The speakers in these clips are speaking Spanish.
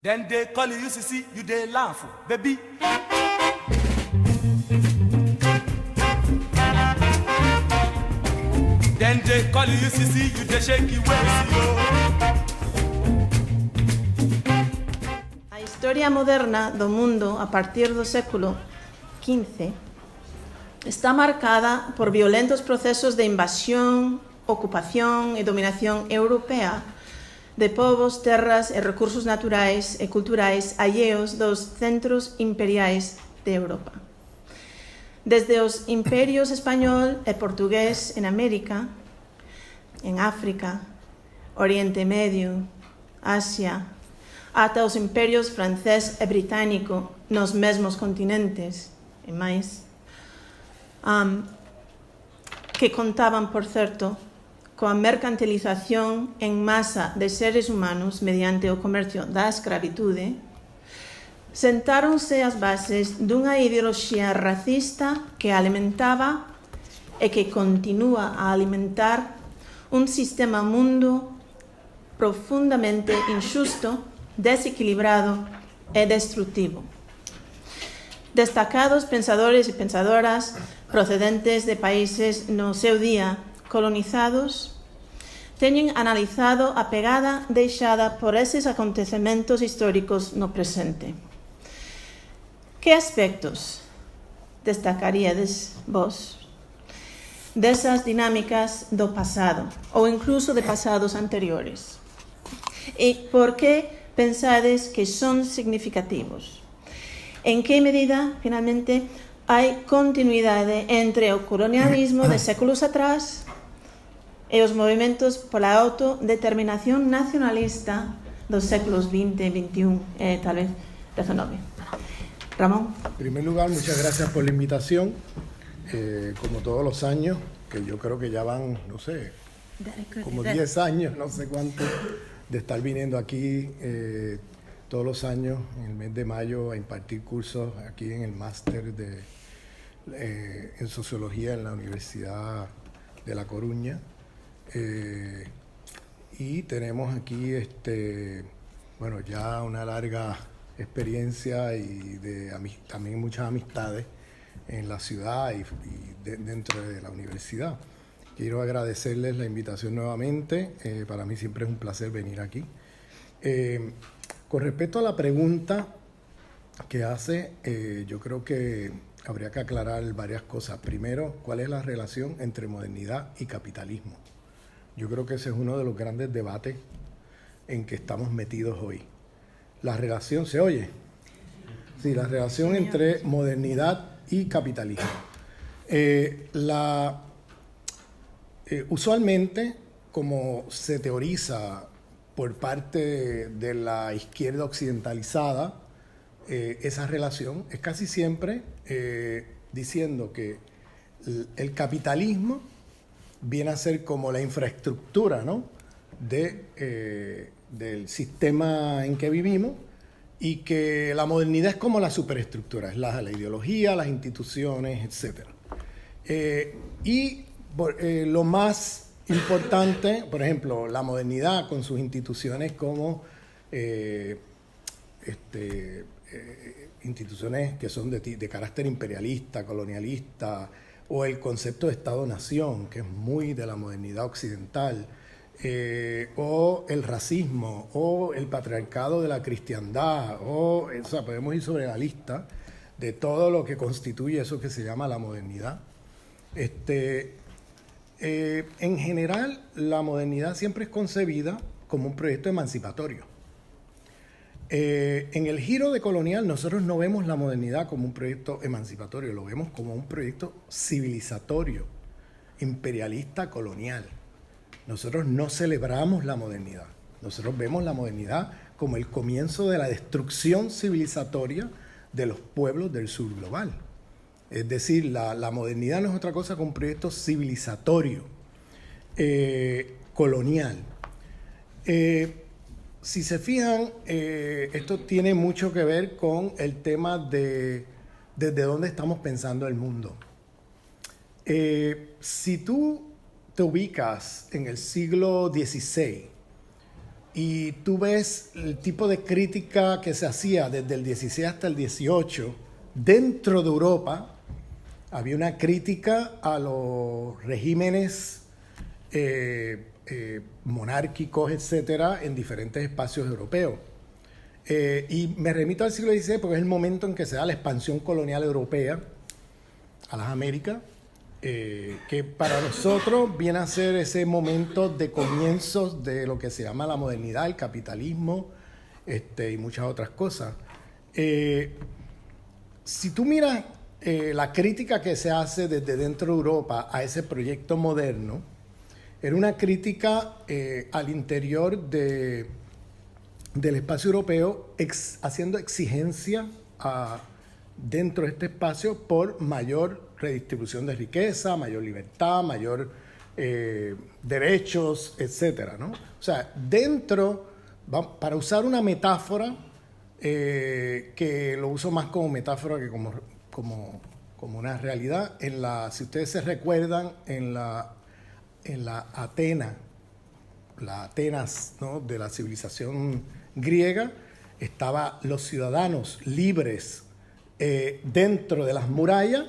Then they call you UCC, you they laugh, baby. Then they call you UCC, you they shake your waist, yo. A historia moderna do mundo a partir do século XV está marcada por violentos procesos de invasión, ocupación e dominación europea de povos, terras e recursos naturais e culturais alleos dos centros imperiais de Europa. Desde os imperios español e portugués en América, en África, Oriente Medio, Asia, ata os imperios francés e británico nos mesmos continentes e máis, que contaban, por certo, coa mercantilización en masa de seres humanos mediante o comercio da escravitude, sentáronse as bases dunha ideoloxía racista que alimentaba e que continúa a alimentar un sistema mundo profundamente injusto, desequilibrado e destructivo. Destacados pensadores e pensadoras procedentes de países no seu día colonizados teñen analizado a pegada deixada por eses acontecementos históricos no presente. Que aspectos destacaríades vos desas dinámicas do pasado ou incluso de pasados anteriores? E por que pensades que son significativos? En que medida, finalmente, hai continuidade entre o colonialismo de séculos atrás e os movimentos pola autodeterminación nacionalista dos séculos XX, XXI e tal vez XIX. Ramón. En primer lugar, muchas gracias por la invitación. Como todos los años, que yo creo que ya van, no sé, como 10 años, no sé cuánto, de estar viniendo aquí todos los años en el mes de mayo a impartir cursos aquí en el máster en Sociología en la Universidad de La Coruña. Y tenemos aquí bueno, ya una larga experiencia y también muchas amistades en la ciudad y dentro de la universidad. Quiero agradecerles la invitación nuevamente. Para mí siempre es un placer venir aquí. Con respecto a la pregunta que hace, yo creo que habría que aclarar varias cosas. Primero, ¿cuál es la relación entre modernidad y capitalismo? Yo creo que ese es uno de los grandes debates en que estamos metidos hoy. La relación, ¿se oye? Sí, la relación entre modernidad y capitalismo. Usualmente, como se teoriza por parte de la izquierda occidentalizada, esa relación es casi siempre diciendo que el capitalismo viene a ser como la infraestructura, ¿no?, del sistema en que vivimos, y que la modernidad es como la superestructura, es la ideología, las instituciones, etc. Lo más importante, por ejemplo, la modernidad con sus instituciones como instituciones que son de carácter imperialista, colonialista, o el concepto de Estado-nación, que es muy de la modernidad occidental, o el racismo, o el patriarcado de la cristiandad, o sea, podemos ir sobre la lista de todo lo que constituye eso que se llama la modernidad. En general, la modernidad siempre es concebida como un proyecto emancipatorio. En el giro decolonial nosotros no vemos la modernidad como un proyecto emancipatorio, lo vemos como un proyecto civilizatorio, imperialista, colonial. Nosotros no celebramos la modernidad, nosotros vemos la modernidad como el comienzo de la destrucción civilizatoria de los pueblos del sur global. Es decir, la modernidad no es otra cosa que un proyecto civilizatorio, colonial. Si se fijan, esto tiene mucho que ver con el tema de desde dónde estamos pensando el mundo. Si tú te ubicas en el siglo XVI, y tú ves el tipo de crítica que se hacía desde el 16 hasta el 18, dentro de Europa había una crítica a los regímenes monárquicos, etcétera, en diferentes espacios europeos. Y me remito al siglo XVI porque es el momento en que se da la expansión colonial europea a las Américas, que para nosotros viene a ser ese momento de comienzos de lo que se llama la modernidad, el capitalismo, y muchas otras cosas. Si tú miras la crítica que se hace desde dentro de Europa a ese proyecto moderno, era una crítica al interior del espacio europeo, haciendo exigencia dentro de este espacio por mayor redistribución de riqueza, mayor libertad, mayor derechos, etcétera, ¿no? O sea, para usar una metáfora, que lo uso más como metáfora que como una realidad, si ustedes se recuerdan, en la Atenas, ¿no?, de la civilización griega, estaban los ciudadanos libres dentro de las murallas,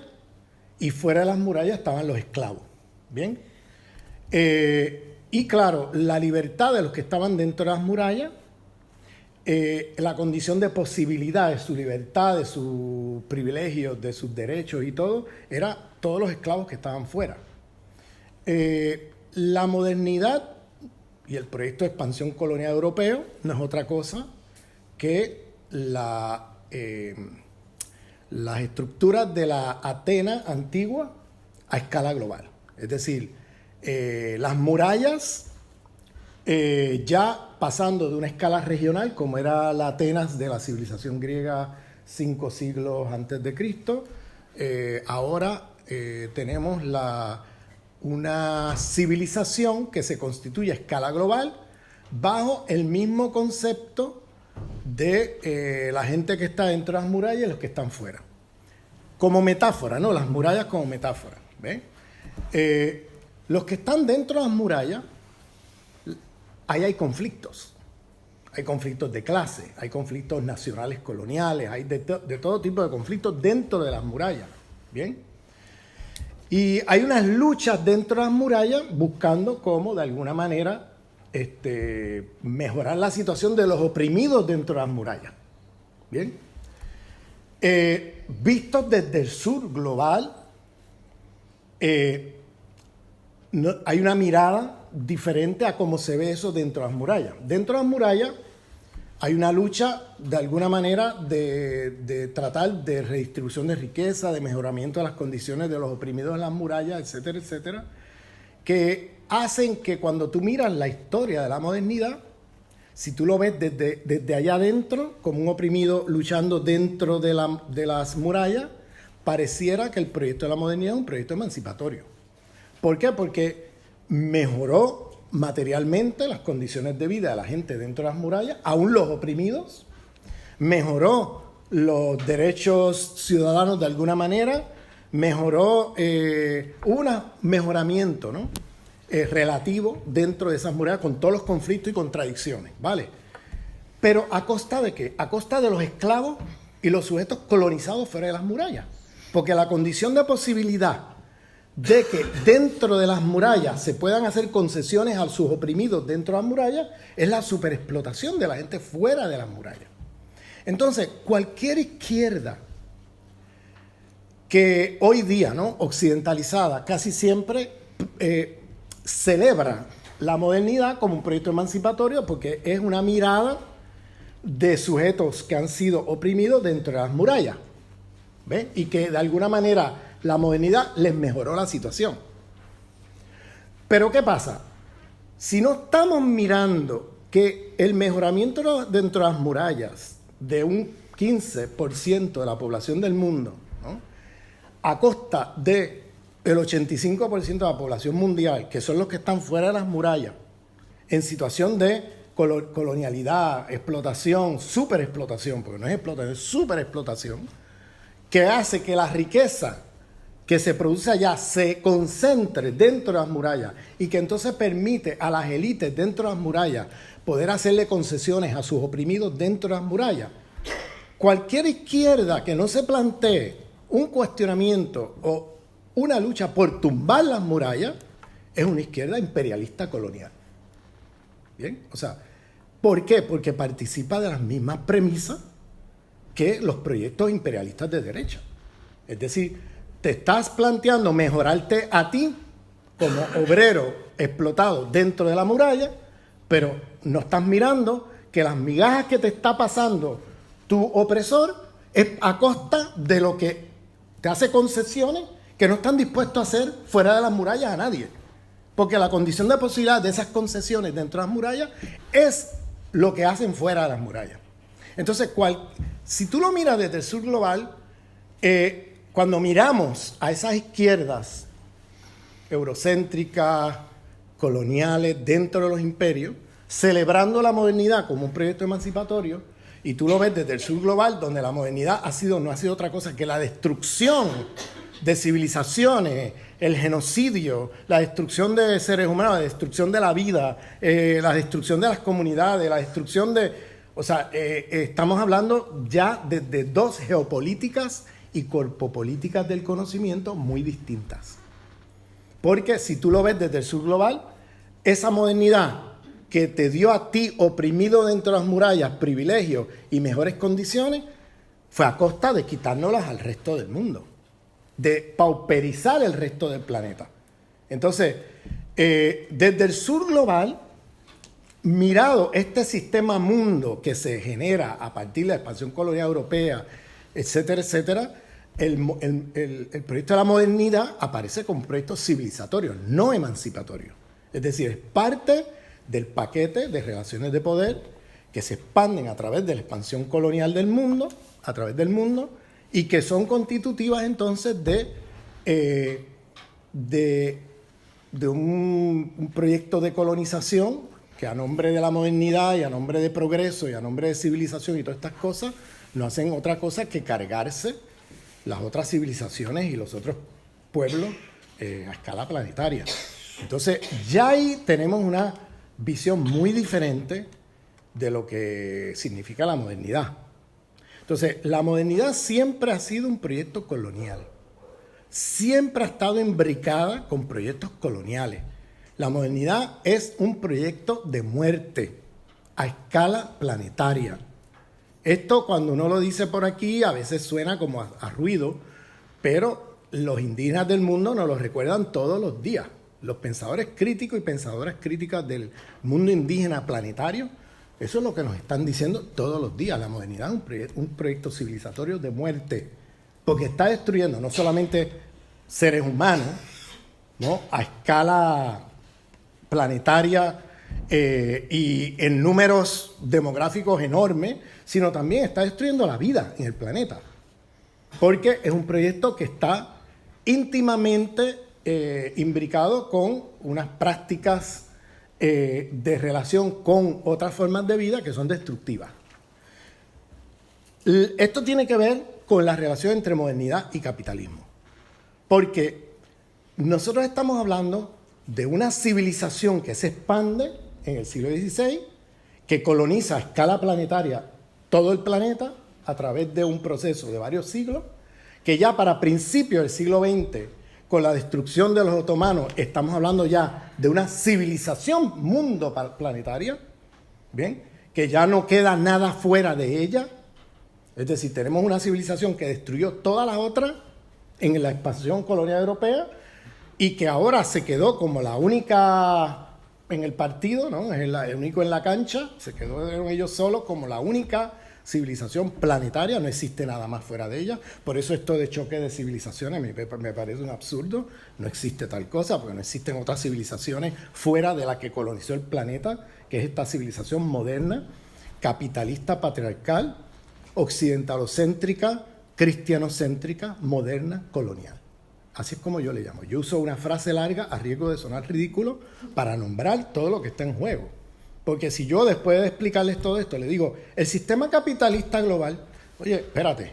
y fuera de las murallas estaban los esclavos. ¿Bien? Y claro, la libertad de los que estaban dentro de las murallas, la condición de posibilidad de su libertad, de sus privilegios, de sus derechos y todo, era todos los esclavos que estaban fuera. La modernidad y el proyecto de expansión colonial europeo no es otra cosa que las estructuras de la Atenas antigua a escala global. Es decir, las murallas ya pasando de una escala regional, como era la Atenas de la civilización griega 5 siglos antes de Cristo, ahora tenemos una civilización que se constituye a escala global bajo el mismo concepto de la gente que está dentro de las murallas y los que están fuera. Como metáfora, ¿no? Las murallas como metáfora. ¿Ven? Los que están dentro de las murallas, ahí hay conflictos. Hay conflictos de clase, hay conflictos nacionales coloniales, hay de todo tipo de conflictos dentro de las murallas. ¿Bien? Y hay unas luchas dentro de las murallas buscando cómo, de alguna manera, mejorar la situación de los oprimidos dentro de las murallas. ¿Bien? Vistos desde el sur global, hay una mirada diferente a cómo se ve eso dentro de las murallas. Dentro de las murallas hay una lucha, de alguna manera, de tratar de redistribución de riqueza, de mejoramiento de las condiciones de los oprimidos en las murallas, etcétera, etcétera, que hacen que cuando tú miras la historia de la modernidad, si tú lo ves desde allá adentro, como un oprimido luchando dentro de las murallas, pareciera que el proyecto de la modernidad es un proyecto emancipatorio. ¿Por qué? Porque mejoró materialmente las condiciones de vida de la gente dentro de las murallas, aún los oprimidos, mejoró los derechos ciudadanos de alguna manera, mejoró un mejoramiento, ¿no?, relativo dentro de esas murallas, con todos los conflictos y contradicciones, ¿vale? Pero ¿a costa de qué? A costa de los esclavos y los sujetos colonizados fuera de las murallas. Porque la condición de posibilidad de que dentro de las murallas se puedan hacer concesiones a sus oprimidos dentro de las murallas es la superexplotación de la gente fuera de las murallas. Entonces, cualquier izquierda que hoy día, ¿no?, occidentalizada, casi siempre celebra la modernidad como un proyecto emancipatorio, porque es una mirada de sujetos que han sido oprimidos dentro de las murallas, ¿ven? Y que de alguna manera la modernidad les mejoró la situación. Pero ¿qué pasa? Si no estamos mirando que el mejoramiento dentro de las murallas de un 15% de la población del mundo, ¿no?, a costa del 85% de la población mundial, que son los que están fuera de las murallas, en situación de colonialidad, explotación, superexplotación, porque no es explotación, es superexplotación, que hace que la riqueza que se produce allá se concentre dentro de las murallas y que entonces permite a las élites dentro de las murallas poder hacerle concesiones a sus oprimidos dentro de las murallas. Cualquier izquierda que no se plantee un cuestionamiento o una lucha por tumbar las murallas es una izquierda imperialista colonial. ¿Bien? O sea, ¿por qué? Porque participa de las mismas premisas que los proyectos imperialistas de derecha. Es decir, te estás planteando mejorarte a ti como obrero explotado dentro de la muralla, pero no estás mirando que las migajas que te está pasando tu opresor es a costa de lo que te hace concesiones que no están dispuestos a hacer fuera de las murallas a nadie. Porque la condición de posibilidad de esas concesiones dentro de las murallas es lo que hacen fuera de las murallas. Entonces, si tú lo miras desde el sur global, cuando miramos a esas izquierdas eurocéntricas, coloniales, dentro de los imperios, celebrando la modernidad como un proyecto emancipatorio, y tú lo ves desde el sur global, donde la modernidad no ha sido otra cosa que la destrucción de civilizaciones, el genocidio, la destrucción de seres humanos, la destrucción de la vida, la destrucción de las comunidades, la destrucción de... O sea, estamos hablando ya de dos geopolíticas y corpopolíticas del conocimiento muy distintas. Porque si tú lo ves desde el sur global, esa modernidad que te dio a ti oprimido dentro de las murallas privilegios y mejores condiciones, fue a costa de quitárnoslas al resto del mundo, de pauperizar el resto del planeta. Entonces, desde el sur global, mirado este sistema mundo que se genera a partir de la expansión colonial europea, etcétera, etcétera, el proyecto de la modernidad aparece como un proyecto civilizatorio, no emancipatorio. Es decir, es parte del paquete de relaciones de poder que se expanden a través de la expansión colonial del mundo, a través del mundo, y que son constitutivas entonces de un proyecto de colonización que a nombre de la modernidad y a nombre de progreso y a nombre de civilización y todas estas cosas, no hacen otra cosa que cargarse las otras civilizaciones y los otros pueblos a escala planetaria. Entonces, ya ahí tenemos una visión muy diferente de lo que significa la modernidad. Entonces, la modernidad siempre ha sido un proyecto colonial. Siempre ha estado imbricada con proyectos coloniales. La modernidad es un proyecto de muerte a escala planetaria. Esto, cuando uno lo dice por aquí, a veces suena como a ruido, pero los indígenas del mundo nos lo recuerdan todos los días. Los pensadores críticos y pensadoras críticas del mundo indígena planetario, eso es lo que nos están diciendo todos los días. La modernidad es un proyecto civilizatorio de muerte, porque está destruyendo no solamente seres humanos, ¿no?, a escala planetaria y en números demográficos enormes, sino también está destruyendo la vida en el planeta, porque es un proyecto que está íntimamente imbricado con unas prácticas de relación con otras formas de vida que son destructivas. Esto tiene que ver con la relación entre modernidad y capitalismo, porque nosotros estamos hablando de una civilización que se expande en el siglo XVI, que coloniza a escala planetaria todo el planeta a través de un proceso de varios siglos, que ya para principios del siglo XX, con la destrucción de los otomanos, estamos hablando ya de una civilización mundo planetaria, ¿bien?, que ya no queda nada fuera de ella. Es decir, tenemos una civilización que destruyó todas las otras en la expansión colonial europea y que ahora se quedó como la única en el partido, ¿no?, es el único en la cancha, se quedó ellos solos como la única civilización planetaria, no existe nada más fuera de ella. Por eso esto de choque de civilizaciones me parece un absurdo. No existe tal cosa, porque no existen otras civilizaciones fuera de la que colonizó el planeta, que es esta civilización moderna, capitalista, patriarcal, occidentalocéntrica, cristianocéntrica, moderna, colonial. Así es como yo le llamo. Yo uso una frase larga a riesgo de sonar ridículo para nombrar todo lo que está en juego. Porque si yo, después de explicarles todo esto, le digo, el sistema capitalista global, oye, espérate,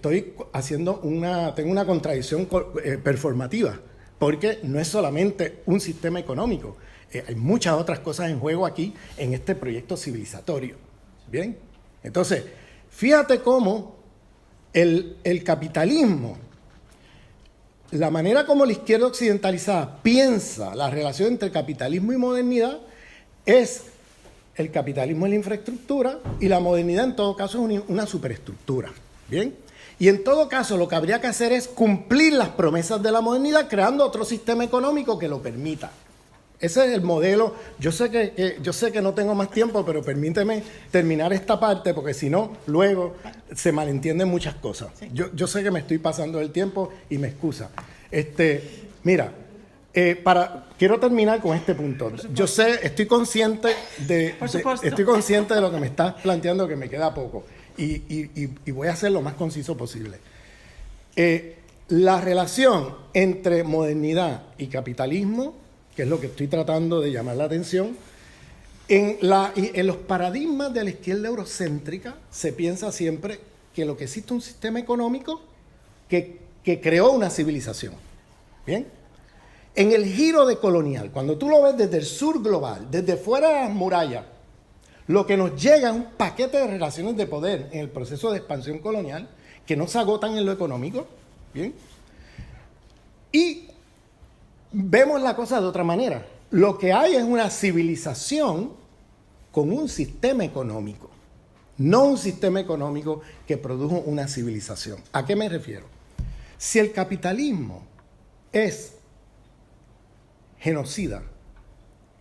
tengo una contradicción performativa, porque no es solamente un sistema económico, hay muchas otras cosas en juego aquí en este proyecto civilizatorio. ¿Bien? Entonces, fíjate cómo el capitalismo, la manera como la izquierda occidentalizada piensa la relación entre capitalismo y modernidad es el capitalismo en la infraestructura y la modernidad en todo caso es una superestructura. ¿Bien? Y en todo caso lo que habría que hacer es cumplir las promesas de la modernidad creando otro sistema económico que lo permita. Ese es el modelo. Yo sé que no tengo más tiempo, pero permíteme terminar esta parte porque si no, luego se malentienden muchas cosas. Sí. Yo sé que me estoy pasando el tiempo y me excusa. Mira, quiero terminar con este punto. Yo sé, estoy consciente de lo que me estás planteando, que me queda poco. Y voy a ser lo más conciso posible. La relación entre modernidad y capitalismo, que es lo que estoy tratando de llamar la atención, en los paradigmas de la izquierda eurocéntrica se piensa siempre que lo que existe es un sistema económico que creó una civilización. ¿Bien? En el giro decolonial, cuando tú lo ves desde el sur global, desde fuera de las murallas, lo que nos llega es un paquete de relaciones de poder en el proceso de expansión colonial que no se agotan en lo económico. ¿Bien? Y vemos la cosa de otra manera. Lo que hay es una civilización con un sistema económico, no un sistema económico que produjo una civilización. ¿A qué me refiero? Si el capitalismo es genocida,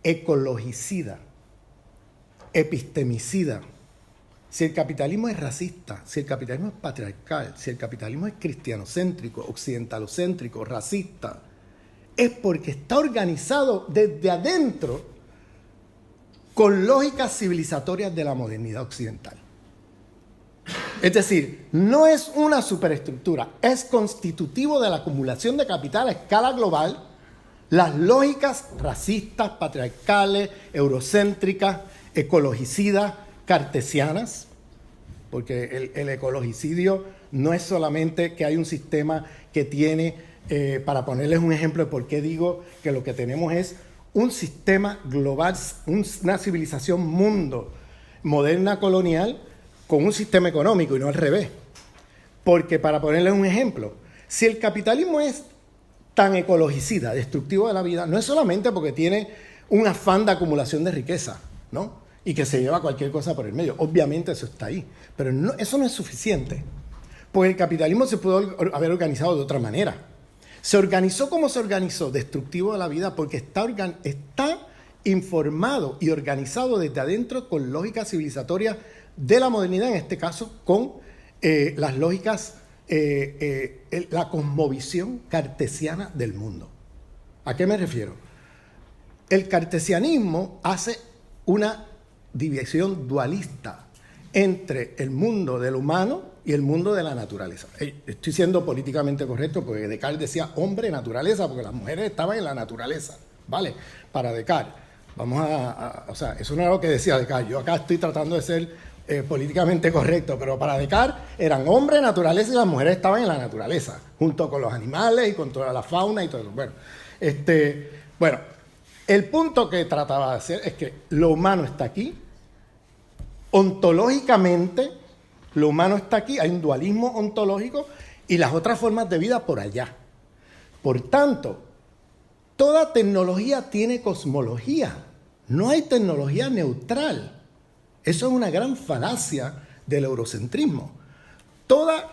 ecologicida, epistemicida, si el capitalismo es racista, si el capitalismo es patriarcal, si el capitalismo es cristianocéntrico, occidentalocéntrico, racista, es porque está organizado desde adentro con lógicas civilizatorias de la modernidad occidental. Es decir, no es una superestructura, es constitutivo de la acumulación de capital a escala global, las lógicas racistas, patriarcales, eurocéntricas, ecologicidas, cartesianas, porque el ecologicidio no es solamente que hay un sistema que tiene, para ponerles un ejemplo de por qué digo que lo que tenemos es un sistema global, una civilización mundo moderna colonial con un sistema económico y no al revés. Porque para ponerles un ejemplo, si el capitalismo es tan ecologicida, destructivo de la vida, no es solamente porque tiene un afán de acumulación de riqueza, ¿no? Y que se lleva cualquier cosa por el medio. Obviamente eso está ahí, pero eso no es suficiente. Porque el capitalismo se pudo haber organizado de otra manera. Se organizó como se organizó, destructivo de la vida, porque está informado y organizado desde adentro con lógicas civilizatorias de la modernidad, en este caso con las lógicas, la cosmovisión cartesiana del mundo. ¿A qué me refiero? El cartesianismo hace una división dualista entre el mundo del humano y el mundo de la naturaleza. Estoy siendo políticamente correcto porque Descartes decía hombre, naturaleza, porque las mujeres estaban en la naturaleza, ¿vale? Para Descartes. O sea, eso no era lo que decía Descartes. Yo acá estoy tratando de ser políticamente correcto, pero para Descartes eran hombre, naturaleza y las mujeres estaban en la naturaleza, junto con los animales y con toda la fauna y todo eso. Bueno, el punto que trataba de hacer es que lo humano está aquí, ontológicamente lo humano está aquí, hay un dualismo ontológico y las otras formas de vida por allá. Por tanto, toda tecnología tiene cosmología, no hay tecnología neutral. Eso es una gran falacia del eurocentrismo. Toda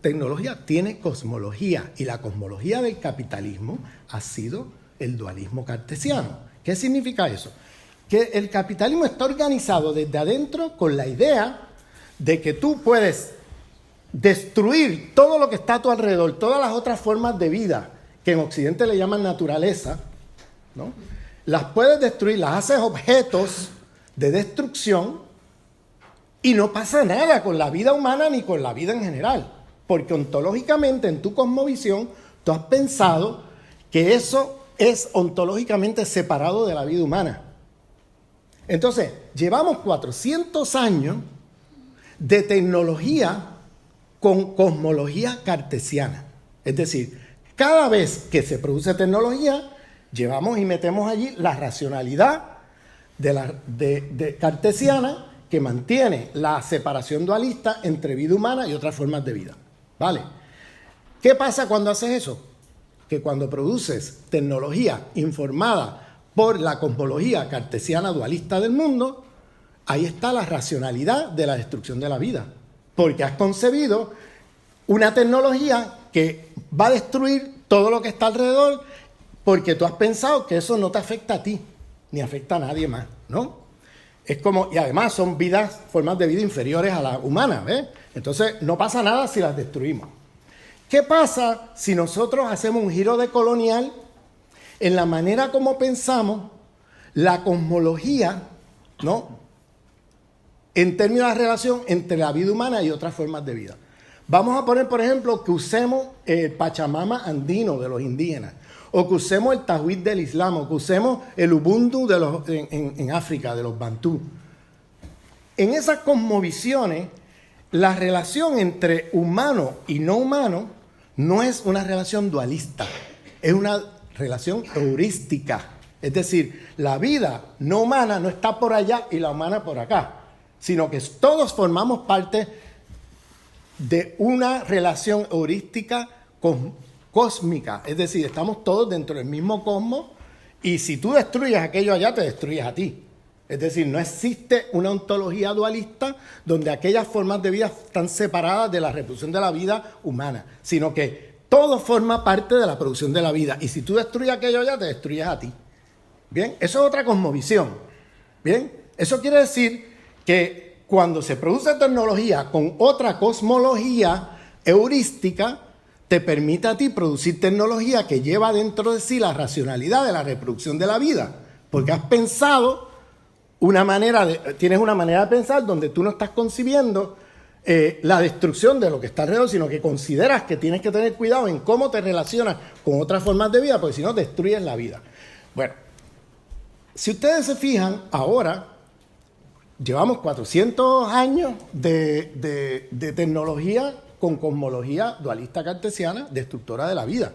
tecnología tiene cosmología y la cosmología del capitalismo ha sido el dualismo cartesiano. ¿Qué significa eso? Que el capitalismo está organizado desde adentro con la idea de que tú puedes destruir todo lo que está a tu alrededor, todas las otras formas de vida que en Occidente le llaman naturaleza, ¿no? Las puedes destruir, las haces objetos de destrucción y no pasa nada con la vida humana ni con la vida en general, porque ontológicamente en tu cosmovisión tú has pensado que eso es ontológicamente separado de la vida humana. Entonces, llevamos 400 años de tecnología con cosmología cartesiana. Es decir, cada vez que se produce tecnología, Llevamos y metemos allí la racionalidad de cartesiana que mantiene la separación dualista entre vida humana y otras formas de vida. ¿Vale? ¿Qué pasa cuando haces eso? Que cuando produces tecnología informada por la cosmología cartesiana dualista del mundo, ahí está la racionalidad de la destrucción de la vida. Porque has concebido una tecnología que va a destruir todo lo que está alrededor porque tú has pensado que eso no te afecta a ti, ni afecta a nadie más, ¿no? Es como, y además son formas de vida inferiores a la humana, ¿ves? Entonces no pasa nada si las destruimos. ¿Qué pasa si nosotros hacemos un giro decolonial en la manera como pensamos la cosmología, ¿no?, en términos de la relación entre la vida humana y otras formas de vida? Vamos a poner, por ejemplo, que usemos el Pachamama andino de los indígenas, o que usemos el Tawhid del Islam, o que usemos el Ubuntu en África, de los Bantú. En esas cosmovisiones, la relación entre humano y no humano no es una relación dualista, es una relación heurística. Es decir, la vida no humana no está por allá y la humana por acá, sino que todos formamos parte de una relación heurística cósmica. Es decir, estamos todos dentro del mismo cosmos y si tú destruyes aquello allá, te destruyes a ti. Es decir, no existe una ontología dualista donde aquellas formas de vida están separadas de la reproducción de la vida humana, sino que todo forma parte de la producción de la vida. Y si tú destruyes aquello allá, te destruyes a ti. Bien, eso es otra cosmovisión. Bien, eso quiere decir que cuando se produce tecnología con otra cosmología heurística, te permite a ti producir tecnología que lleva dentro de sí la racionalidad de la reproducción de la vida. Porque has pensado tienes una manera de pensar donde tú no estás concibiendo la destrucción de lo que está alrededor, sino que consideras que tienes que tener cuidado en cómo te relacionas con otras formas de vida, porque si no destruyes la vida. Bueno, si ustedes se fijan, ahora llevamos 400 años de tecnología con cosmología dualista cartesiana, destructora de la vida.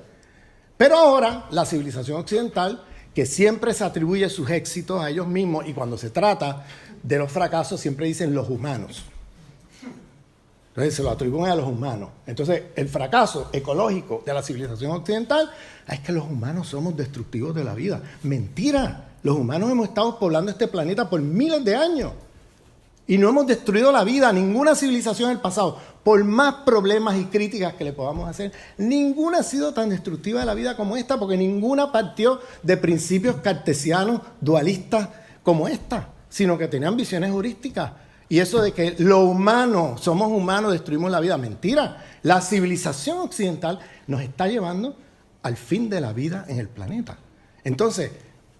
Pero ahora la civilización occidental, que siempre se atribuye sus éxitos a ellos mismos, y cuando se trata de los fracasos siempre dicen los humanos. Entonces se lo atribuyen a los humanos. Entonces el fracaso ecológico de la civilización occidental es que los humanos somos destructivos de la vida. Mentira, los humanos hemos estado poblando este planeta por miles de años y no hemos destruido la vida. Ninguna civilización en el pasado, por más problemas y críticas que le podamos hacer, ninguna ha sido tan destructiva de la vida como esta, porque ninguna partió de principios cartesianos dualistas como esta, sino que tenían visiones heurísticas. Y eso de que lo humano, somos humanos, destruimos la vida, mentira. La civilización occidental nos está llevando al fin de la vida en el planeta. Entonces,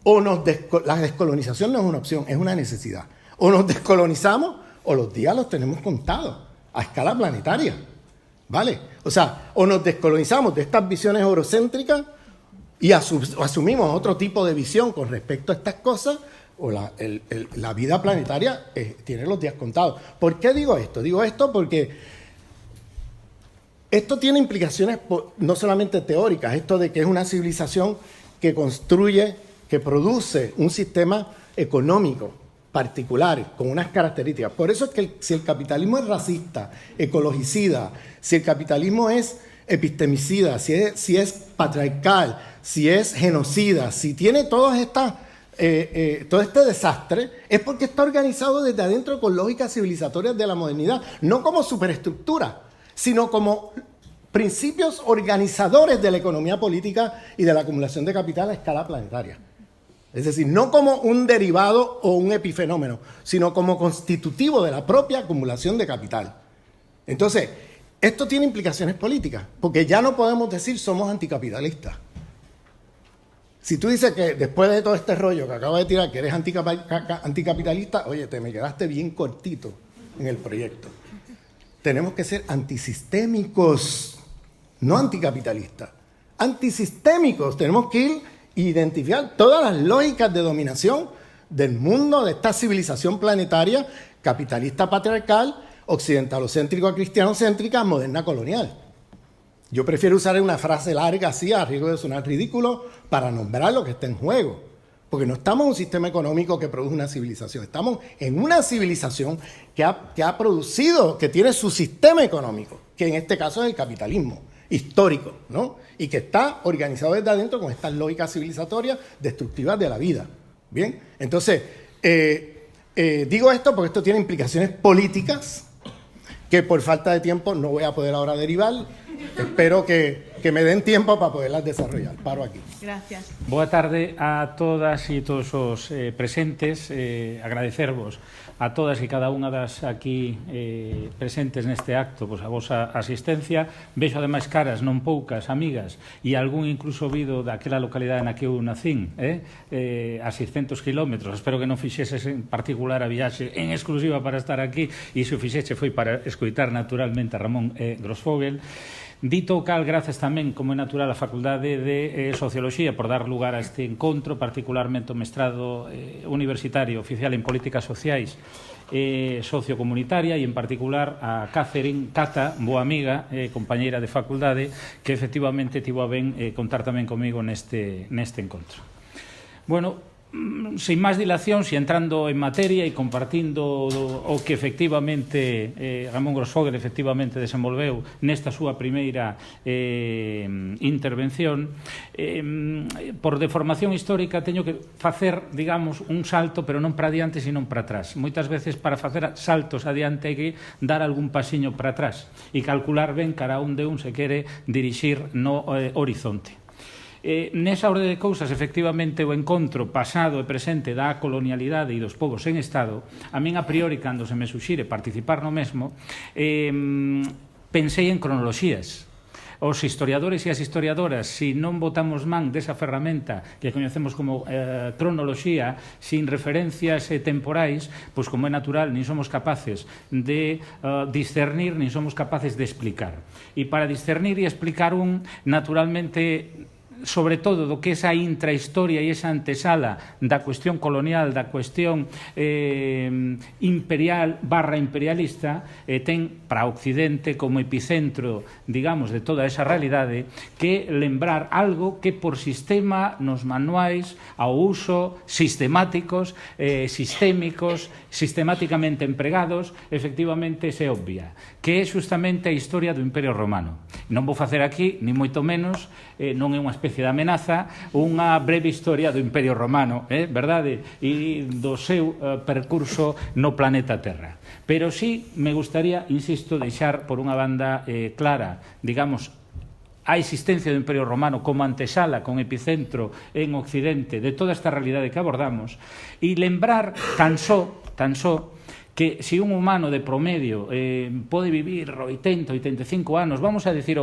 la descolonización no es una opción, es una necesidad. O nos descolonizamos o los días los tenemos contados a escala planetaria, ¿vale? O sea, o nos descolonizamos de estas visiones eurocéntricas y asumimos otro tipo de visión con respecto a estas cosas, o la vida planetaria tiene los días contados. ¿Por qué digo esto? Digo esto porque esto tiene implicaciones no solamente teóricas, esto de que es una civilización que construye, que produce un sistema económico particular, con unas características. Por eso es que si el capitalismo es racista, ecologicida, si el capitalismo es epistemicida, si es patriarcal, si es genocida, si tiene todas estas todo este desastre, es porque está organizado desde adentro con lógicas civilizatorias de la modernidad, no como superestructura, sino como principios organizadores de la economía política y de la acumulación de capital a escala planetaria. Es decir, no como un derivado o un epifenómeno, sino como constitutivo de la propia acumulación de capital. Entonces, esto tiene implicaciones políticas, porque ya no podemos decir somos anticapitalistas. Si tú dices que después de todo este rollo que acabo de tirar, que eres anticapitalista, oye, te me quedaste bien cortito en el proyecto. Tenemos que ser antisistémicos, no anticapitalistas. Antisistémicos, tenemos que ir e identificar todas las lógicas de dominación del mundo, de esta civilización planetaria, capitalista patriarcal, occidentalocéntrico, cristianocéntrica, moderna colonial. Yo prefiero usar una frase larga así, a riesgo de sonar ridículo, para nombrar lo que está en juego. Porque no estamos en un sistema económico que produce una civilización. Estamos en una civilización que ha producido, que tiene su sistema económico, que en este caso es el capitalismo histórico, ¿no? Y que está organizado desde adentro con estas lógicas civilizatorias destructivas de la vida. Bien, entonces, digo esto porque esto tiene implicaciones políticas que por falta de tiempo no voy a poder ahora derivar. Espero que me den tiempo para poderlas desarrollar. Paro aquí. Gracias. Boa tarde a todas e todos os presentes. Agradecervos a todas e cada unha das aquí presentes neste acto pois a vosa asistencia. Vexo ademais caras non poucas amigas e algún incluso vido daquela localidade na que eu nacín, a 600 kilómetros. Espero que non fixeses en particular a viaxe en exclusiva para estar aquí, e se o fixeche foi para escoitar naturalmente a Ramón Grossfogel. Dito o cal, grazas tamén, como é natural, a Facultade de Socioloxía por dar lugar a este encontro, particularmente o mestrado universitario oficial en Políticas Sociais sociocomunitaria, e en particular a Cata, boa amiga, compañeira de facultade, que efectivamente tivo a ben contar tamén comigo neste encontro. Bueno, sin máis dilacións e entrando en materia e compartindo o que efectivamente Ramón Grossfogel efectivamente desenvolveu nesta súa primeira intervención, por deformación histórica teño que facer, digamos, un salto, pero non para adiante, sino para atrás. Moitas veces para facer saltos adiante hai que dar algún pasiño para atrás e calcular ben cara onde un se quere dirixir no horizonte. Nesa orde de cousas, efectivamente, o encontro pasado e presente da colonialidade e dos povos en Estado, a min a priori, cando se me suxire participar no mesmo, pensei en cronoloxías. Os historiadores e as historiadoras, se non botamos man desa ferramenta que coñecemos como cronoloxía, sin referencias temporais, pois como é natural, nin somos capaces de discernir, nin somos capaces de explicar. E para discernir e explicar naturalmente, sobre todo do que esa intrahistoria e esa antesala da cuestión colonial, da cuestión imperial barra imperialista, ten para Occidente como epicentro, digamos, de toda esa realidade, que lembrar algo que por sistema nos manuais ao uso sistemáticos, sistémicos, sistemáticamente empregados, efectivamente se obvia, que é justamente a historia do Imperio Romano. Non vou facer aquí, ni moito menos, non é unha especie de amenaza, unha breve historia do Imperio Romano, verdade? E do seu percurso no planeta Terra. Pero sí me gustaría, insisto, deixar por unha banda clara, digamos, a existencia do Imperio Romano como antesala, con epicentro en Occidente de toda esta realidade que abordamos, e lembrar tan só que se un humano de promedio pode vivir 80, 85 anos, vamos a decir,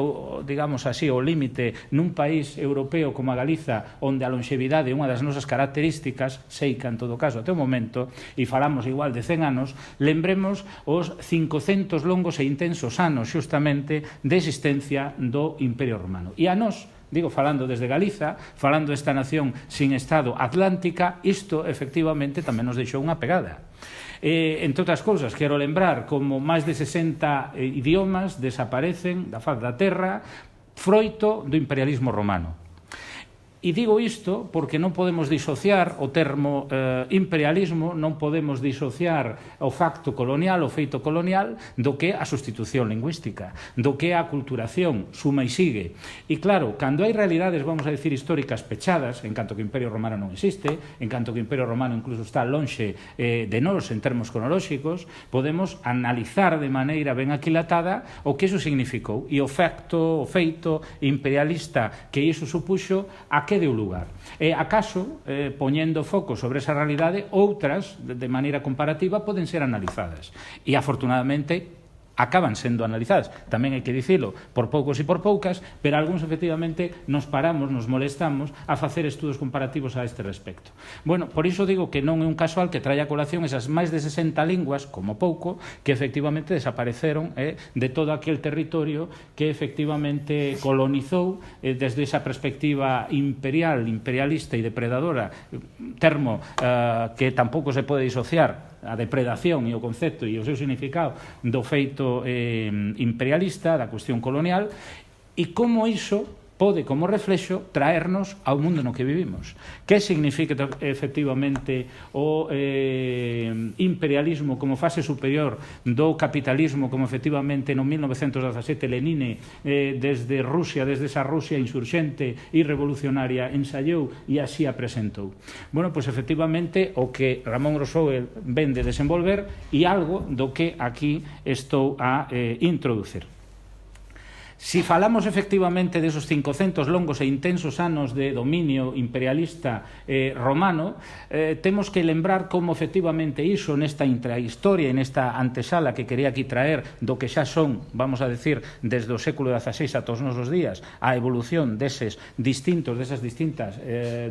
digamos así, o límite nun país europeo como a Galiza, onde a longevidade é unha das nosas características, seica en todo caso até o momento, e falamos igual de 100 anos, lembremos os 500 longos e intensos anos xustamente de existencia do Imperio Romano. E a nós, digo, falando desde Galiza, falando desta nación sin Estado atlántica, isto efectivamente tamén nos deixou unha pegada. Entre outras cousas, quero lembrar como máis de 60 idiomas desaparecen da faz da terra froito do imperialismo romano. E digo isto porque non podemos disociar o termo imperialismo, non podemos disociar o facto colonial, o feito colonial, do que a sustitución lingüística, do que a aculturación, suma e sigue. E claro, cando hai realidades, vamos a decir, históricas pechadas, en canto que o Imperio Romano non existe, en canto que o Imperio Romano incluso está lonxe de nós en termos cronolóxicos, podemos analizar de maneira ben aquilatada o que iso significou e o feito imperialista que iso supuxo a que deu lugar. E acaso, poñendo foco sobre esa realidade, outras, de maneira comparativa, poden ser analizadas. E afortunadamente acaban sendo analizadas, tamén hai que dicilo, por poucos e por poucas, pero algúns efectivamente nos paramos, nos molestamos a facer estudos comparativos a este respecto. Bueno, por iso digo que non é un casual que traia a colación esas máis de 60 linguas, como pouco, que efectivamente desapareceron de todo aquel territorio que efectivamente colonizou desde esa perspectiva imperial, imperialista e depredadora, termo que tampouco se pode disociar a depredación e o concepto e o seu significado do feito imperialista, da cuestión colonial, e como iso pode, como reflexo, traernos ao mundo no que vivimos. Que significa efectivamente o imperialismo como fase superior do capitalismo, como efectivamente no 1917 Lenine desde Rusia, desde esa Rusia insurxente e revolucionaria ensaiou e así a presentou. Bueno, pois efectivamente o que Ramón Rousseau ven de desenvolver e algo do que aquí estou a introducir. Si falamos efectivamente desos 500 longos e intensos anos de dominio imperialista romano, temos que lembrar como efectivamente iso nesta intrahistoria e nesta antesala que quería aquí traer do que xa son, vamos a decir, desde o século XVI ata os nosos días, a evolución desas distintas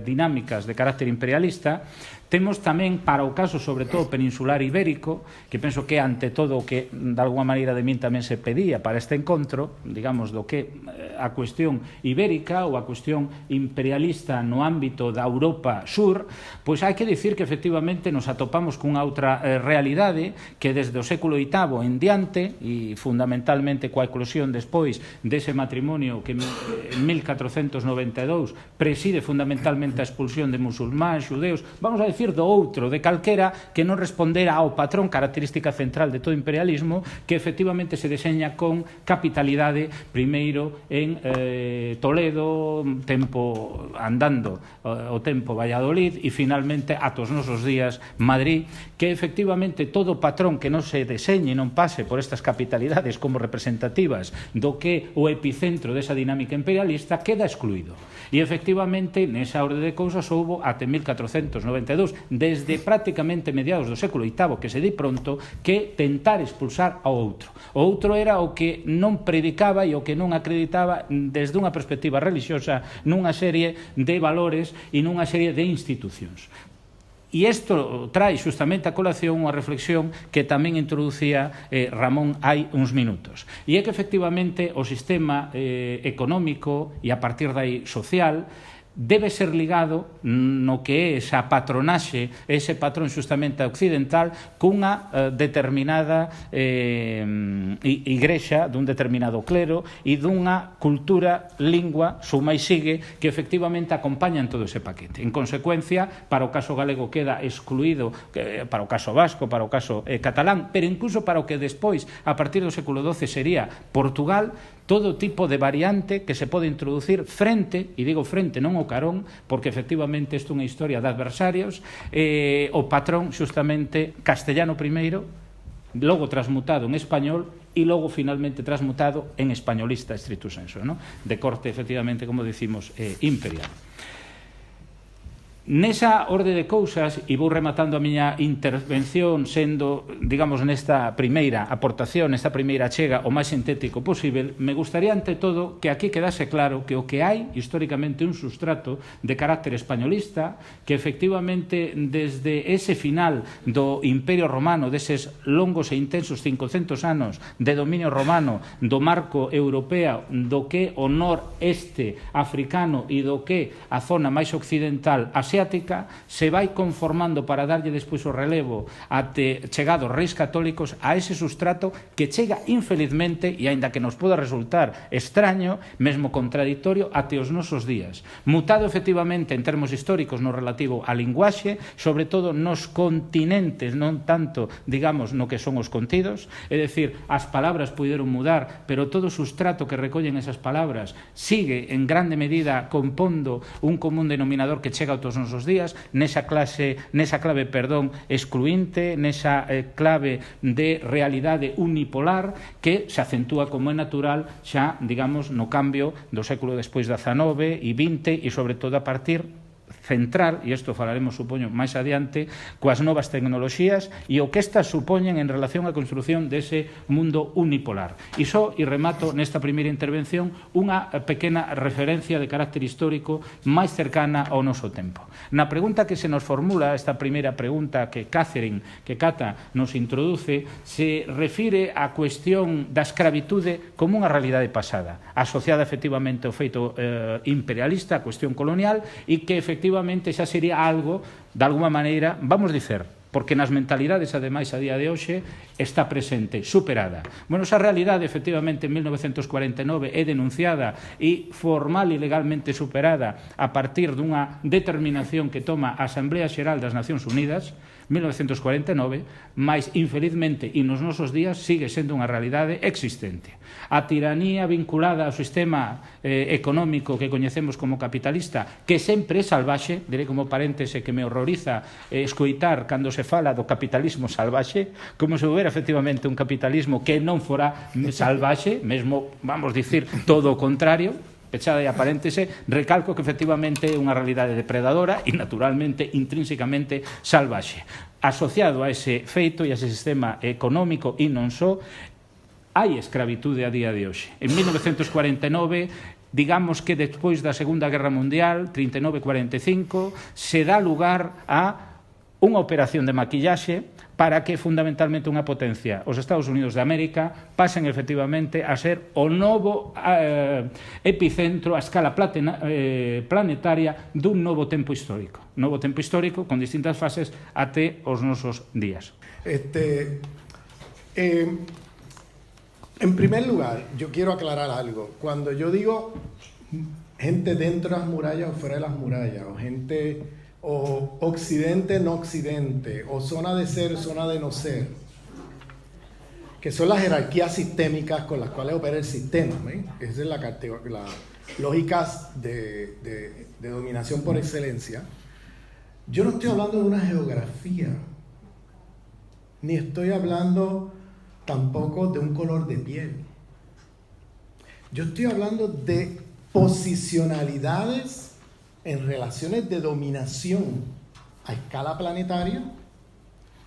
dinámicas de carácter imperialista. Temos tamén para o caso, sobre todo, peninsular ibérico, que penso que ante todo o que de alguma maneira de min tamén se pedía para este encontro, digamos, do que a cuestión ibérica ou a cuestión imperialista no ámbito da Europa Sur, pois hai que dicir que efectivamente nos atopamos cunha outra realidade que desde o século VIII en diante, e fundamentalmente coa eclosión despois dese matrimonio que en 1492 preside fundamentalmente a expulsión de musulmáns, xudeus, vamos a decir do outro, de calquera que non respondera ao patrón característica central de todo imperialismo, que efectivamente se deseña con capitalidade primeiro en Toledo, tempo andando o tempo Valladolid e finalmente ata os nosos días Madrid, que efectivamente todo patrón que non se deseñe e non pase por estas capitalidades como representativas do que o epicentro desa dinámica imperialista queda excluído. E efectivamente nesa orde de cousas houbo até 1492, desde prácticamente mediados do século VIII, que se di pronto, que tentar expulsar ao outro. O outro era o que non predicaba e o que non acreditaba desde unha perspectiva religiosa nunha serie de valores e nunha serie de institucións. E isto trae justamente a colación unha reflexión que tamén introducía Ramón hai uns minutos. E é que efectivamente o sistema económico e a partir dai social debe ser ligado no que é esa patronaxe, ese patrón justamente occidental cunha determinada igrexa, dun determinado clero e dunha cultura, lingua, suma e sigue, que efectivamente acompañan todo ese paquete. En consecuencia, para o caso galego queda excluído, para o caso vasco, para o caso catalán, pero incluso para o que despois, a partir do século XII, sería Portugal, todo tipo de variante que se pode introducir frente, e digo frente, non o carón, porque efectivamente isto é unha historia de adversarios, o patrón xustamente castellano primeiro, logo transmutado en español e logo finalmente transmutado en españolista estricto senso, ¿no? De corte efectivamente, como decimos, imperial. Nesa orde de cousas, e vou rematando a miña intervención sendo, digamos, nesta primeira aportación, nesta primeira chega o máis sintético posible, me gustaría ante todo que aquí quedase claro que o que hai históricamente un substrato de carácter españolista, que efectivamente desde ese final do Imperio Romano, deses longos e intensos 500 anos de dominio romano, do marco europeo, do que o noreste africano e do que a zona máis occidental asiática, se vai conformando para darlle despois o relevo até chegados reis católicos a ese sustrato que chega infelizmente, e aínda que nos poda resultar extraño, mesmo contradictorio, até os nosos días. Mutado efectivamente en termos históricos no relativo á linguaxe, sobre todo nos continentes, non tanto, digamos, no que son os contidos, é dicir, as palabras puideron mudar, pero todo o sustrato que recollen esas palabras sigue en grande medida compondo un común denominador que chega aos nosos días, nesa clave, excluinte, nesa clave de realidade unipolar que se acentúa como é natural xa, digamos, no cambio do século despois XIX e XX e sobre todo a partir central, e isto falaremos, supoño, máis adiante, coas novas tecnoloxías e o que estas supoñen en relación á construción dese mundo unipolar. E só, e remato nesta primeira intervención, unha pequena referencia de carácter histórico máis cercana ao noso tempo. Na pregunta que se nos formula, esta primeira pregunta que Cata nos introduce, se refire á cuestión da escravitude como unha realidade pasada, asociada efectivamente ao feito imperialista, a cuestión colonial, e que efectivamente xa sería algo, de alguma maneira, vamos dicer, porque nas mentalidades, ademais, a día de hoxe, está presente, superada. Bueno, esa realidade, efectivamente, en 1949 é denunciada e formal e legalmente superada a partir dunha determinación que toma a Asamblea Xeral das Nacións Unidas, 1949, mas, infelizmente, e nos nosos días, sigue sendo unha realidade existente. A tiranía vinculada ao sistema económico que coñecemos como capitalista, que sempre é salvaxe, direi como paréntese que me horroriza escoitar cando se fala do capitalismo salvaxe, como se houbera efectivamente un capitalismo que non fora salvaxe, mesmo, vamos dicir, todo o contrario. Pechada e a paréntese, recalco que efectivamente é unha realidade depredadora e naturalmente, intrínsecamente salvaxe. Asociado a ese feito e a ese sistema económico e non só, hai escravitude a día de hoxe. En 1949, digamos que despois da Segunda Guerra Mundial, 39-45, se dá lugar a unha operación de maquillaxe para que fundamentalmente unha potencia, os Estados Unidos de América, pasen efectivamente a ser o novo epicentro a escala planetaria dun novo tempo histórico. Novo tempo histórico con distintas fases até os nosos días. En primer lugar, yo quiero aclarar algo. Cuando yo digo gente dentro de las murallas o fuera de las murallas, o gente... o occidente, no occidente, o zona de ser, zona de no ser, que son las jerarquías sistémicas con las cuales opera el sistema, ¿eh? Esa es la lógica de dominación por excelencia. Yo no estoy hablando de una geografía, ni estoy hablando tampoco de un color de piel. Yo estoy hablando de posicionalidades en relaciones de dominación a escala planetaria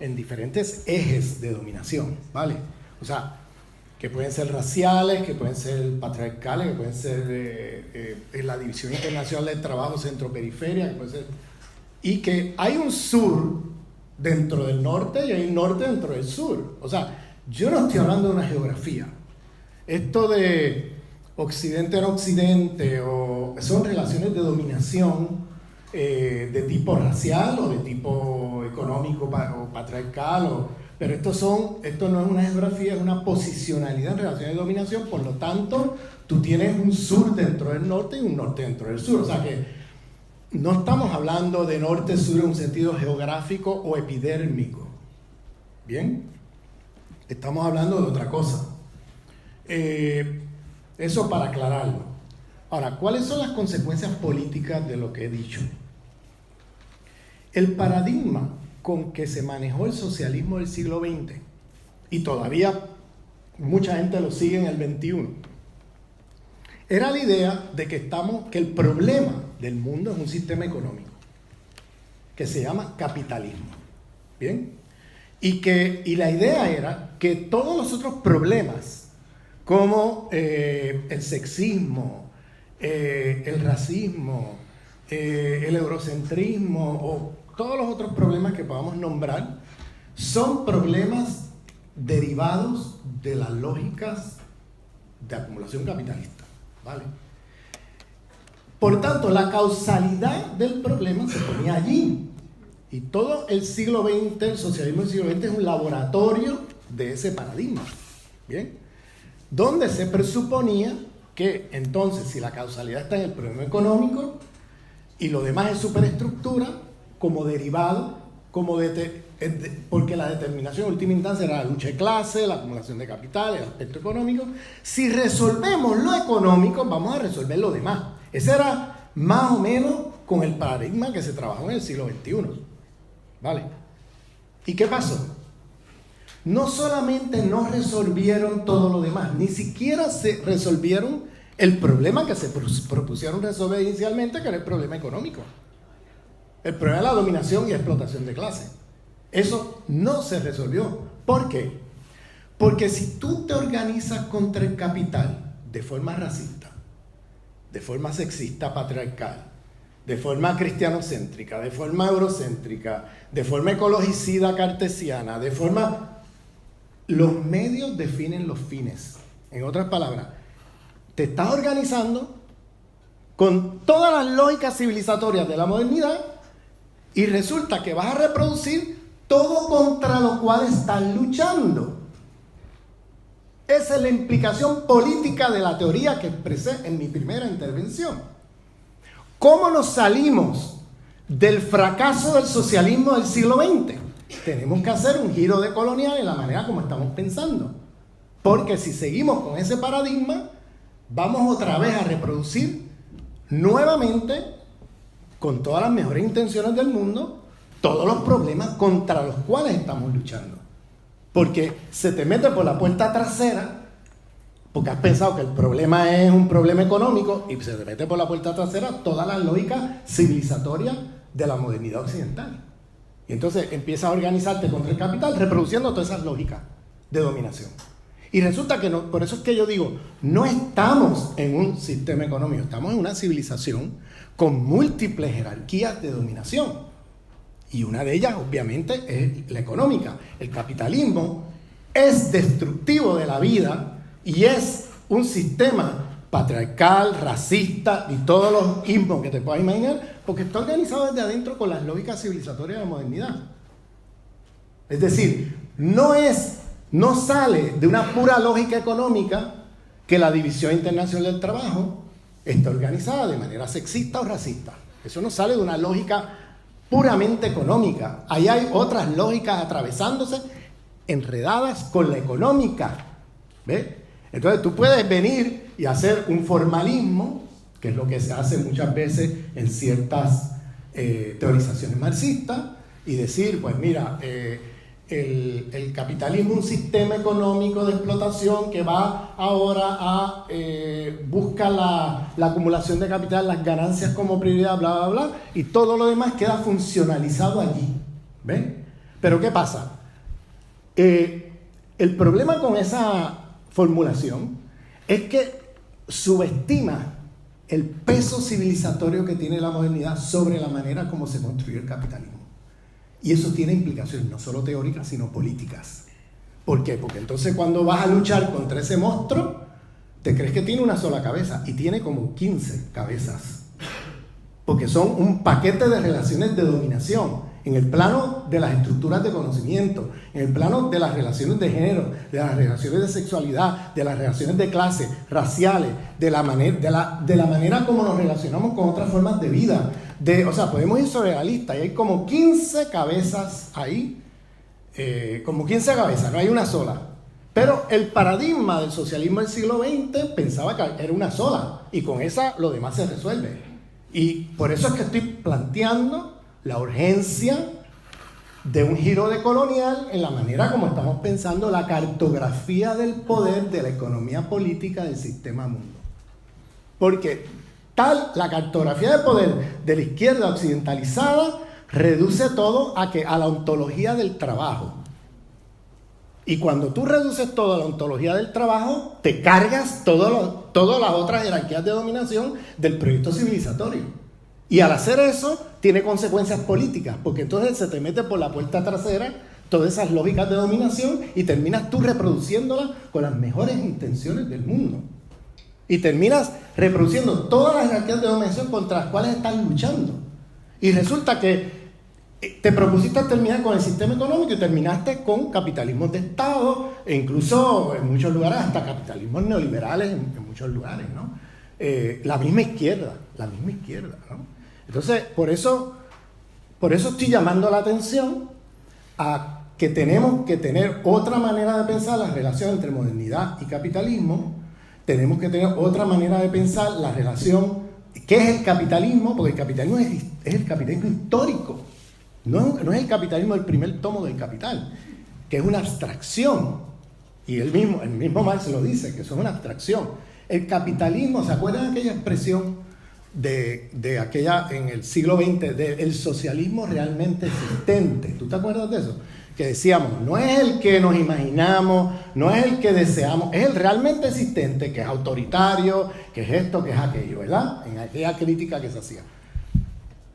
en diferentes ejes de dominación, ¿vale? O sea, que pueden ser raciales, que pueden ser patriarcales, que pueden ser en la División Internacional del Trabajo centro-periferia, que puede ser, y que hay un sur dentro del norte y hay un norte dentro del sur. O sea, yo no estoy hablando de una geografía. Esto de occidente en occidente, o son relaciones de dominación de tipo racial o de tipo económico o patriarcal, pero esto no es una geografía, es una posicionalidad en relaciones de dominación. Por lo tanto, tú tienes un sur dentro del norte y un norte dentro del sur. O sea que no estamos hablando de norte-sur en un sentido geográfico o epidérmico. ¿Bien? Estamos hablando de otra cosa. Eso para aclararlo. Ahora, ¿cuáles son las consecuencias políticas de lo que he dicho? El paradigma con que se manejó el socialismo del siglo XX, y todavía mucha gente lo sigue en el XXI, era la idea de que el problema del mundo es un sistema económico que se llama capitalismo. ¿Bien? Y la idea era que todos los otros problemas, como el sexismo, el racismo, el eurocentrismo o todos los otros problemas que podamos nombrar, son problemas derivados de las lógicas de acumulación capitalista, ¿vale? Por tanto, la causalidad del problema se ponía allí. Y todo el siglo XX, el socialismo del siglo XX, es un laboratorio de ese paradigma. ¿Bien? Donde se presuponía que entonces, si la causalidad está en el problema económico y lo demás es superestructura, como derivado, porque la determinación en última instancia era la lucha de clase, la acumulación de capital, el aspecto económico. Si resolvemos lo económico, vamos a resolver lo demás. Ese era más o menos con el paradigma que se trabajó en el siglo XXI. ¿Vale? ¿Y qué pasó? No solamente no resolvieron todo lo demás, ni siquiera se resolvieron el problema que se propusieron resolver inicialmente, que era el problema económico. El problema de la dominación y explotación de clase. Eso no se resolvió. ¿Por qué? Porque si tú te organizas contra el capital de forma racista, de forma sexista, patriarcal, de forma cristianocéntrica, de forma eurocéntrica, de forma ecologicida cartesiana, de forma... Los medios definen los fines. En otras palabras, te estás organizando con todas las lógicas civilizatorias de la modernidad y resulta que vas a reproducir todo contra lo cual están luchando. Esa es la implicación política de la teoría que expresé en mi primera intervención. ¿Cómo nos salimos del fracaso del socialismo del siglo XX? Tenemos que hacer un giro decolonial en la manera como estamos pensando. Porque si seguimos con ese paradigma, vamos otra vez a reproducir nuevamente, con todas las mejores intenciones del mundo, todos los problemas contra los cuales estamos luchando. Porque se te mete por la puerta trasera, porque has pensado que el problema es un problema económico, y se te mete por la puerta trasera toda la lógica civilizatoria de la modernidad occidental. Y entonces empiezas a organizarte contra el capital, reproduciendo todas esas lógicas de dominación. Y resulta que no, por eso es que yo digo, no estamos en un sistema económico, estamos en una civilización con múltiples jerarquías de dominación. Y una de ellas, obviamente, es la económica. El capitalismo es destructivo de la vida y es un sistema patriarcal, racista y todos los ismos que te puedas imaginar, porque está organizado desde adentro con las lógicas civilizatorias de la modernidad. Es decir, no sale de una pura lógica económica que la División Internacional del Trabajo está organizada de manera sexista o racista. Eso no sale de una lógica puramente económica. Ahí hay otras lógicas atravesándose, enredadas con la económica. ¿Ves? Entonces tú puedes venir y hacer un formalismo, que es lo que se hace muchas veces en ciertas teorizaciones marxistas, y decir, pues mira, el capitalismo es un sistema económico de explotación que va ahora a busca la acumulación de capital, las ganancias como prioridad, bla, bla, bla, y todo lo demás queda funcionalizado allí. ¿Ven? Pero ¿qué pasa? El problema con esa formulación es que subestima el peso civilizatorio que tiene la modernidad sobre la manera como se construyó el capitalismo. Y eso tiene implicaciones no solo teóricas, sino políticas. ¿Por qué? Porque entonces cuando vas a luchar contra ese monstruo, te crees que tiene una sola cabeza y tiene como 15 cabezas. Porque son un paquete de relaciones de dominación en el plano de las estructuras de conocimiento, en el plano de las relaciones de género, de las relaciones de sexualidad, de las relaciones de clase, raciales, de la manera como nos relacionamos con otras formas de vida. O sea, podemos ir sobre la lista y hay como 15 cabezas ahí, como 15 cabezas, no hay una sola. Pero el paradigma del socialismo del siglo XX pensaba que era una sola y con esa lo demás se resuelve. Y por eso es que estoy planteando la urgencia de un giro decolonial en la manera como estamos pensando la cartografía del poder de la economía política del sistema mundo. Porque la cartografía de poder de la izquierda occidentalizada reduce todo a la ontología del trabajo. Y cuando tú reduces todo a la ontología del trabajo, te cargas todas las otras jerarquías de dominación del proyecto civilizatorio. Y al hacer eso, tiene consecuencias políticas, porque entonces se te mete por la puerta trasera todas esas lógicas de dominación y terminas tú reproduciéndolas con las mejores intenciones del mundo. Y terminas reproduciendo todas las jerarquías de dominación contra las cuales estás luchando. Y resulta que te propusiste terminar con el sistema económico y terminaste con capitalismos de Estado e incluso en muchos lugares hasta capitalismos neoliberales en muchos lugares, ¿no? La misma izquierda, ¿no? Entonces, por eso estoy llamando la atención a que tenemos que tener otra manera de pensar la relación entre modernidad y capitalismo. Tenemos que tener otra manera de pensar la relación, ¿qué es el capitalismo? Porque el capitalismo es el capitalismo histórico, no es el capitalismo del primer tomo del Capital, que es una abstracción, y el mismo Marx lo dice, que eso es una abstracción. El capitalismo, ¿se acuerdan de aquella expresión de aquella en el siglo XX, del socialismo realmente existente? ¿Tú te acuerdas de eso? Que decíamos, no es el que nos imaginamos, no es el que deseamos, es el realmente existente, que es autoritario, que es esto, que es aquello, ¿verdad? En aquella crítica que se hacía.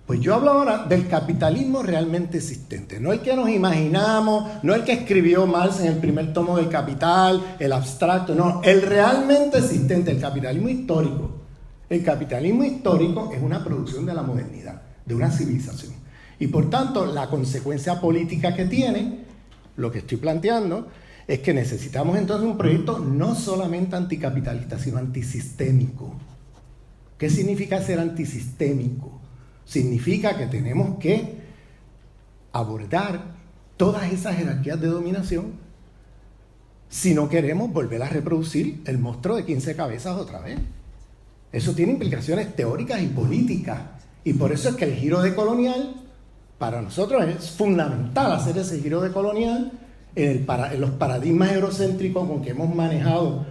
Pues yo hablo ahora del capitalismo realmente existente, no el que nos imaginamos, no el que escribió Marx en el primer tomo del Capital, el abstracto, no, el realmente existente, el capitalismo histórico. El capitalismo histórico es una producción de la modernidad, de una civilización. Y por tanto, la consecuencia política que tiene, lo que estoy planteando, es que necesitamos entonces un proyecto no solamente anticapitalista, sino antisistémico. ¿Qué significa ser antisistémico? Significa que tenemos que abordar todas esas jerarquías de dominación si no queremos volver a reproducir el monstruo de 15 cabezas otra vez. Eso tiene implicaciones teóricas y políticas. Y por eso es que el giro decolonial, para nosotros es fundamental hacer ese giro decolonial en los paradigmas eurocéntricos con que hemos manejado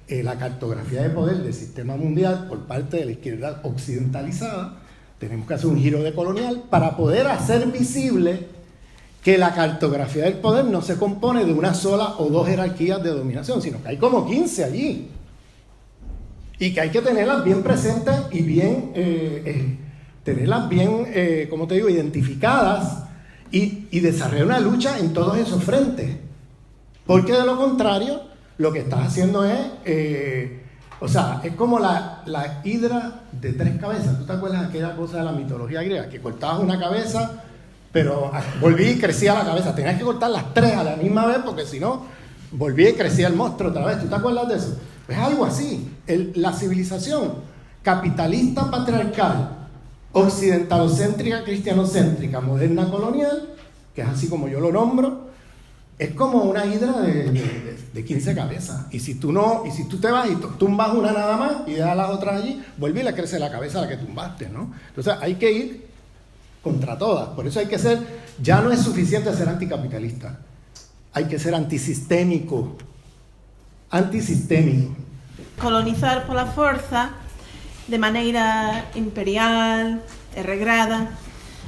la cartografía de poder del sistema mundial por parte de la izquierda occidentalizada. Tenemos que hacer un giro decolonial para poder hacer visible que la cartografía del poder no se compone de una sola o dos jerarquías de dominación, sino que hay como 15 allí. Y que hay que tenerlas bien presentes y bien, como te digo, identificadas y desarrollar una lucha en todos esos frentes. Porque de lo contrario, lo que estás haciendo es, es como la hidra de 3 cabezas. ¿Tú te acuerdas de aquella cosa de la mitología griega? Que cortabas una cabeza, pero volvía y crecía la cabeza. Tenías que cortar las 3 a la misma vez, porque si no, volvía y crecía el monstruo otra vez. ¿Tú te acuerdas de eso? Pues algo así. La civilización capitalista patriarcal, occidentalocéntrica, cristianocéntrica, moderna colonial, que es así como yo lo nombro, es como una hidra de 15 cabezas. Y si tú te vas y tumbas una nada más y dejas las otras allí, vuelve y le crece la cabeza a la que tumbaste, ¿no? Entonces hay que ir contra todas. Por eso hay que ser, ya no es suficiente ser anticapitalista, hay que ser antisistémico. Antisistémico. Colonizar por la fuerza de maneira imperial e regrada,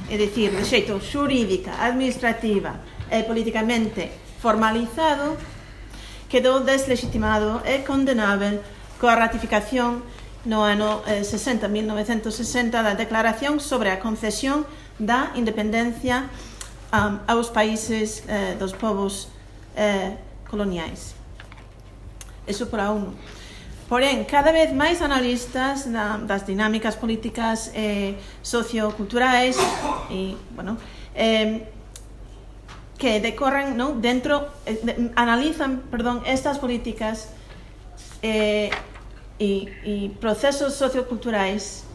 é dicir, de xeito xurídica, administrativa e politicamente formalizado, quedou deslegitimado e condenável coa ratificación no ano 1960 da Declaración sobre a concesión da independencia aos países dos povos coloniais. Eso por a uno. Porén, cada vez máis analistas das dinámicas políticas socioculturais e, que decorren, ¿no? Analizan estas políticas e procesos socioculturais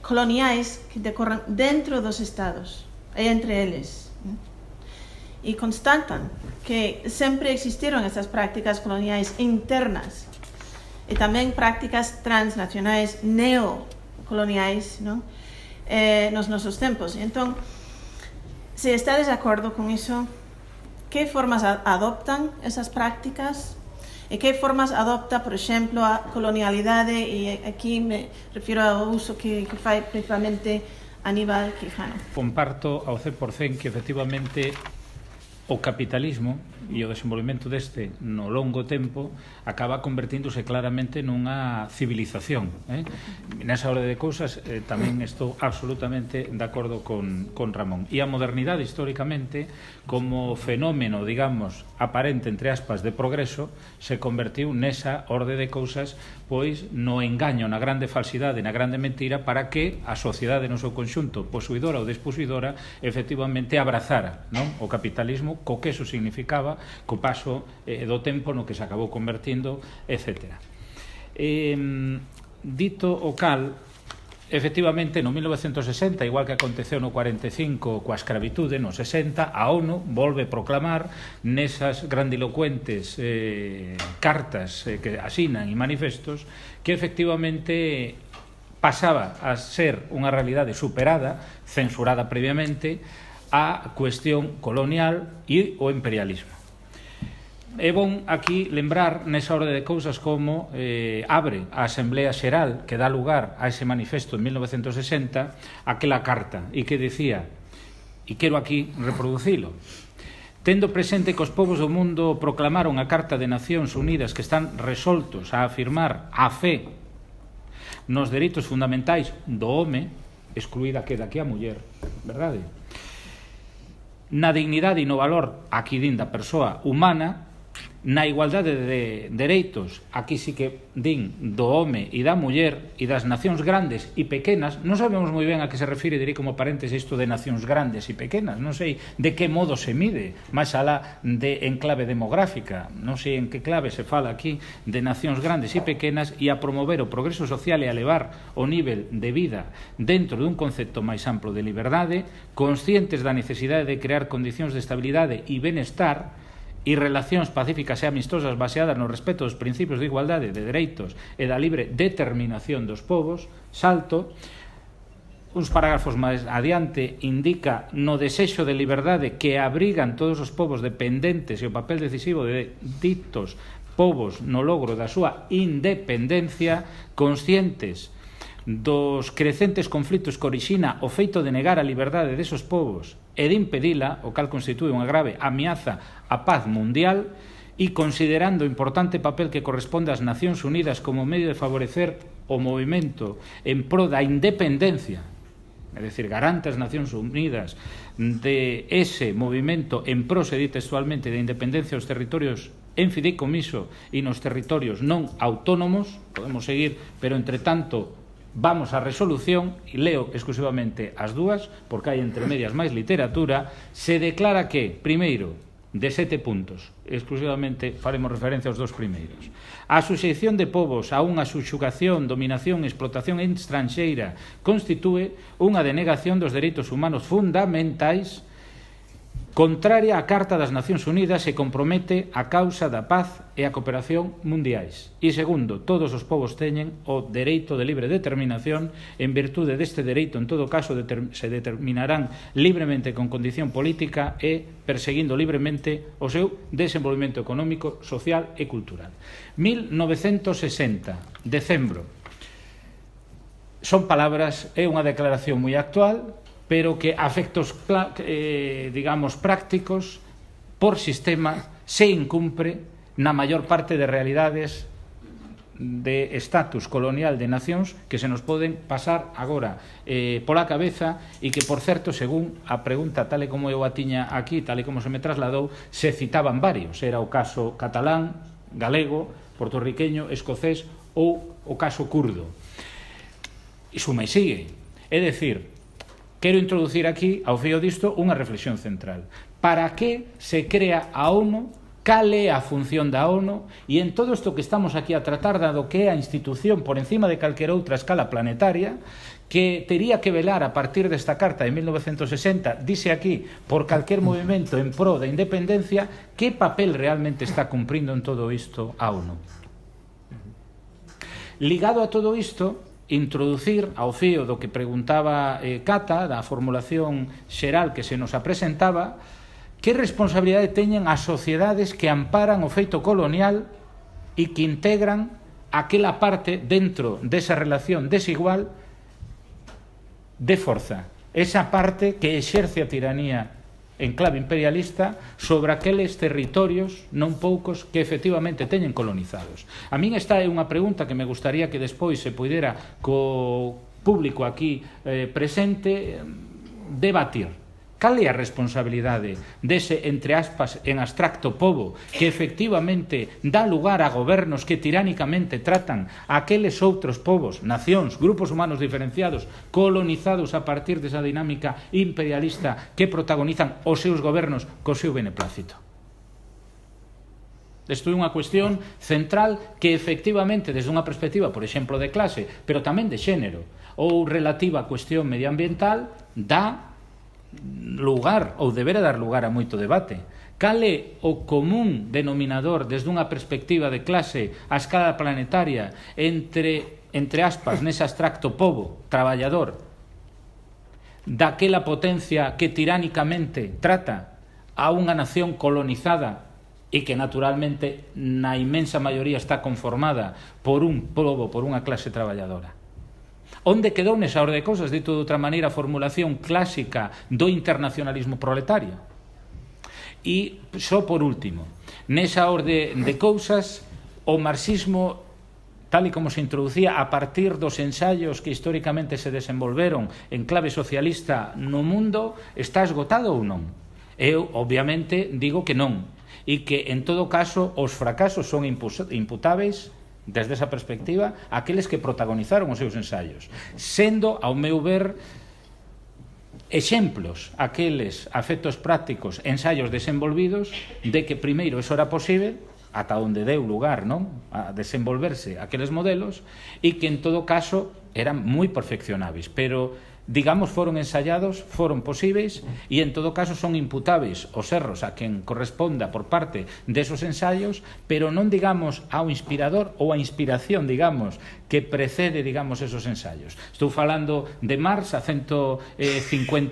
coloniais que decorren dentro dos estados e entre eles, ¿no? E constatan que sempre existiron estas prácticas coloniais internas e tamén prácticas transnacionais neocoloniais, ¿no? Nos nosos tempos. Entón, se estades de acordo con iso, que formas adoptan esas prácticas e que formas adopta, por exemplo, a colonialidade, e aquí me refiro ao uso que fai principalmente Aníbal Quijano. Comparto ao 100% que efectivamente o capitalismo e o desenvolvemento deste no longo tempo acaba convertíndose claramente nunha civilización. Nesa orde de cousas tamén estou absolutamente de acordo con Ramón. E a modernidade históricamente como fenómeno, digamos, aparente entre aspas de progreso, se convertiu nesa orde de cousas pois no engaño, na grande falsidade, na grande mentira, para que a sociedade no seu conxunto, posuidora ou desposuidora, efectivamente abrazara, non? O capitalismo, co que eso significaba, co paso do tempo no que se acabou convertindo, etc. Dito o cal, efectivamente, no 1960, igual que aconteceu no 45 coa escravitude, no 60, a ONU volve proclamar nesas grandilocuentes cartas que asinan e manifestos que efectivamente pasaba a ser unha realidade superada, censurada previamente, a cuestión colonial e o imperialismo. É bon aquí lembrar nesa orde de cousas como abre a Asamblea Xeral que dá lugar a ese manifesto en 1960 aquela carta e que decía, e quero aquí reproducilo: tendo presente que os povos do mundo proclamaron a Carta de Nacións Unidas que están resoltos a afirmar a fe nos dereitos fundamentais do home, excluída queda aquí a muller, verdade? Na dignidade e no valor aquí din da persoa humana, na igualdade de dereitos, aquí sí que din do home e da muller e das nacións grandes e pequenas, non sabemos moi ben a que se refire, direi como paréntesis, isto de nacións grandes e pequenas, non sei de que modo se mide, máis alá de en clave demográfica, non sei en que clave se fala aquí de nacións grandes e pequenas, e a promover o progreso social e a elevar o nivel de vida dentro dun concepto máis amplo de liberdade, conscientes da necesidade de crear condicións de estabilidade e benestar e relacións pacíficas e amistosas baseadas no respeto dos principios de igualdade, de dereitos e da libre determinación dos povos. Salto, uns parágrafos máis adiante, indica no desexo de liberdade que abrigan todos os povos dependentes e o papel decisivo de ditos povos no logro da súa independencia, conscientes dos crecentes conflitos que orixina o feito de negar a liberdade desos povos e de impedila, o cal constitúe unha grave ameaza á paz mundial, e considerando o importante papel que corresponde ás Nacións Unidas como medio de favorecer o movimento en pro da independencia, é dicir, garante as Nacións Unidas de ese movimento en pro, se di textualmente, de independencia dos territorios en fideicomiso e nos territorios non autónomos. Podemos seguir, pero entre tanto vamos á resolución, e leo exclusivamente as dúas, porque hai entre medias máis literatura. Se declara que, primeiro, de 7 puntos, exclusivamente faremos referencia aos 2 primeiros. A suxeición de povos a unha subxugación, dominación e explotación estranxeira constitúe unha denegación dos dereitos humanos fundamentais, contraria á Carta das Nacións Unidas, e compromete a causa da paz e a cooperación mundiais. E segundo, todos os povos teñen o dereito de libre determinación. En virtude deste dereito, en todo caso, se determinarán libremente con condición política e perseguindo libremente o seu desenvolvemento económico, social e cultural. 1960, decembro. Son palabras, é unha declaración moi actual, pero que a efectos, digamos, prácticos, por sistema, se incumpre na maior parte de realidades de estatus colonial de nacións que se nos poden pasar agora pola cabeza, e que, por certo, según a pregunta, tal e como eu a tiña aquí, tal e como se me trasladou, se citaban varios. Era o caso catalán, galego, portorriqueño, escocés ou o caso kurdo. E suma e sigue. É dicir, quero introducir aquí, ao fío disto, unha reflexión central. Para que se crea a ONU? Cal é a función da ONU? E en todo isto que estamos aquí a tratar, dado que é a institución por encima de calquera outra escala planetaria, que tería que velar a partir desta carta de 1960, dice aquí, por calquer movimento en pro da independencia, que papel realmente está cumprindo en todo isto a ONU? Ligado a todo isto, introducir ao fío do que preguntaba Cata, da formulación xeral que se nos apresentaba, que responsabilidade teñen as sociedades que amparan o feito colonial e que integran aquela parte dentro desa relación desigual de forza, esa parte que exerce a tiranía en clave imperialista sobre aqueles territorios non poucos que efectivamente teñen colonizados. A min esta é unha pregunta que me gustaría que despois se puidera co público aquí presente debatir. Cal é a responsabilidade dese, entre aspas, en abstracto pobo que efectivamente dá lugar a gobernos que tiránicamente tratan a aqueles outros povos, nacións, grupos humanos diferenciados, colonizados a partir desa dinámica imperialista que protagonizan os seus gobernos co seu beneplácito? Isto é unha cuestión central que efectivamente, desde unha perspectiva, por exemplo, de clase, pero tamén de xénero, ou relativa a cuestión medioambiental, dá lugar, ou debera dar lugar a moito debate. Cal é o común denominador desde unha perspectiva de clase a escala planetaria entre aspas, nese abstracto pobo, traballador, daquela potencia que tiránicamente trata a unha nación colonizada e que naturalmente na inmensa maioría está conformada por un pobo, por unha clase traballadora? Onde quedou nesa orde de cousas, dito de outra maneira, a formulación clásica do internacionalismo proletario? E, só por último, nesa orde de cousas, o marxismo, tal e como se introducía a partir dos ensaios que históricamente se desenvolveron en clave socialista no mundo, está esgotado ou non? Eu, obviamente, digo que non. e que, en todo caso, os fracasos son imputáveis desde esa perspectiva aqueles que protagonizaron os seus ensaios, sendo, ao meu ver, exemplos aqueles afectos prácticos, ensaios desenvolvidos de que primeiro eso era posible, ata onde deu lugar, non, a desenvolverse aqueles modelos, e que en todo caso eran moi perfeccionables, pero digamos, foron ensayados, foron posíveis e, en todo caso, son imputáveis os erros a quen corresponda por parte desos ensaios, pero non, digamos, ao inspirador ou a inspiración, digamos, que precede, digamos, esos ensaios. Estou falando de Marx a 150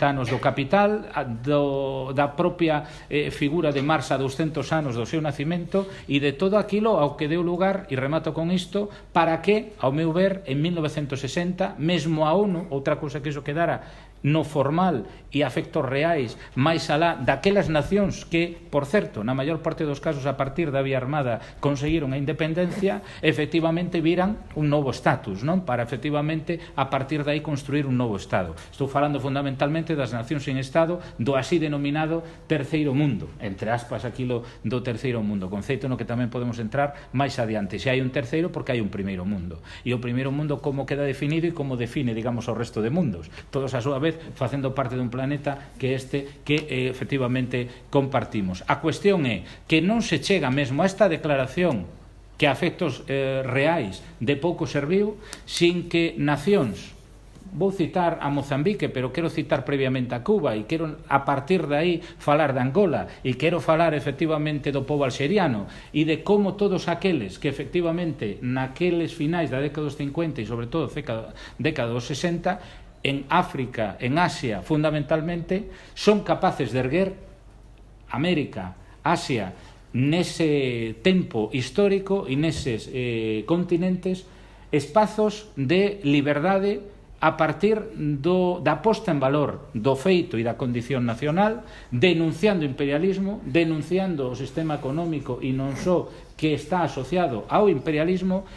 anos do Capital, da propia figura de Marx a 200 anos do seu nacimento e de todo aquilo ao que deu lugar, e remato con isto, para que, ao meu ver, en 1960, mesmo a ONU, outra cousa que iso quedara no formal e a efectos reais máis alá daquelas nacións que, por certo, na maior parte dos casos a partir da vía armada conseguiron a independencia, efectivamente viran un novo estatus, non? Para efectivamente a partir de aí construir un novo Estado. Estou falando fundamentalmente das nacións sin Estado, do así denominado terceiro mundo, entre aspas aquilo do terceiro mundo, conceito no que tamén podemos entrar máis adiante. Se hai un terceiro, porque hai un primeiro mundo, e o primeiro mundo como queda definido e como define, digamos, o resto de mundos, todos a súa vez facendo parte dun planeta que efectivamente compartimos. A cuestión é que non se chega mesmo a esta declaración que a efectos reais de pouco serviu sin que nacións, vou citar a Mozambique, pero quero citar previamente a Cuba e quero a partir de aí falar de Angola e quero falar efectivamente do povo alxeriano e de como todos aqueles que efectivamente naqueles finais da década dos 50 e sobre todo década dos 60 en África, en Asia, fundamentalmente, son capaces de erguer América, Asia, nese tempo histórico e neses continentes, espazos de liberdade a partir da posta en valor do feito e da condición nacional, denunciando o imperialismo, denunciando o sistema económico e non só que está asociado ao imperialismo,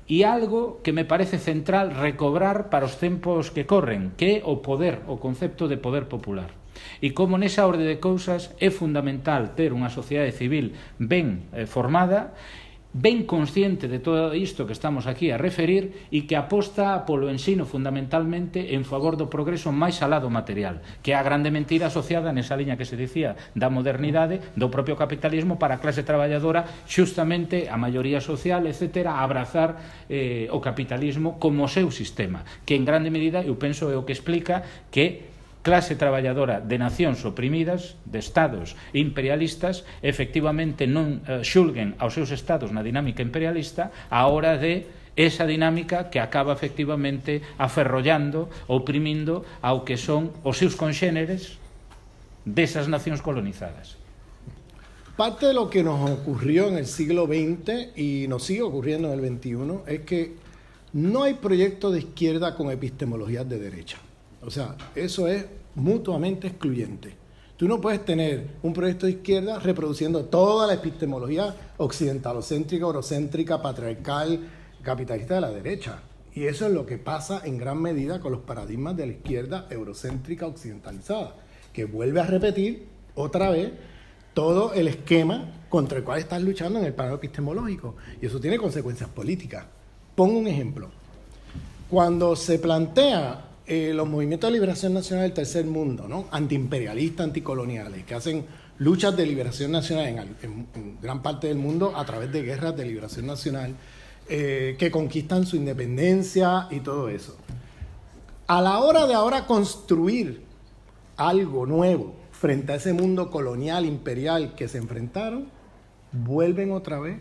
e algo que me parece central recobrar para os tempos que corren, que é o poder, o concepto de poder popular. E como nesa orde de cousas é fundamental ter unha sociedade civil ben formada, ben consciente de todo isto que estamos aquí a referir e que aposta polo ensino fundamentalmente en favor do progreso máis alá do material, que é a grande mentira asociada nesa liña que se dicía da modernidade, do propio capitalismo para a clase traballadora, xustamente a maioría social, etcétera, a abrazar o capitalismo como o seu sistema, que en grande medida, eu penso, é o que explica que clase traballadora de nacións oprimidas, de estados imperialistas, efectivamente non xulguen aos seus estados na dinámica imperialista a hora de esa dinámica que acaba efectivamente aferrollando, oprimindo ao que son os seus conxéneres desas nacións colonizadas. Parte de lo que nos ocurrió en el siglo XX y nos sigue ocurriendo en el XXI es que no hay proyecto de izquierda con epistemologías de derecha. O sea, eso es mutuamente excluyente. Tú no puedes tener un proyecto de izquierda reproduciendo toda la epistemología occidentalocéntrica, eurocéntrica, patriarcal, capitalista de la derecha. Y eso es lo que pasa en gran medida con los paradigmas de la izquierda eurocéntrica occidentalizada, que vuelve a repetir otra vez todo el esquema contra el cual estás luchando en el plano epistemológico. Y eso tiene consecuencias políticas. Pongo un ejemplo. Cuando se plantea los movimientos de liberación nacional del tercer mundo, ¿no? Antiimperialistas, anticoloniales, que hacen luchas de liberación nacional en gran parte del mundo a través de guerras de liberación nacional, que conquistan su independencia y todo eso. A la hora de ahora construir algo nuevo frente a ese mundo colonial, imperial que se enfrentaron, vuelven otra vez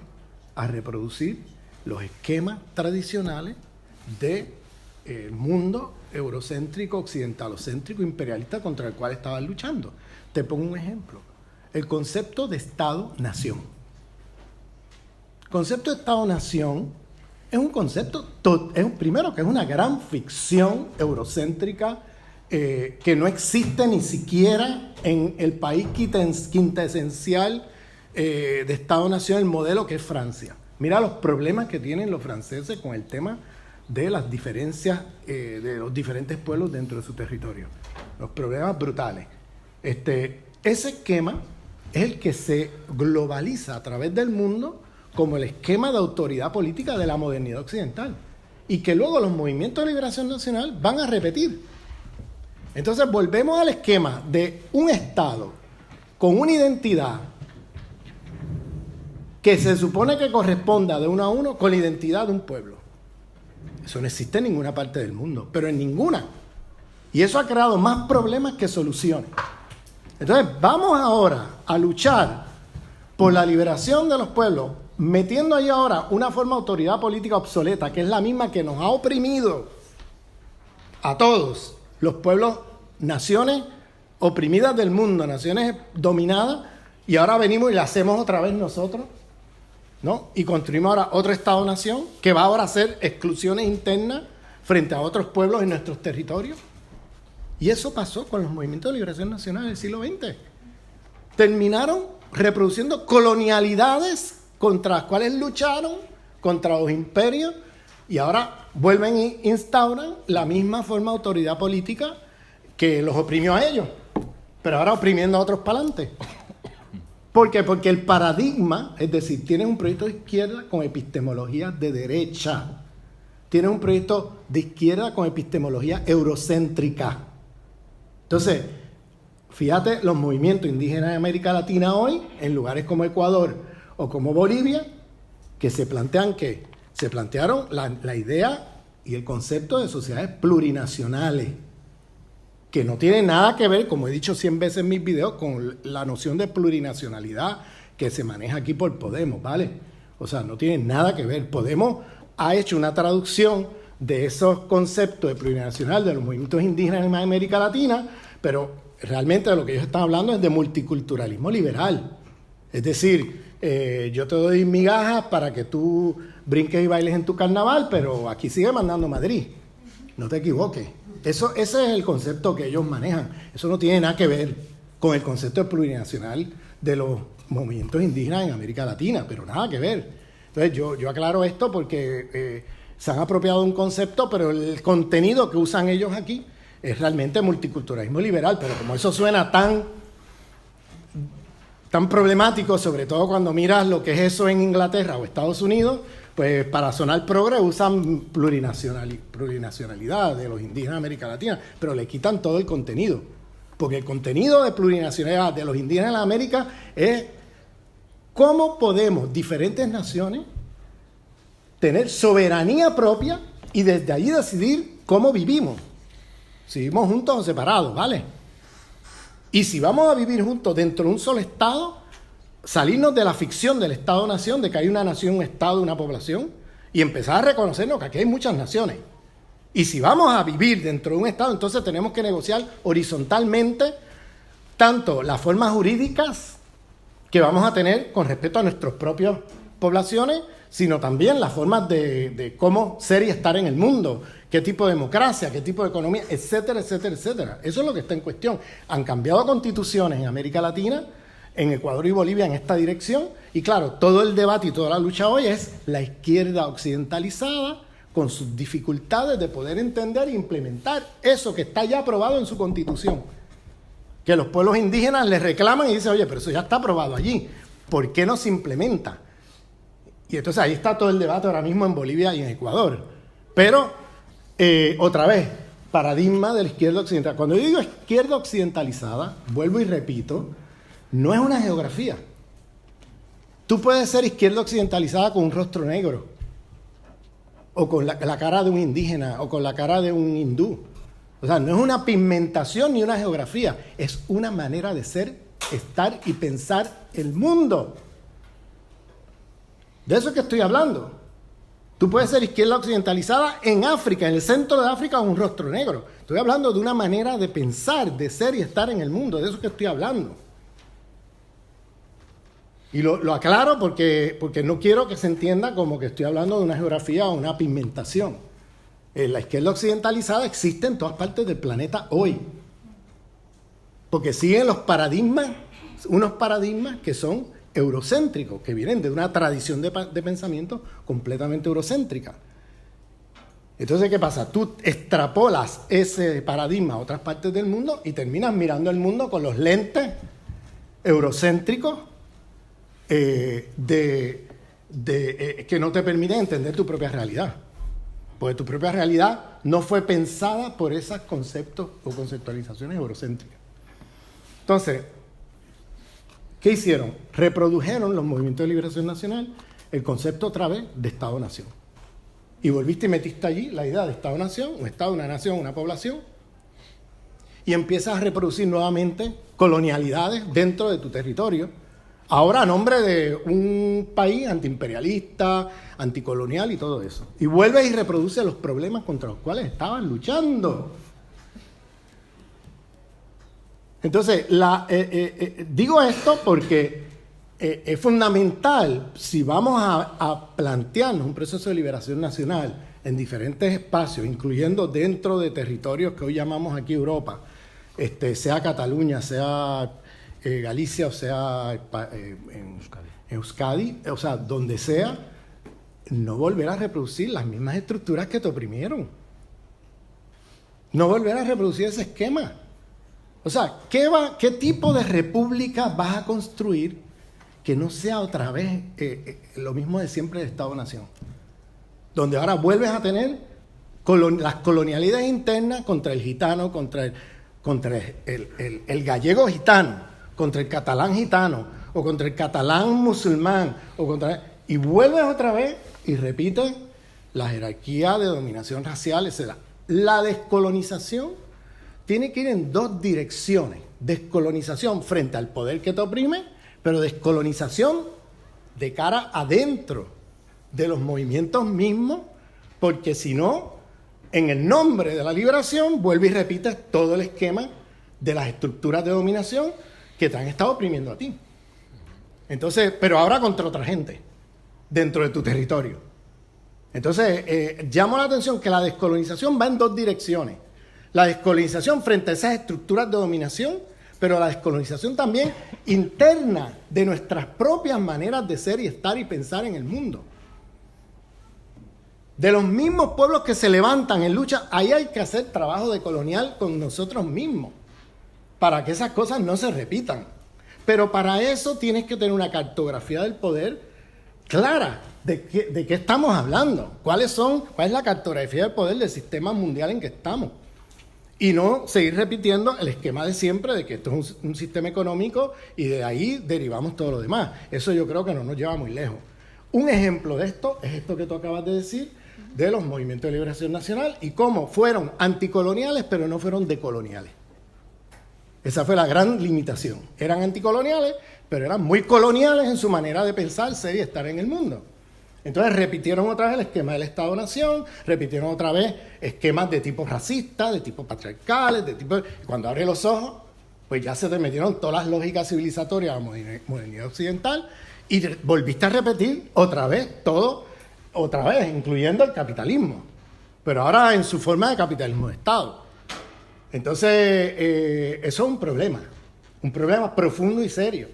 a reproducir los esquemas tradicionales del mundo eurocéntrico, occidentalocéntrico, imperialista contra el cual estaban luchando. Te pongo un ejemplo. El concepto de Estado-Nación. El concepto de Estado-Nación es un concepto, primero que es una gran ficción eurocéntrica que no existe ni siquiera en el país quintesencial de Estado-Nación, el modelo que es Francia. Mira los problemas que tienen los franceses con el tema de las diferencias de los diferentes pueblos dentro de su territorio. Los problemas brutales. Ese esquema es el que se globaliza a través del mundo como el esquema de autoridad política de la modernidad occidental, y que luego los movimientos de liberación nacional van a repetir. Entonces volvemos al esquema de un Estado con una identidad que se supone que corresponda de uno a uno con la identidad de un pueblo. Eso no existe en ninguna parte del mundo, pero en ninguna. Y eso ha creado más problemas que soluciones. Entonces vamos ahora a luchar por la liberación de los pueblos, metiendo ahí ahora una forma de autoridad política obsoleta, que es la misma que nos ha oprimido a todos los pueblos, naciones oprimidas del mundo, naciones dominadas, y ahora venimos y la hacemos otra vez nosotros, ¿no? Y construimos ahora otro Estado-nación que va ahora a hacer exclusiones internas frente a otros pueblos en nuestros territorios. Y eso pasó con los movimientos de liberación nacional del siglo XX. Terminaron reproduciendo colonialidades contra las cuales lucharon, contra los imperios, y ahora vuelven e instauran la misma forma de autoridad política que los oprimió a ellos, pero ahora oprimiendo a otros para adelante. ¿Por qué? Porque el paradigma, es decir, tienes un proyecto de izquierda con epistemología de derecha, tienes un proyecto de izquierda con epistemología eurocéntrica. Entonces, fíjate, los movimientos indígenas de América Latina hoy, en lugares como Ecuador o como Bolivia, que se plantean que se plantearon la idea y el concepto de sociedades plurinacionales, que no tiene nada que ver, como he dicho 100 veces en mis videos, con la noción de plurinacionalidad que se maneja aquí por Podemos, ¿vale? O sea, no tiene nada que ver. Podemos ha hecho una traducción de esos conceptos de plurinacional de los movimientos indígenas en América Latina, pero realmente de lo que ellos están hablando es de multiculturalismo liberal. Es decir, yo te doy migajas para que tú brinques y bailes en tu carnaval, pero aquí sigue mandando Madrid. No te equivoques. Ese es el concepto que ellos manejan. Eso no tiene nada que ver con el concepto de plurinacional de los movimientos indígenas en América Latina, pero nada que ver. Entonces yo aclaro esto porque se han apropiado de un concepto, pero el contenido que usan ellos aquí es realmente multiculturalismo liberal, pero como eso suena tan problemático, sobre todo cuando miras lo que es eso en Inglaterra o Estados Unidos, pues para sonar progre usan plurinacionalidad de los indígenas de América Latina, pero le quitan todo el contenido, porque el contenido de plurinacionalidad de los indígenas de América es cómo podemos diferentes naciones tener soberanía propia y desde allí decidir cómo vivimos, si vivimos juntos o separados, ¿vale? Y si vamos a vivir juntos dentro de un solo Estado, salirnos de la ficción del Estado-nación, de que hay una nación, un Estado, una población, y empezar a reconocernos que aquí hay muchas naciones. Y si vamos a vivir dentro de un Estado, entonces tenemos que negociar horizontalmente tanto las formas jurídicas que vamos a tener con respecto a nuestras propias poblaciones, sino también las formas de cómo ser y estar en el mundo, qué tipo de democracia, qué tipo de economía, etcétera, etcétera, etcétera. Eso es lo que está en cuestión. Han cambiado constituciones en América Latina, en Ecuador y Bolivia en esta dirección, y claro, todo el debate y toda la lucha hoy es la izquierda occidentalizada con sus dificultades de poder entender e implementar eso que está ya aprobado en su constitución, que los pueblos indígenas les reclaman y dicen, oye, pero eso ya está aprobado allí, ¿por qué no se implementa? Y entonces ahí está todo el debate ahora mismo en Bolivia y en Ecuador. Pero, otra vez, paradigma de la izquierda occidental. Cuando yo digo izquierda occidentalizada, vuelvo y repito, no es una geografía. Tú puedes ser izquierda occidentalizada con un rostro negro, o con la cara de un indígena, o con la cara de un hindú. O sea, no es una pigmentación ni una geografía, es una manera de ser, estar y pensar el mundo. De eso es que estoy hablando. Tú puedes ser izquierda occidentalizada en África, en el centro de África, con un rostro negro. Estoy hablando de una manera de pensar, de ser y estar en el mundo. De eso es que estoy hablando. Y lo aclaro porque no quiero que se entienda como que estoy hablando de una geografía o una pigmentación. La izquierda occidentalizada existe en todas partes del planeta hoy. Porque siguen los paradigmas, unos paradigmas que son eurocéntricos, que vienen de una tradición de pensamiento completamente eurocéntrica. Entonces, ¿qué pasa? Tú extrapolas ese paradigma a otras partes del mundo y terminas mirando el mundo con los lentes eurocéntricos que no te permiten entender tu propia realidad. Porque tu propia realidad no fue pensada por esos conceptos o conceptualizaciones eurocéntricas. Entonces, ¿qué hicieron? Reprodujeron los movimientos de liberación nacional el concepto otra vez de Estado-Nación. Y volviste y metiste allí la idea de Estado-Nación, un Estado, una nación, una población, y empiezas a reproducir nuevamente colonialidades dentro de tu territorio, ahora a nombre de un país antiimperialista, anticolonial y todo eso. Y vuelves y reproduces los problemas contra los cuales estaban luchando. Entonces, digo esto porque es fundamental, si vamos a plantearnos un proceso de liberación nacional en diferentes espacios, incluyendo dentro de territorios que hoy llamamos aquí Europa, sea Cataluña, sea Galicia, o sea Euskadi, o sea, donde sea, no volver a reproducir las mismas estructuras que te oprimieron. No volver a reproducir ese esquema. O sea, ¿qué tipo de república vas a construir que no sea otra vez lo mismo de siempre de Estado-Nación? Donde ahora vuelves a tener las colonialidades internas contra el gitano, contra el gallego gitano, contra el catalán gitano, o contra el catalán musulmán, y vuelves otra vez y repites la jerarquía de dominación racial, etc. La descolonización tiene que ir en dos direcciones. Descolonización frente al poder que te oprime, pero descolonización de cara adentro de los movimientos mismos, porque si no, en el nombre de la liberación, vuelve y repites todo el esquema de las estructuras de dominación que te han estado oprimiendo a ti. Entonces, pero ahora contra otra gente, dentro de tu territorio. Entonces, llamo la atención que la descolonización va en dos direcciones. La descolonización frente a esas estructuras de dominación, pero la descolonización también interna de nuestras propias maneras de ser y estar y pensar en el mundo. De los mismos pueblos que se levantan en lucha, ahí hay que hacer trabajo decolonial con nosotros mismos, para que esas cosas no se repitan. Pero para eso tienes que tener una cartografía del poder clara. ¿De qué estamos hablando? ¿Cuál es la cartografía del poder del sistema mundial en que estamos? Y no seguir repitiendo el esquema de siempre de que esto es un sistema económico y de ahí derivamos todo lo demás. Eso yo creo que no nos lleva muy lejos. Un ejemplo de esto es esto que tú acabas de decir de los movimientos de liberación nacional y cómo fueron anticoloniales pero no fueron decoloniales. Esa fue la gran limitación. Eran anticoloniales, pero eran muy coloniales en su manera de pensar, ser y estar en el mundo. Entonces repitieron otra vez el esquema del Estado-Nación, repitieron otra vez esquemas de tipo racista, de tipo patriarcales, Cuando abres los ojos, pues ya se te metieron todas las lógicas civilizatorias a la modernidad occidental y volviste a repetir otra vez todo, otra vez, incluyendo el capitalismo, pero ahora en su forma de capitalismo de Estado. Entonces, eso es un problema profundo y serio,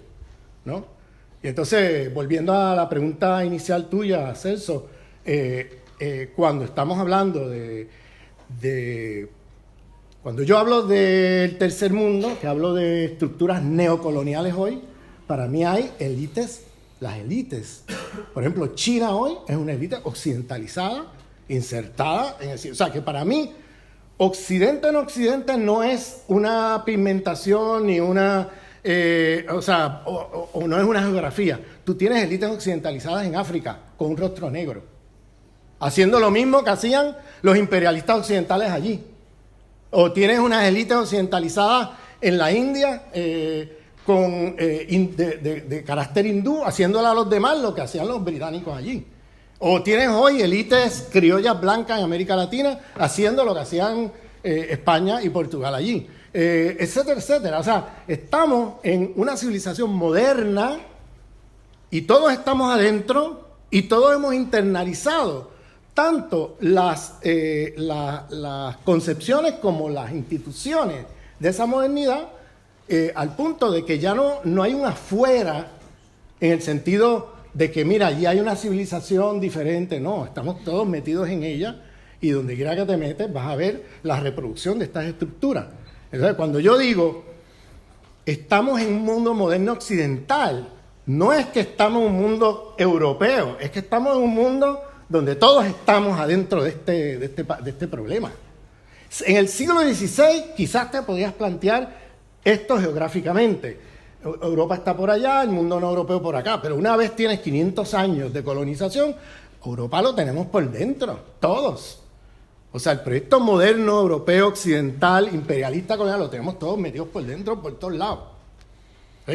¿no? Y entonces, volviendo a la pregunta inicial tuya, Celso, cuando estamos hablando cuando yo hablo del tercer mundo, que hablo de estructuras neocoloniales hoy, para mí hay las élites. Por ejemplo, China hoy es una élite occidentalizada, insertada en el... O sea, que para mí, Occidente en Occidente no es una pigmentación ni una... o no es una geografía. Tú tienes élites occidentalizadas en África con un rostro negro, haciendo lo mismo que hacían los imperialistas occidentales allí. O tienes unas élites occidentalizadas en la India de carácter hindú, haciéndole a los demás lo que hacían los británicos allí. O tienes hoy élites criollas blancas en América Latina haciendo lo que hacían España y Portugal allí. Etcétera, etcétera. O sea, estamos en una civilización moderna y todos estamos adentro y todos hemos internalizado tanto las concepciones como las instituciones de esa modernidad al punto de que ya no hay un afuera en el sentido de que, mira, allí hay una civilización diferente. No, estamos todos metidos en ella y donde quiera que te metes vas a ver la reproducción de estas estructuras. Entonces, cuando yo digo estamos en un mundo moderno occidental. No es que estamos en un mundo europeo, es que estamos en un mundo donde todos estamos adentro de este problema. En el siglo XVI quizás te podías plantear esto geográficamente. Europa está por allá, el mundo no europeo por acá, pero una vez tienes 500 años de colonización, Europa lo tenemos por dentro, todos. O sea, el proyecto moderno, europeo, occidental, imperialista, colonial, lo tenemos todos metidos por dentro, por todos lados.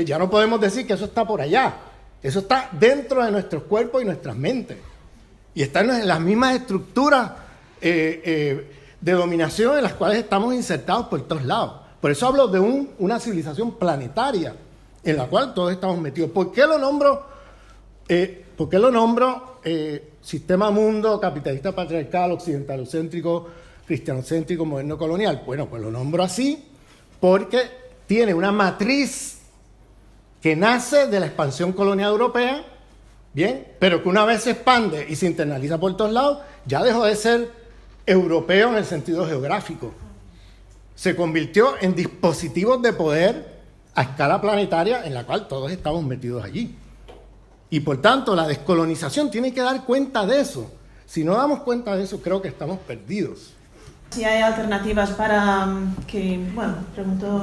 Ya no podemos decir que eso está por allá. Eso está dentro de nuestros cuerpos y nuestras mentes. Y está en las mismas estructuras de dominación en las cuales estamos insertados por todos lados. Por eso hablo de una civilización planetaria en la cual todos estamos metidos. ¿Por qué lo nombro? Sistema mundo, capitalista patriarcal, occidentalocéntrico, cristianocéntrico, moderno colonial. Bueno, pues lo nombro así porque tiene una matriz que nace de la expansión colonial europea, bien, pero que una vez se expande y se internaliza por todos lados, ya dejó de ser europeo en el sentido geográfico. Se convirtió en dispositivos de poder a escala planetaria en la cual todos estamos metidos allí. Y por tanto, la descolonización tiene que dar cuenta de eso. Si no damos cuenta de eso, creo que estamos perdidos. Si hay alternativas para que, bueno, preguntó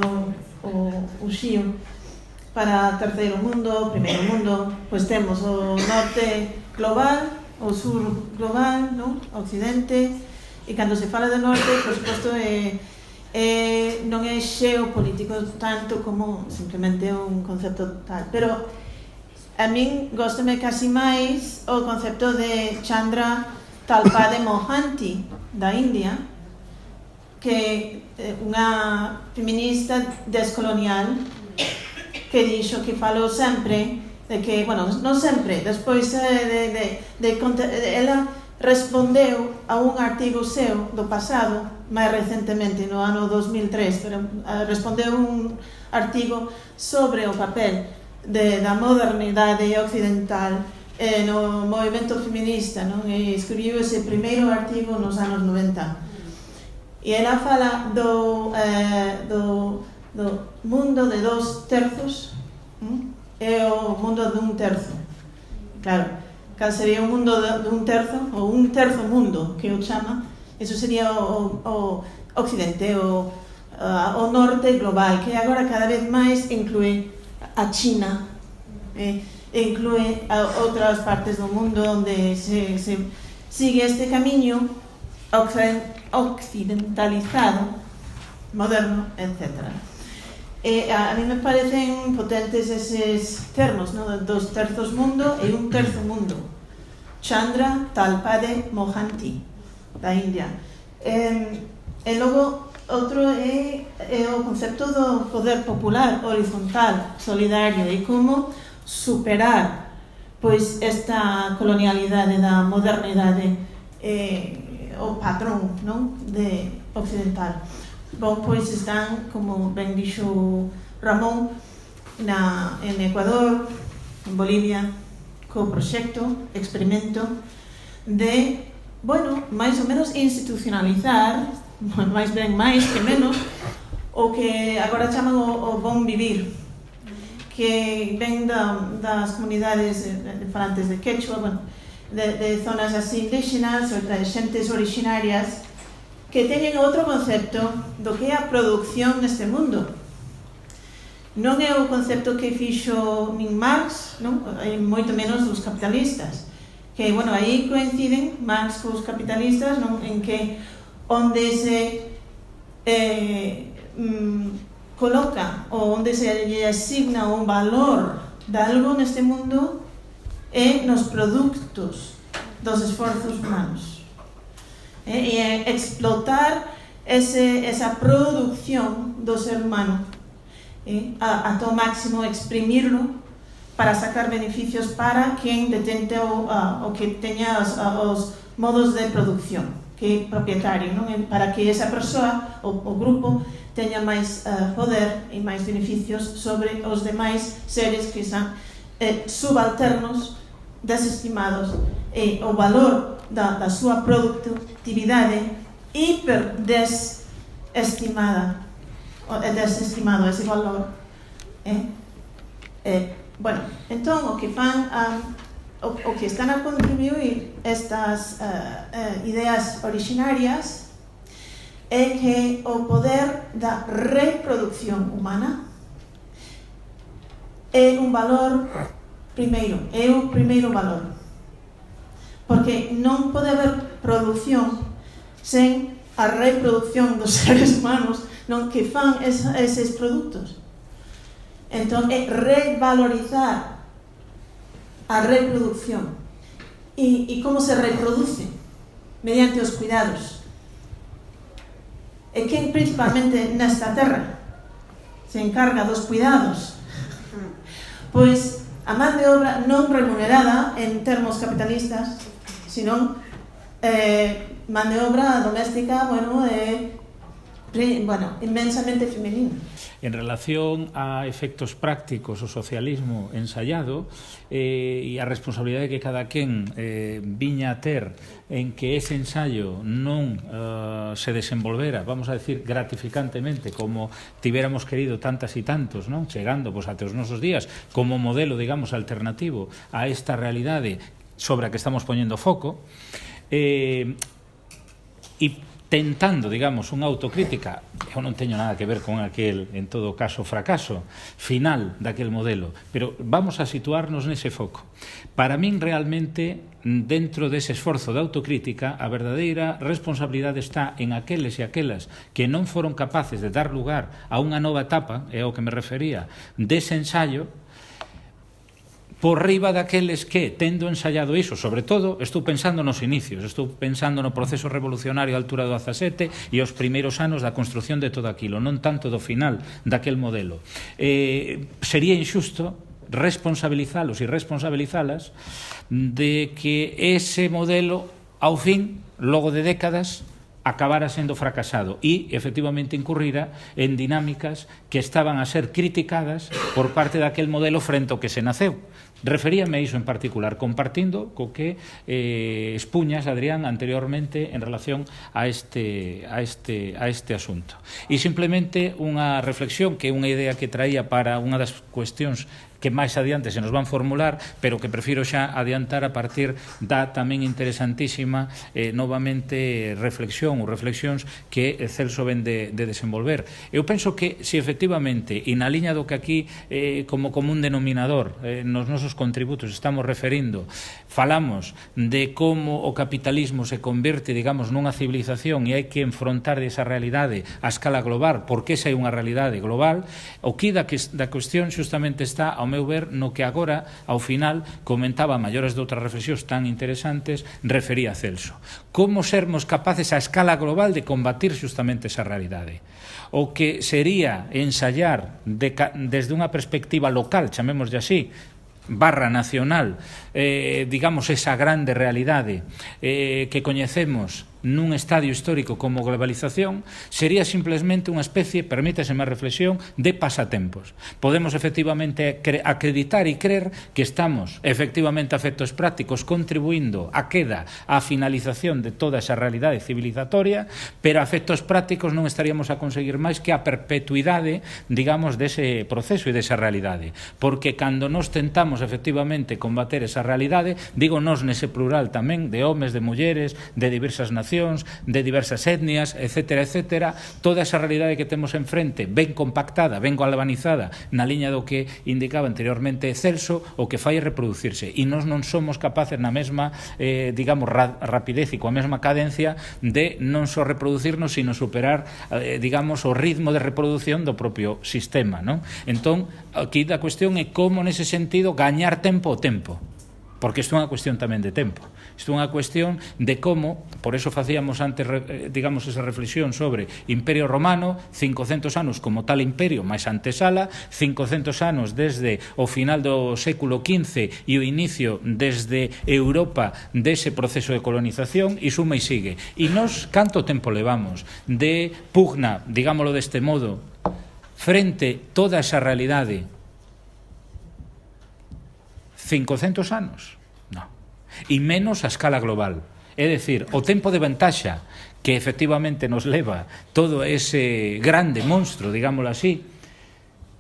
Uxío, para terceiro mundo, primeiro mundo, pues temos o norte global, o sur global, ¿no? Occidente, e cando se fala do norte, por suposto, non é xeopolítico tanto como simplemente un concepto tal, pero a min góstame casi máis o concepto de Chandra Talpade Mohanty da India, que é unha feminista descolonial que dixo que falou sempre de que, bueno, non sempre, despois ela respondeu a un artigo seu do pasado, máis recentemente, no ano 2003, pero respondeu un artigo sobre o papel da modernidade occidental no movimento feminista, non? E escribiu ese primeiro artigo nos anos 90. E ela fala do mundo de 2/3 e o mundo de 1/3. Claro, cal sería un mundo de 1/3 ou 1/3 mundo, que o chama, eso sería o occidente, o norte global, que agora cada vez máis inclúe a China, inclúe a outras partes do mundo onde se sigue este camiño occidentalizado, moderno, etc. A mí me parecen potentes esos termos, ¿no? 2/3 mundo e 1/3 mundo. Chandra Talpade Mohanty, da India. E logo, outro é o concepto do poder popular, horizontal, solidario, e como superar pois esta colonialidade da modernidade, o patrón, non? De occidental. Bom, pois están, como ben dixo Ramón, en Ecuador, en Bolivia, co proxecto, experimento de, bueno, máis ou menos institucionalizar, máis ben máis que menos, o que agora chaman o bon vivir, que ven das comunidades falantes de quechua, bueno, de zonas así indígenas, de xentes orixinarias, que teñen outro concepto do que é a produción neste mundo. Non é o concepto que fixo nin Marx, non? E moito menos os capitalistas, que, bueno, aí coinciden Marx cos capitalistas, non? En que onde se coloca ou onde se lle asigna un valor de algo neste mundo é nos produtos dos esforzos humanos. E explotar esa producción do ser humano a todo máximo, exprimirlo para sacar beneficios para quien detente o que teña os modos de producción, que é propietario, non? Para que esa persoa, o grupo, teña máis poder e máis beneficios sobre os demais seres que son subalternos, desestimados, e o valor da súa productividade desestimado ese valor Bueno, entón, o que fan o que están a contribuir estas ideas originarias é que o poder da reproducción humana é un valor primeiro, é o primeiro valor, porque non pode haber produción sen a reproducción dos seres humanos non que fan eses produtos. Entón, é revalorizar a reproducción. E como se reproduce? Mediante os cuidados. E quen principalmente nesta terra se encarga dos cuidados? Pois a man de obra non remunerada en termos capitalistas, senón man de obra doméstica, inmensamente femenina. En relación a efectos prácticos o socialismo ensaiado e a responsabilidade que cada quen viña a ter en que ese ensaio non se desenvolvera, vamos a decir, gratificantemente, como tivéramos querido tantas e tantos, non? Chegando até os nosos días como modelo, digamos, alternativo a esta realidade sobre a que estamos poñendo foco, e tentando, digamos, unha autocrítica. Eu non teño nada que ver con aquel, en todo caso, fracaso final daquel modelo, pero vamos a situarnos nese foco. Para min, realmente, dentro dese esforzo de autocrítica, a verdadeira responsabilidade está en aqueles e aquelas que non foron capaces de dar lugar a unha nova etapa, é ao que me refería, dese ensaio, por riba daqueles que, tendo ensaiado iso, sobre todo, estou pensando nos inicios, estou pensando no proceso revolucionario a altura do 17 e os primeiros anos da construción de todo aquilo, non tanto do final daquel modelo. Sería injusto responsabilizalos e responsabilizalas de que ese modelo, ao fin, logo de décadas, acabara sendo fracasado e, efectivamente, incurrira en dinámicas que estaban a ser criticadas por parte daquel modelo frente ao que se naceu. Referíame a iso en particular, compartindo co que expuñas, Adrián, anteriormente en relación a este asunto. E simplemente unha reflexión, que é unha idea que traía para unha das cuestións que máis adiante se nos van formular, pero que prefiro xa adiantar a partir da tamén interesantísima novamente reflexión ou reflexións que Celso ven de desenvolver. Eu penso que, se efectivamente, e na liña do que aquí como común denominador nos nosos contributos estamos referindo, falamos de como o capitalismo se converte, digamos, nunha civilización e hai que enfrontar esa realidade a escala global, porque esa é unha realidade global, o que da cuestión xustamente está, ao meu ver, no que agora, ao final, comentaba a maiores de outras reflexións tan interesantes, refería Celso. Como sermos capaces a escala global de combatir xustamente esa realidade. O que sería ensayar desde unha perspectiva local, chamémoslle así, barra nacional, digamos, esa grande realidade que coñecemos nun estadio histórico como globalización, sería simplemente unha especie, permíteseme a reflexión, de pasatempos. Podemos efectivamente acreditar e creer que estamos efectivamente a efectos prácticos contribuindo a queda, a finalización de toda esa realidade civilizatoria, pero a efectos prácticos non estaríamos a conseguir máis que a perpetuidade, digamos, dese proceso e desa realidade. Porque cando nos tentamos efectivamente combater esa realidade, digo nos nese plural tamén, de homes, de mulleres, de diversas nacións, de diversas etnias, etcétera, etcétera, toda esa realidade que temos enfrente, ben compactada, ben galvanizada, na liña do que indicaba anteriormente Celso, o que fai é reproducirse. E nós non somos capaces na mesma, digamos, rapidez e coa mesma cadencia de non só reproducirnos, sino superar, digamos, o ritmo de reproducción do propio sistema, non? Entón, aquí a cuestión é como, nese sentido, gañar tempo ao tempo. Porque isto é unha cuestión tamén de tempo. Isto é unha cuestión de como, por eso facíamos antes, digamos, esa reflexión sobre Imperio Romano, 500 anos como tal imperio, máis antesala, 500 anos desde o final do século XV e o inicio desde Europa dese proceso de colonización, e suma e sigue. E nós, canto tempo levamos de pugna, digámoslo deste modo, frente toda esa realidade? 500 anos? Non. E menos a escala global. É dicir, o tempo de vantaxa que efectivamente nos leva todo ese grande monstro, digámoslo así,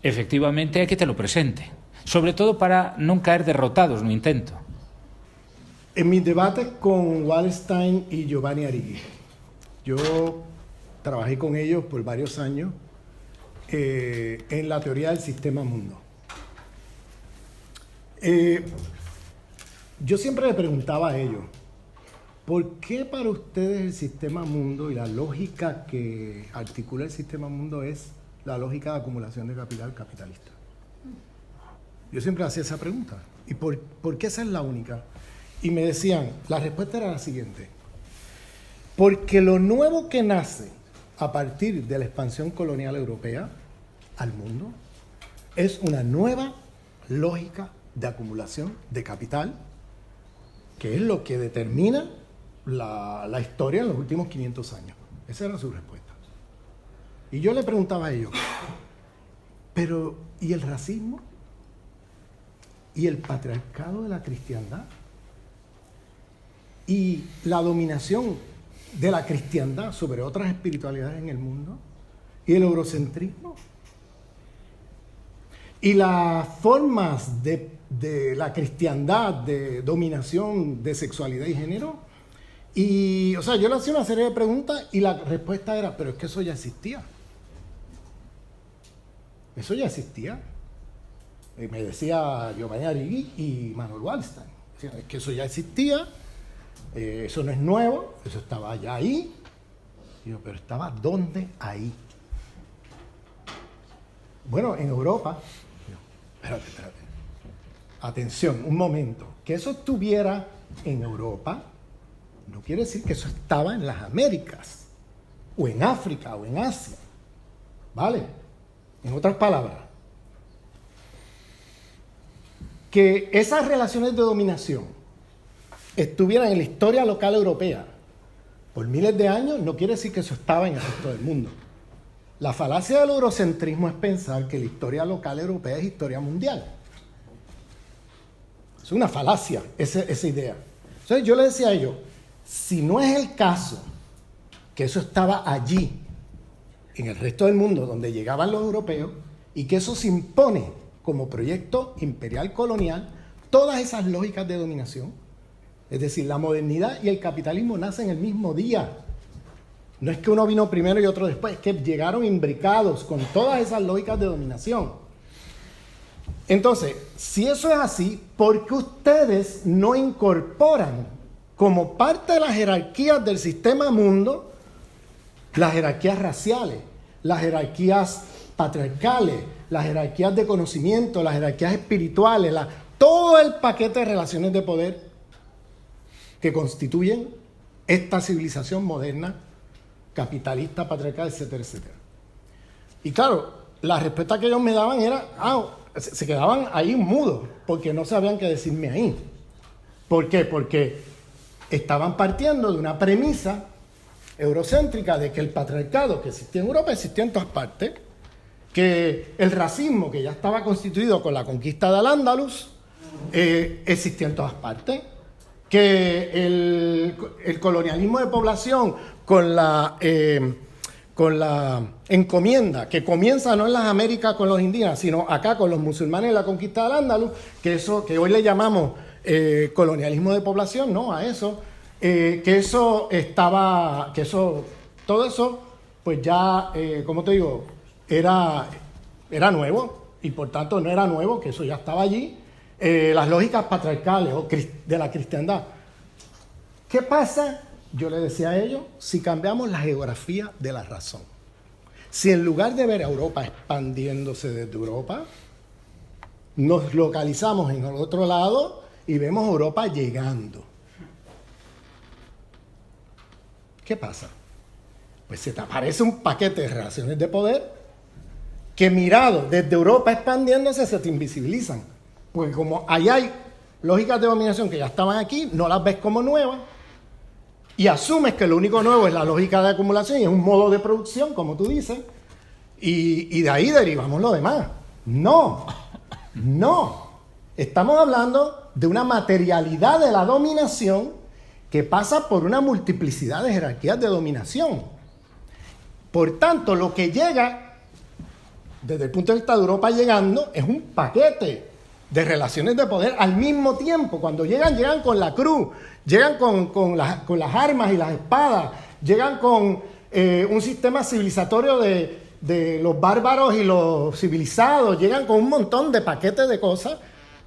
efectivamente hai que telo presente, sobre todo para non caer derrotados no intento. En mis debates con Wallerstein y Giovanni Arrighi, yo trabajé con ellos por varios años en la teoría del sistema mundo. Yo siempre le preguntaba a ellos, ¿por qué para ustedes el sistema mundo y la lógica que articula el sistema mundo es la lógica de acumulación de capital capitalista? Yo siempre hacía esa pregunta. ¿Y por qué esa es la única? Y me decían, la respuesta era la siguiente. Porque lo nuevo que nace a partir de la expansión colonial europea al mundo es una nueva lógica de acumulación de capital, que es lo que determina la historia en los últimos 500 años. Esa era su respuesta. Y yo le preguntaba a ellos, pero ¿y el racismo? ¿Y el patriarcado de la cristiandad? ¿Y la dominación de la cristiandad sobre otras espiritualidades en el mundo? ¿Y el eurocentrismo? ¿Y las formas de la cristiandad de dominación de sexualidad y género? Y, o sea, yo le hacía una serie de preguntas y la respuesta era, pero es que eso ya existía. Eso ya existía. Y me decía Giovanni Arrighi y Manuel Wallerstein. Es que eso ya existía, eso no es nuevo, eso estaba ya ahí. Y yo, pero ¿estaba dónde ahí? Bueno, en Europa. Espérate. Atención, un momento. Que eso estuviera en Europa no quiere decir que eso estaba en las Américas, o en África, o en Asia. ¿Vale? En otras palabras, que esas relaciones de dominación estuvieran en la historia local europea por miles de años no quiere decir que eso estaba en el resto del mundo. La falacia del eurocentrismo es pensar que la historia local europea es historia mundial. Es una falacia esa idea. Entonces yo le decía a ellos, si no es el caso que eso estaba allí, en el resto del mundo donde llegaban los europeos, y que eso se impone como proyecto imperial colonial, todas esas lógicas de dominación, es decir, la modernidad y el capitalismo nacen el mismo día. No es que uno vino primero y otro después, es que llegaron imbricados con todas esas lógicas de dominación. Entonces, si eso es así, ¿por qué ustedes no incorporan como parte de las jerarquías del sistema mundo las jerarquías raciales, las jerarquías patriarcales, las jerarquías de conocimiento, las jerarquías espirituales, todo el paquete de relaciones de poder que constituyen esta civilización moderna, capitalista, patriarcal, etcétera, etcétera? Y claro, la respuesta que ellos me daban era, se quedaban ahí mudos, porque no sabían qué decirme ahí. ¿Por qué? Porque estaban partiendo de una premisa eurocéntrica de que el patriarcado que existía en Europa existía en todas partes, que el racismo que ya estaba constituido con la conquista del Al-Ándalus existía en todas partes, que el colonialismo de población con la encomienda que comienza no en las Américas con los indígenas, sino acá con los musulmanes en la conquista del Al-Ándalus, que hoy le llamamos colonialismo de población, ¿no? A eso, todo eso, pues ya, como te digo, era nuevo, y por tanto no era nuevo, que eso ya estaba allí. Las lógicas patriarcales de la cristiandad. ¿Qué pasa? Yo le decía a ellos, si cambiamos la geografía de la razón, si en lugar de ver a Europa expandiéndose desde Europa, nos localizamos en el otro lado y vemos a Europa llegando, ¿qué pasa? Pues se te aparece un paquete de relaciones de poder que, mirado desde Europa expandiéndose, se te invisibilizan. Porque como ahí hay lógicas de dominación que ya estaban aquí, no las ves como nuevas y asumes que lo único nuevo es la lógica de acumulación y es un modo de producción, como tú dices, y de ahí derivamos lo demás. No. Estamos hablando de una materialidad de la dominación que pasa por una multiplicidad de jerarquías de dominación. Por tanto, lo que llega desde el punto de vista de Europa llegando, es un paquete de relaciones de poder al mismo tiempo. Cuando llegan con la cruz, llegan con las armas y las espadas, llegan con un sistema civilizatorio de los bárbaros y los civilizados, llegan con un montón de paquetes de cosas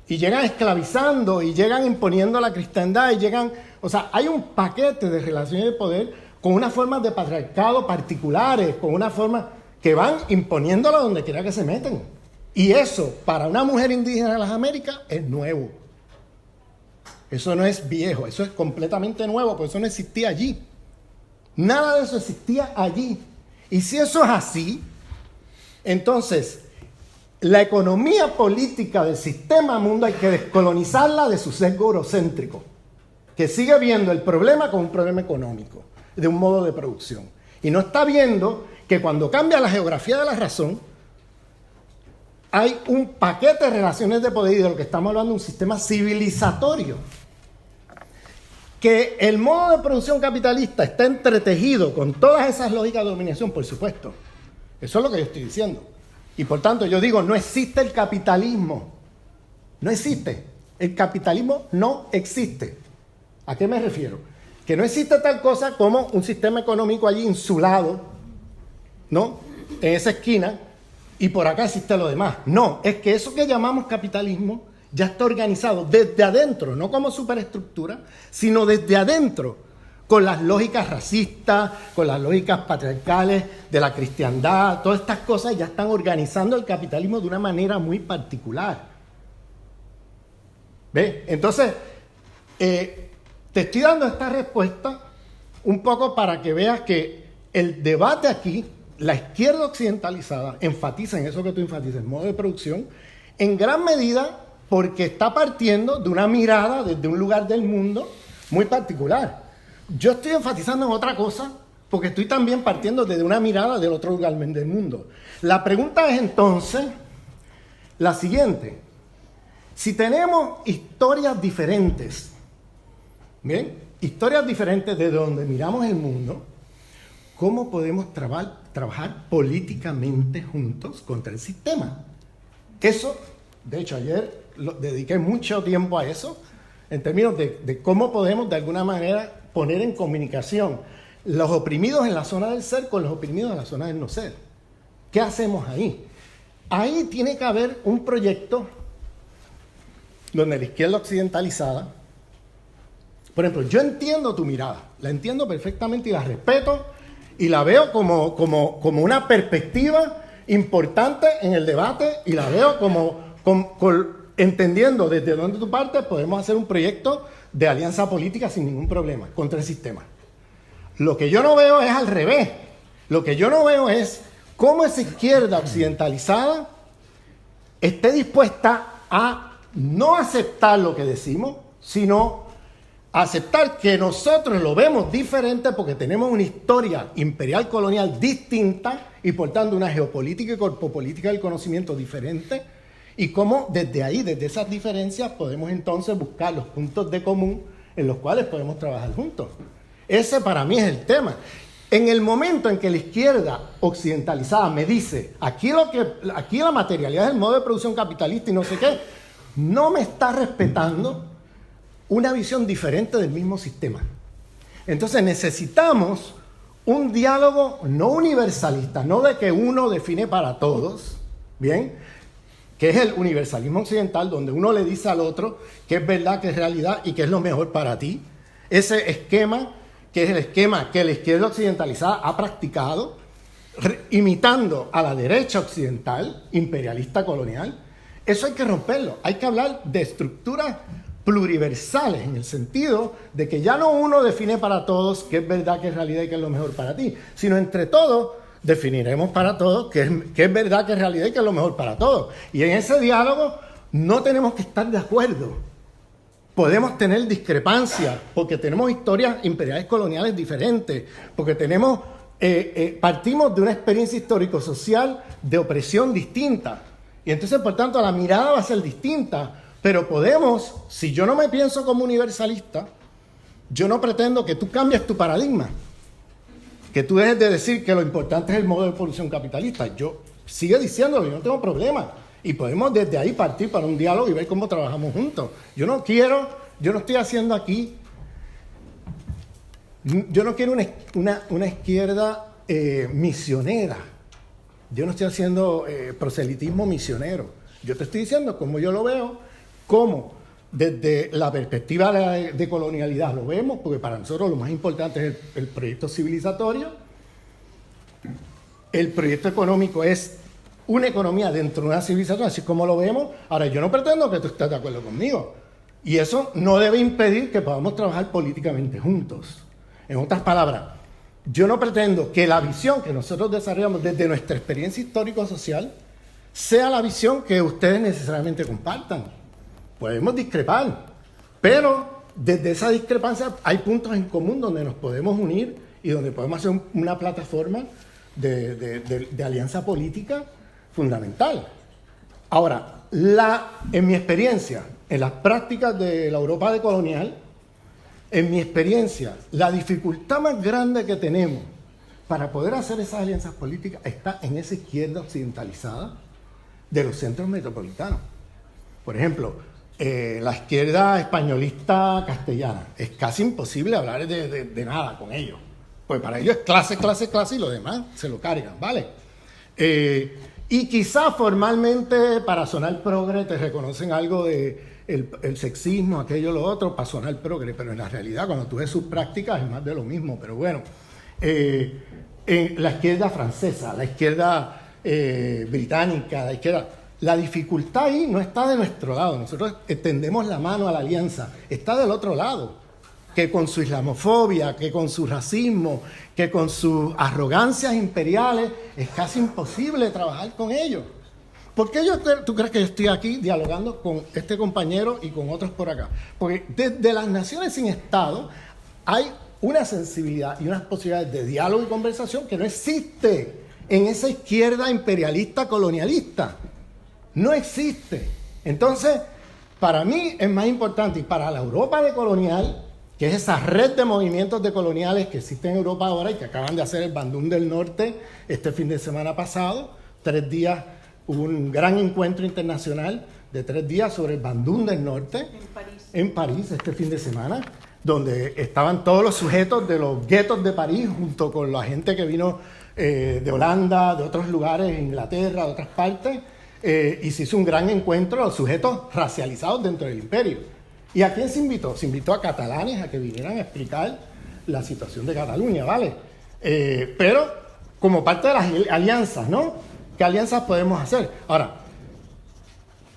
y llegan esclavizando y llegan imponiendo la cristiandad y llegan... O sea, hay un paquete de relaciones de poder con unas formas de patriarcado particulares, con una forma que van imponiéndola donde quiera que se meten. Y eso, para una mujer indígena de las Américas, es nuevo. Eso no es viejo, eso es completamente nuevo, porque eso no existía allí. Nada de eso existía allí. Y si eso es así, entonces la economía política del sistema mundo hay que descolonizarla de su sesgo eurocéntrico, que sigue viendo el problema como un problema económico, de un modo de producción. Y no está viendo que cuando cambia la geografía de la razón, hay un paquete de relaciones de poder y de lo que estamos hablando, un sistema civilizatorio. Que el modo de producción capitalista está entretejido con todas esas lógicas de dominación, por supuesto. Eso es lo que yo estoy diciendo. Y por tanto yo digo, no existe el capitalismo. No existe. El capitalismo no existe. ¿A qué me refiero? Que no existe tal cosa como un sistema económico allí insulado, ¿no? En esa esquina, y por acá existe lo demás. No, es que eso que llamamos capitalismo ya está organizado desde adentro, no como superestructura, sino desde adentro, con las lógicas racistas, con las lógicas patriarcales de la cristiandad. Todas estas cosas ya están organizando el capitalismo de una manera muy particular. ¿Ves? Entonces, te estoy dando esta respuesta un poco para que veas que el debate aquí, la izquierda occidentalizada, enfatiza en eso que tú enfatizas, el modo de producción, en gran medida porque está partiendo de una mirada desde un lugar del mundo muy particular. Yo estoy enfatizando en otra cosa porque estoy también partiendo desde una mirada del otro lugar del mundo. La pregunta es entonces la siguiente. Si tenemos historias diferentes, ¿bien? Historias diferentes de donde miramos el mundo, ¿cómo podemos trabajar políticamente juntos contra el sistema? Eso, de hecho, ayer dediqué mucho tiempo a eso, en términos de cómo podemos de alguna manera poner en comunicación los oprimidos en la zona del ser con los oprimidos en la zona del no ser. ¿Qué hacemos ahí? Ahí tiene que haber un proyecto donde la izquierda occidentalizada, por ejemplo, yo entiendo tu mirada, la entiendo perfectamente y la respeto y la veo como una perspectiva importante en el debate y la veo entendiendo desde dónde tú partes, podemos hacer un proyecto de alianza política sin ningún problema contra el sistema. Lo que yo no veo es al revés. Lo que yo no veo es cómo esa izquierda occidentalizada esté dispuesta a no aceptar lo que decimos, sino aceptar que nosotros lo vemos diferente porque tenemos una historia imperial colonial distinta y por tanto una geopolítica y corpopolítica del conocimiento diferente, y cómo desde ahí, desde esas diferencias, podemos entonces buscar los puntos de común en los cuales podemos trabajar juntos. Ese para mí es el tema. En el momento en que la izquierda occidentalizada me dice, aquí la materialidad es el modo de producción capitalista y no sé qué, no me está respetando una visión diferente del mismo sistema. Entonces necesitamos un diálogo no universalista, no de que uno define para todos, ¿bien?, que es el universalismo occidental, donde uno le dice al otro que es verdad, que es realidad y que es lo mejor para ti. Ese esquema, que es el esquema que la izquierda occidentalizada ha practicado, imitando a la derecha occidental, imperialista colonial, eso hay que romperlo. Hay que hablar de estructuras pluriversales, en el sentido de que ya no uno define para todos qué es verdad, qué es realidad y qué es lo mejor para ti, sino entre todos definiremos para todos qué es verdad, qué es realidad y qué es lo mejor para todos. Y en ese diálogo no tenemos que estar de acuerdo. Podemos tener discrepancias porque tenemos historias imperiales coloniales diferentes, porque partimos de una experiencia histórico-social de opresión distinta. Y entonces, por tanto, la mirada va a ser distinta. Pero podemos, si yo no me pienso como universalista, yo no pretendo que tú cambies tu paradigma. Que tú dejes de decir que lo importante es el modo de producción capitalista. Yo sigue diciéndolo, yo no tengo problema. Y podemos desde ahí partir para un diálogo y ver cómo trabajamos juntos. Yo no estoy haciendo aquí, yo no quiero una izquierda misionera. Yo no estoy haciendo proselitismo misionero. Yo te estoy diciendo cómo yo lo veo, cómo desde la perspectiva de colonialidad lo vemos, porque para nosotros lo más importante es el proyecto civilizatorio. El proyecto económico es una economía dentro de una civilización, así como lo vemos. Ahora, yo no pretendo que tú estés de acuerdo conmigo. Y eso no debe impedir que podamos trabajar políticamente juntos. En otras palabras, yo no pretendo que la visión que nosotros desarrollamos desde nuestra experiencia histórico-social sea la visión que ustedes necesariamente compartan. Podemos discrepar, pero desde esa discrepancia hay puntos en común donde nos podemos unir y donde podemos hacer una plataforma de alianza política fundamental. Ahora, en mi experiencia, en las prácticas de la Europa decolonial, en mi experiencia, la dificultad más grande que tenemos para poder hacer esas alianzas políticas está en esa izquierda occidentalizada de los centros metropolitanos. Por ejemplo, la izquierda españolista castellana. Es casi imposible hablar de nada con ellos. Pues para ellos es clase, clase, clase y lo demás se lo cargan, ¿vale? Y quizás formalmente para sonar progre te reconocen algo de el sexismo, aquello, lo otro, para sonar progre, pero en la realidad cuando tú ves sus prácticas es más de lo mismo. Pero bueno, la izquierda francesa, la izquierda británica, la izquierda... La dificultad ahí no está de nuestro lado. Nosotros extendemos la mano a la alianza. Está del otro lado. Que con su islamofobia, que con su racismo, que con sus arrogancias imperiales, es casi imposible trabajar con ellos. ¿Por qué tú crees que yo estoy aquí dialogando con este compañero y con otros por acá? Porque desde las naciones sin Estado hay una sensibilidad y unas posibilidades de diálogo y conversación que no existe en esa izquierda imperialista colonialista. No existe. Entonces, para mí es más importante, y para la Europa decolonial, que es esa red de movimientos decoloniales que existe en Europa ahora y que acaban de hacer el Bandung del Norte este fin de semana pasado, 3 días, hubo un gran encuentro internacional de 3 días sobre el Bandung del Norte, en París este fin de semana, donde estaban todos los sujetos de los guetos de París, junto con la gente que vino de Holanda, de otros lugares, Inglaterra, de otras partes, y se hizo un gran encuentro de los sujetos racializados dentro del imperio. ¿Y a quién se invitó? Se invitó a catalanes a que vinieran a explicar la situación de Cataluña, ¿vale? Pero como parte de las alianzas, ¿no? ¿Qué alianzas podemos hacer? Ahora,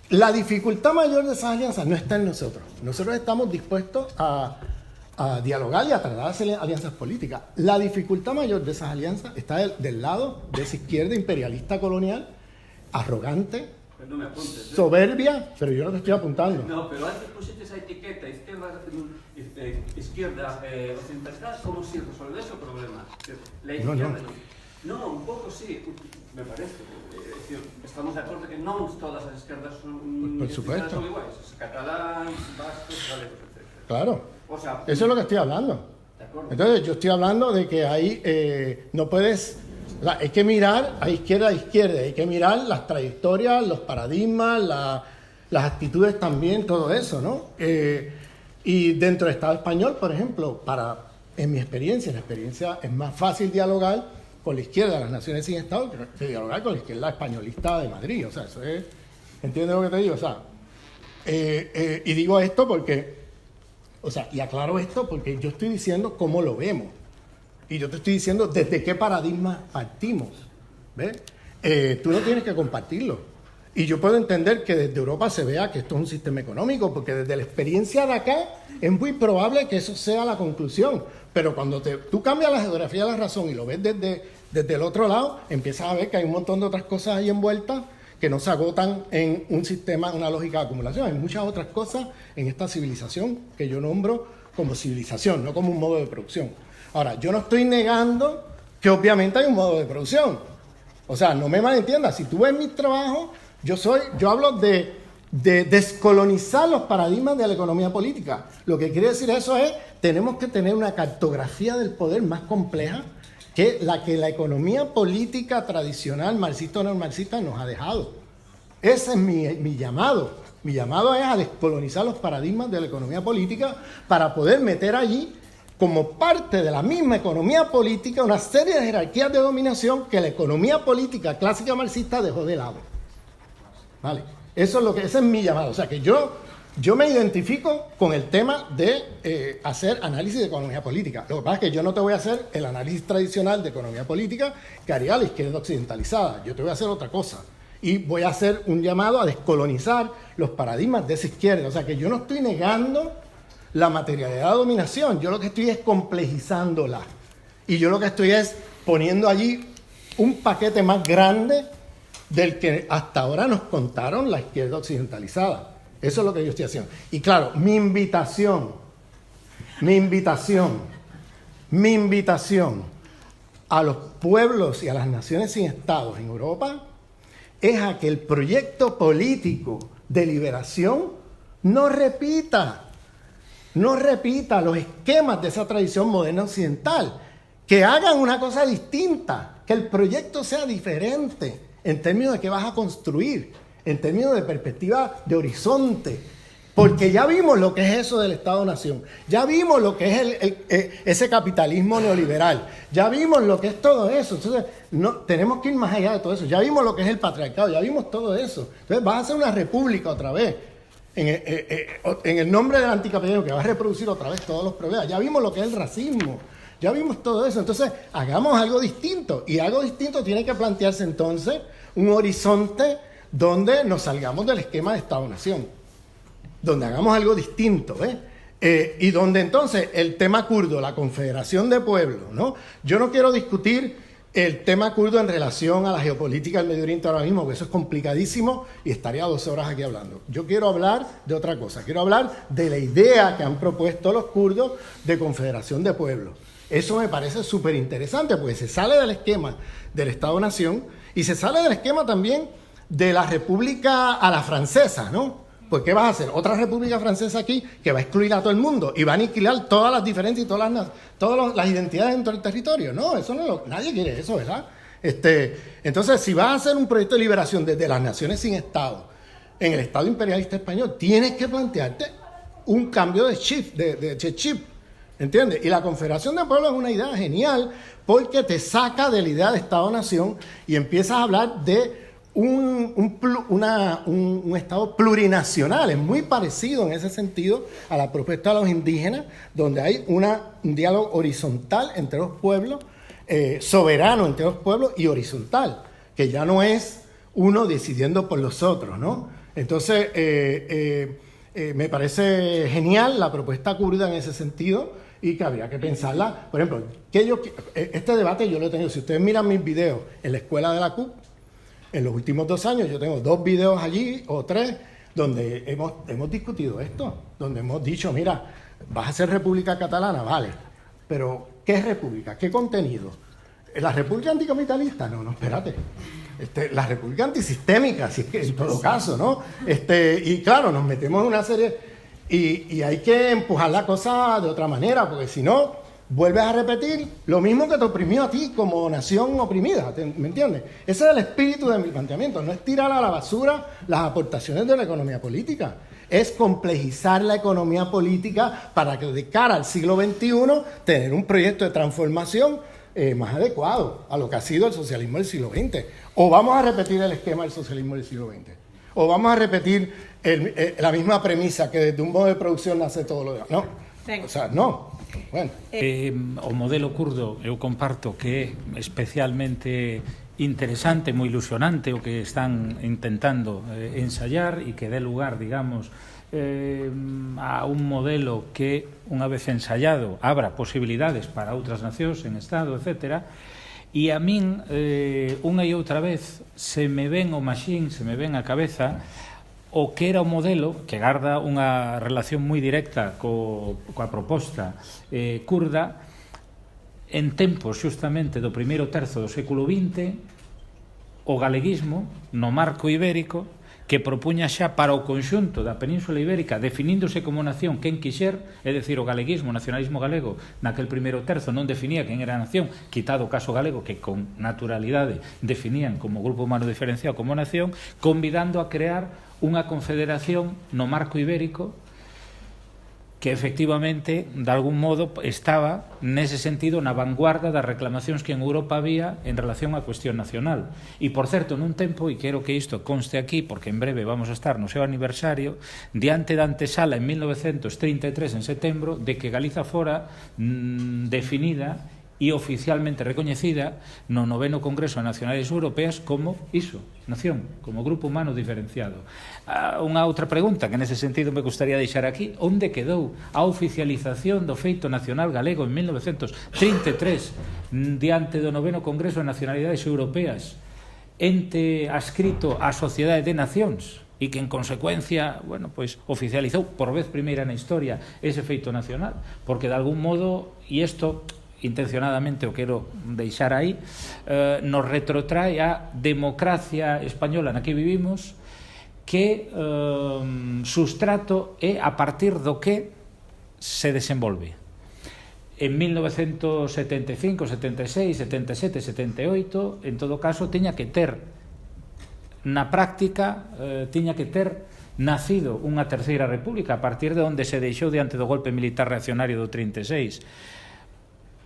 la dificultad mayor de esas alianzas no está en nosotros. Nosotros estamos dispuestos a dialogar y a tratar de hacer alianzas políticas. La dificultad mayor de esas alianzas está del lado de esa izquierda imperialista colonial, arrogante, no me apuntes, soberbia, pero yo no te estoy apuntando. No, pero antes pusiste esa etiqueta izquierda occidental, ¿cómo si resolver ese problema? La izquierda no, un poco sí, me parece. Es decir, estamos de acuerdo que no todas las izquierdas son, por supuesto, son iguales. Catalán, vascos, galegos, etc. Claro, o sea, eso es lo que estoy hablando. De acuerdo. Entonces yo estoy hablando de que ahí no puedes... hay que mirar a izquierda, hay que mirar las trayectorias, los paradigmas, las actitudes también, todo eso, ¿no? Y dentro del Estado español, por ejemplo, en mi experiencia, es más fácil dialogar con la izquierda de las naciones sin Estado que dialogar con la izquierda españolista de Madrid. O sea, eso es... ¿Entiendes lo que te digo? O sea, y digo esto porque... O sea, y aclaro esto porque yo estoy diciendo cómo lo vemos. Y yo te estoy diciendo desde qué paradigma partimos. ¿Ves? Tú no tienes que compartirlo. Y yo puedo entender que desde Europa se vea que esto es un sistema económico, porque desde la experiencia de acá es muy probable que eso sea la conclusión. Pero cuando tú cambias la geografía de la razón y lo ves desde el otro lado, empiezas a ver que hay un montón de otras cosas ahí envueltas que no se agotan en un sistema, una lógica de acumulación. Hay muchas otras cosas en esta civilización que yo nombro como civilización, no como un modo de producción. Ahora, yo no estoy negando que obviamente hay un modo de producción. O sea, no me malentiendas. Si tú ves mis trabajos, yo hablo de descolonizar los paradigmas de la economía política. Lo que quiere decir eso es, tenemos que tener una cartografía del poder más compleja que la economía política tradicional, marxista o neomarxista, nos ha dejado. Ese es mi llamado. Mi llamado es a descolonizar los paradigmas de la economía política para poder meter allí, como parte de la misma economía política, una serie de jerarquías de dominación que la economía política clásica marxista dejó de lado. ¿Vale? Ese es mi llamado. O sea que yo me identifico con el tema de hacer análisis de economía política. Lo que pasa es que yo no te voy a hacer el análisis tradicional de economía política que haría la izquierda occidentalizada. Yo te voy a hacer otra cosa. Y voy a hacer un llamado a descolonizar los paradigmas de esa izquierda. O sea que yo no estoy negando la materialidad de dominación, yo lo que estoy es complejizándola. Y yo lo que estoy es poniendo allí un paquete más grande del que hasta ahora nos contaron la izquierda occidentalizada. Eso es lo que yo estoy haciendo. Y claro, mi invitación a los pueblos y a las naciones sin estados en Europa es a que el proyecto político de liberación no repita los esquemas de esa tradición moderna occidental, que hagan una cosa distinta, que el proyecto sea diferente en términos de qué vas a construir, en términos de perspectiva de horizonte, porque ya vimos lo que es eso del Estado-Nación, ya vimos lo que es ese capitalismo neoliberal, ya vimos lo que es todo eso. Entonces tenemos que ir más allá de todo eso, ya vimos lo que es el patriarcado, ya vimos todo eso. Entonces vas a hacer una república otra vez, en el nombre del anticapitalismo, que va a reproducir otra vez todos los problemas. Ya vimos lo que es el racismo, ya vimos todo eso. Entonces hagamos algo distinto, y algo distinto tiene que plantearse entonces un horizonte donde nos salgamos del esquema de Estado-Nación, donde hagamos algo distinto, y donde entonces el tema kurdo, la confederación de pueblos, ¿no? Yo no quiero discutir el tema kurdo en relación a la geopolítica del Medio Oriente ahora mismo, porque eso es complicadísimo y estaría 12 horas aquí hablando. Yo quiero hablar de otra cosa, quiero hablar de la idea que han propuesto los kurdos de confederación de pueblos. Eso me parece súper interesante, porque se sale del esquema del Estado-Nación y se sale del esquema también de la república a la francesa, ¿no? Pues ¿qué vas a hacer? Otra república francesa aquí que va a excluir a todo el mundo y va a aniquilar todas las diferencias y todas las identidades dentro del territorio. No, eso no nadie quiere eso, ¿verdad? Entonces, si vas a hacer un proyecto de liberación desde las naciones sin Estado, en el Estado imperialista español, tienes que plantearte un cambio de chip, ¿entiendes? Y la Confederación de Pueblos es una idea genial porque te saca de la idea de Estado-Nación y empiezas a hablar de un Estado plurinacional. Es muy parecido en ese sentido a la propuesta de los indígenas, donde hay un diálogo horizontal entre los pueblos, soberano entre los pueblos y horizontal, que ya no es uno decidiendo por los otros, ¿no? Entonces, me parece genial la propuesta kurda en ese sentido y que habría que pensarla. Por ejemplo, este debate yo lo he tenido, si ustedes miran mis videos en la escuela de la CUP, en los últimos 2 años yo tengo 2 videos allí o 3 donde hemos discutido esto, donde hemos dicho, mira, vas a ser República Catalana, vale, pero ¿qué es República? ¿Qué contenido? ¿La República anticapitalista? No, espérate. La República antisistémica, si es que en todo caso, ¿no? Y claro, nos metemos en una serie y hay que empujar la cosa de otra manera, porque si no, vuelves a repetir lo mismo que te oprimió a ti como nación oprimida, ¿me entiendes? Ese es el espíritu de mi planteamiento, no es tirar a la basura las aportaciones de la economía política, es complejizar la economía política para que de cara al siglo XXI tener un proyecto de transformación más adecuado a lo que ha sido el socialismo del siglo XX. O vamos a repetir el esquema del socialismo del siglo XX, o vamos a repetir la misma premisa que desde un modo de producción nace todo lo demás. No, o sea, no. Bueno. O modelo kurdo eu comparto que é especialmente interesante, moi ilusionante o que están intentando ensayar e que dé lugar, digamos, a un modelo que, unha vez ensayado, abra posibilidades para outras nacións en Estado, etc. E a min, unha e outra vez, se me ven o machín, se me ven a cabeza o que era o modelo, que garda unha relación moi directa coa proposta kurda, en tempos xustamente do primeiro terzo do século XX, o galeguismo no marco ibérico que propuña xa para o conxunto da Península Ibérica, definíndose como nación quen quixer, é dicir, o galeguismo, o nacionalismo galego, naquel primeiro terzo non definía quen era a nación, quitado o caso galego, que con naturalidade definían como grupo humano diferenciado como nación, convidando a crear unha confederación no marco ibérico que efectivamente, de algún modo, estaba nese sentido na vanguarda das reclamacións que en Europa había en relación á cuestión nacional. E, por certo, nun tempo, e quero que isto conste aquí, porque en breve vamos a estar no seu aniversario, diante da antesala en 1933, en setembro, de que Galiza fora definida e oficialmente recoñecida no 9º Congreso de Nacionalidades Europeas como iso, nación, como grupo humano diferenciado. Unha outra pregunta que nese sentido me gustaría deixar aquí: onde quedou a oficialización do feito nacional galego en 1933 diante do 9º Congreso de Nacionalidades Europeas, ente adscrito á Sociedade de Nacións, e que en consecuencia, bueno, pues oficializou por vez primeira na historia ese feito nacional, porque de algún modo, e isto intencionadamente o quero deixar aí, nos retrotrae a democracia española na que vivimos, que sustrato é a partir do que se desenvolve. En 1975, 76, 77, 78, en todo caso, tiña que ter na práctica, tiña que ter nacido unha terceira república a partir de onde se deixou diante do golpe militar reaccionario do 36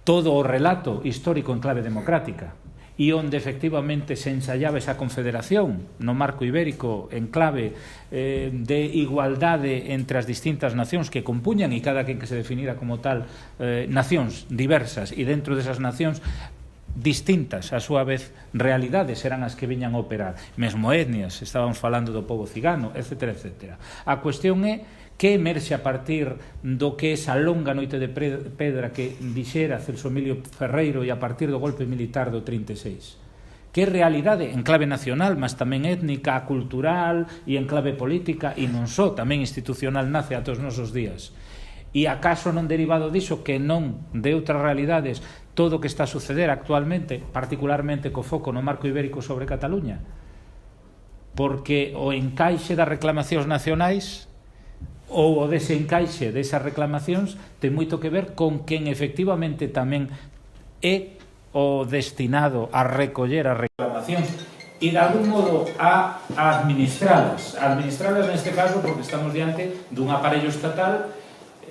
todo o relato histórico en clave democrática, e onde efectivamente se ensayaba esa confederación no marco ibérico en clave de igualdade entre as distintas nacións que compuñan, e cada quen que se definira como tal nacións diversas, e dentro desas nacións distintas, a súa vez realidades eran as que viñan a operar, mesmo etnias, estábamos falando do pobo cigano, etc. etc. A cuestión é que emerxe a partir do que esa longa noite de pedra que dixera Celso Emilio Ferreiro e a partir do golpe militar do 36. Que realidade en clave nacional, mas tamén étnica, cultural e en clave política, e non só, tamén institucional, nace ata os nosos días. E acaso non derivado diso que non de outras realidades todo o que está a suceder actualmente, particularmente co foco no marco ibérico sobre Cataluña? Porque o encaixe das reclamacións nacionais ou o desencaixe desas reclamacións ten moito que ver con quen efectivamente tamén é o destinado a recoller as reclamacións e de algún modo a administralas neste caso, porque estamos diante dun aparello estatal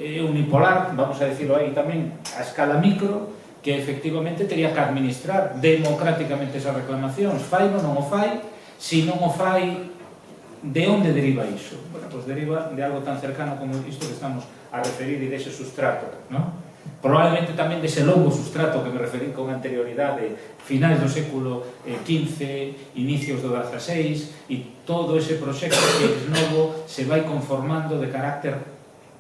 unipolar, vamos a decirlo aí tamén a escala micro, que efectivamente teria que administrar democráticamente esas reclamacións. Fai ou non o fai? Se non o fai, de onde deriva iso? Bueno, pues deriva de algo tan cercano como isto que estamos a referir e dese sustrato, ¿no? Probablemente tamén dese longo sustrato que me referí con anterioridade, finais do século XV, inicios do XVI, e todo ese proxecto que ex novo se vai conformando de carácter,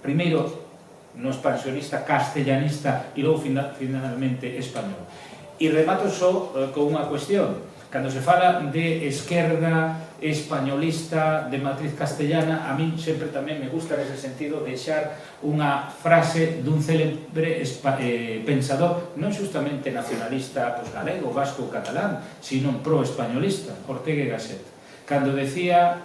primeiro, no expansionista castellanista e logo finalmente español. E remato só con unha cuestión. Cando se fala de esquerda españolista de matriz castellana, a min sempre tamén me gusta nese sentido deixar unha frase dun célebre pensador non xustamente nacionalista galego, vasco ou catalán, sino pro-españolista, Ortega y Gasset, cando decía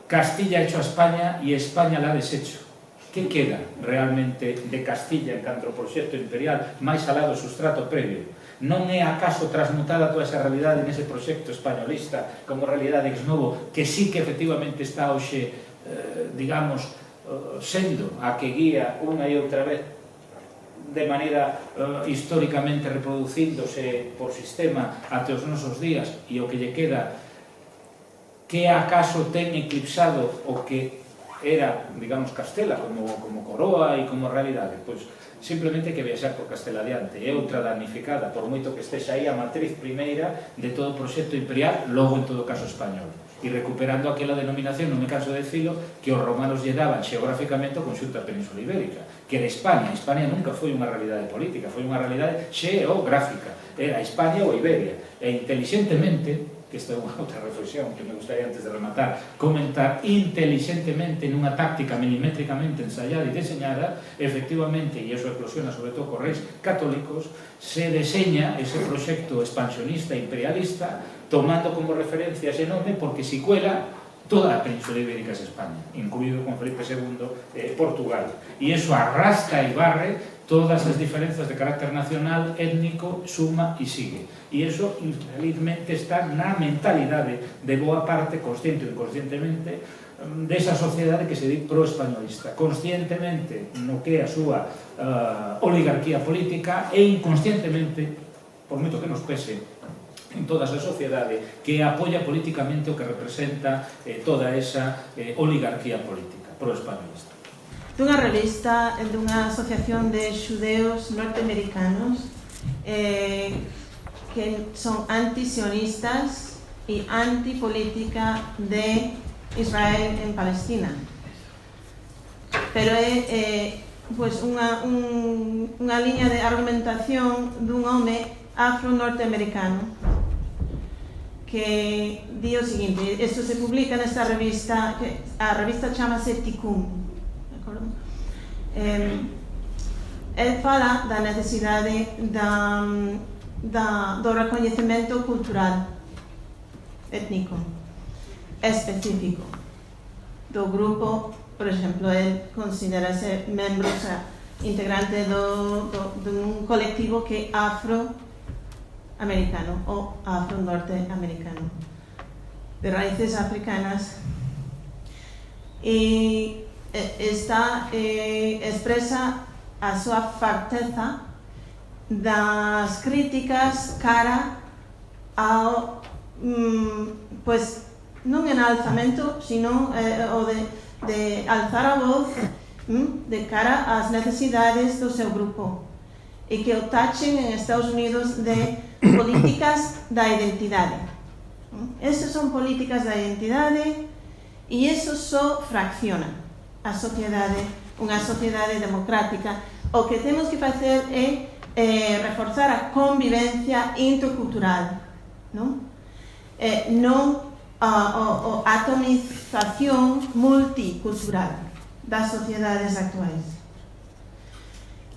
Castilla hecho a España e España la deshecho. Que queda realmente de Castilla en canto ao proxecto imperial máis alá do sustrato previo? Non é acaso transmutada toda esa realidade nese proxecto españolista como realidade ex novo que sí que efectivamente está hoxe, digamos, sendo a que guía unha e outra vez de maneira históricamente reproducíndose por sistema até os nosos días, e o que lle queda que acaso ten eclipsado o que era, digamos, Castela como coroa e como realidade? Pois simplemente que viaxar por Castela adiante, é outra damnificada, por moito que estexa aí a matriz primeira de todo o proxecto imperial, logo en todo caso español, e recuperando aquela denominación, non me canso de decirlo, que os romanos lle daban xeográficamente o conxunto da Península Ibérica, que era España. España nunca foi unha realidade política, foi unha realidade xeográfica, era España ou Iberia, e inteligentemente, que esta é unha outra reflexión que me gustaría antes de rematar, comentar, inteligentemente nunha táctica milimétricamente ensayada e deseñada, efectivamente, e iso eclosiona sobre todo cos reis católicos, se deseña ese proxecto expansionista imperialista tomando como referencia ese nome, porque si cuela toda a Península Ibérica es España, incluído con Felipe II Portugal. Y eso arrastra y barre todas as diferenzas de carácter nacional, étnico, suma e sigue. E iso, infelizmente, está na mentalidade de boa parte, consciente ou inconscientemente, desa sociedade que se di pro-españolista. Conscientemente no que é a súa oligarquía política e inconscientemente, por moito que nos pese, en toda esa sociedade que apoia políticamente o que representa toda esa oligarquía política pro-españolista. Dunha revista dunha asociación de xudeos norteamericanos que son antisionistas e antipolítica de Israel en Palestina. Pero é pues unha liña de argumentación dun home afro-norteamericano que di o seguinte, isto se publica nesta revista, a revista chamase Tikkun, de acordo? El fala da necesidade do recoñecemento cultural étnico específico do grupo. Por exemplo, el considera ser membro, o sea, integrante dun colectivo que é afroamericano ou afro-norteamericano de raíces africanas, e expresa a súa farteza das críticas cara ao pues non enalzamento, sino o de alzar a voz de cara ás necesidades do seu grupo, e que o tachen en Estados Unidos de políticas da identidade. Esas son políticas da identidade, e eso só fracciona a sociedade, unha sociedade democrática. O que temos que facer é reforzar a convivencia intercultural, non a atomización multicultural das sociedades actuais.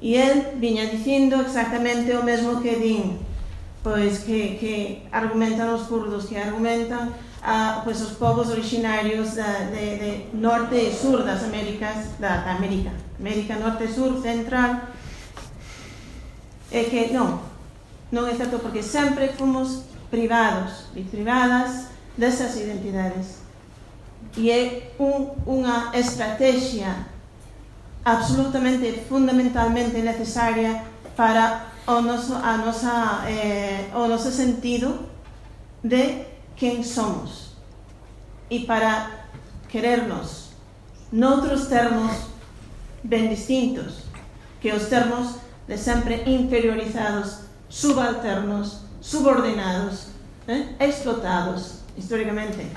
E el viña dicindo exactamente o mesmo que din, pois que argumentan os kurdos, que argumentan pues os povos originarios de norte e sur das Américas, da América norte, sur, central, é que non é certo, porque sempre fomos privados e privadas desas identidades, e é unha estrategia absolutamente, fundamentalmente necesaria para o noso sentido de quen somos, e para querernos noutros termos ben distintos que os termos de sempre inferiorizados, subalternos, subordinados, explotados históricamente.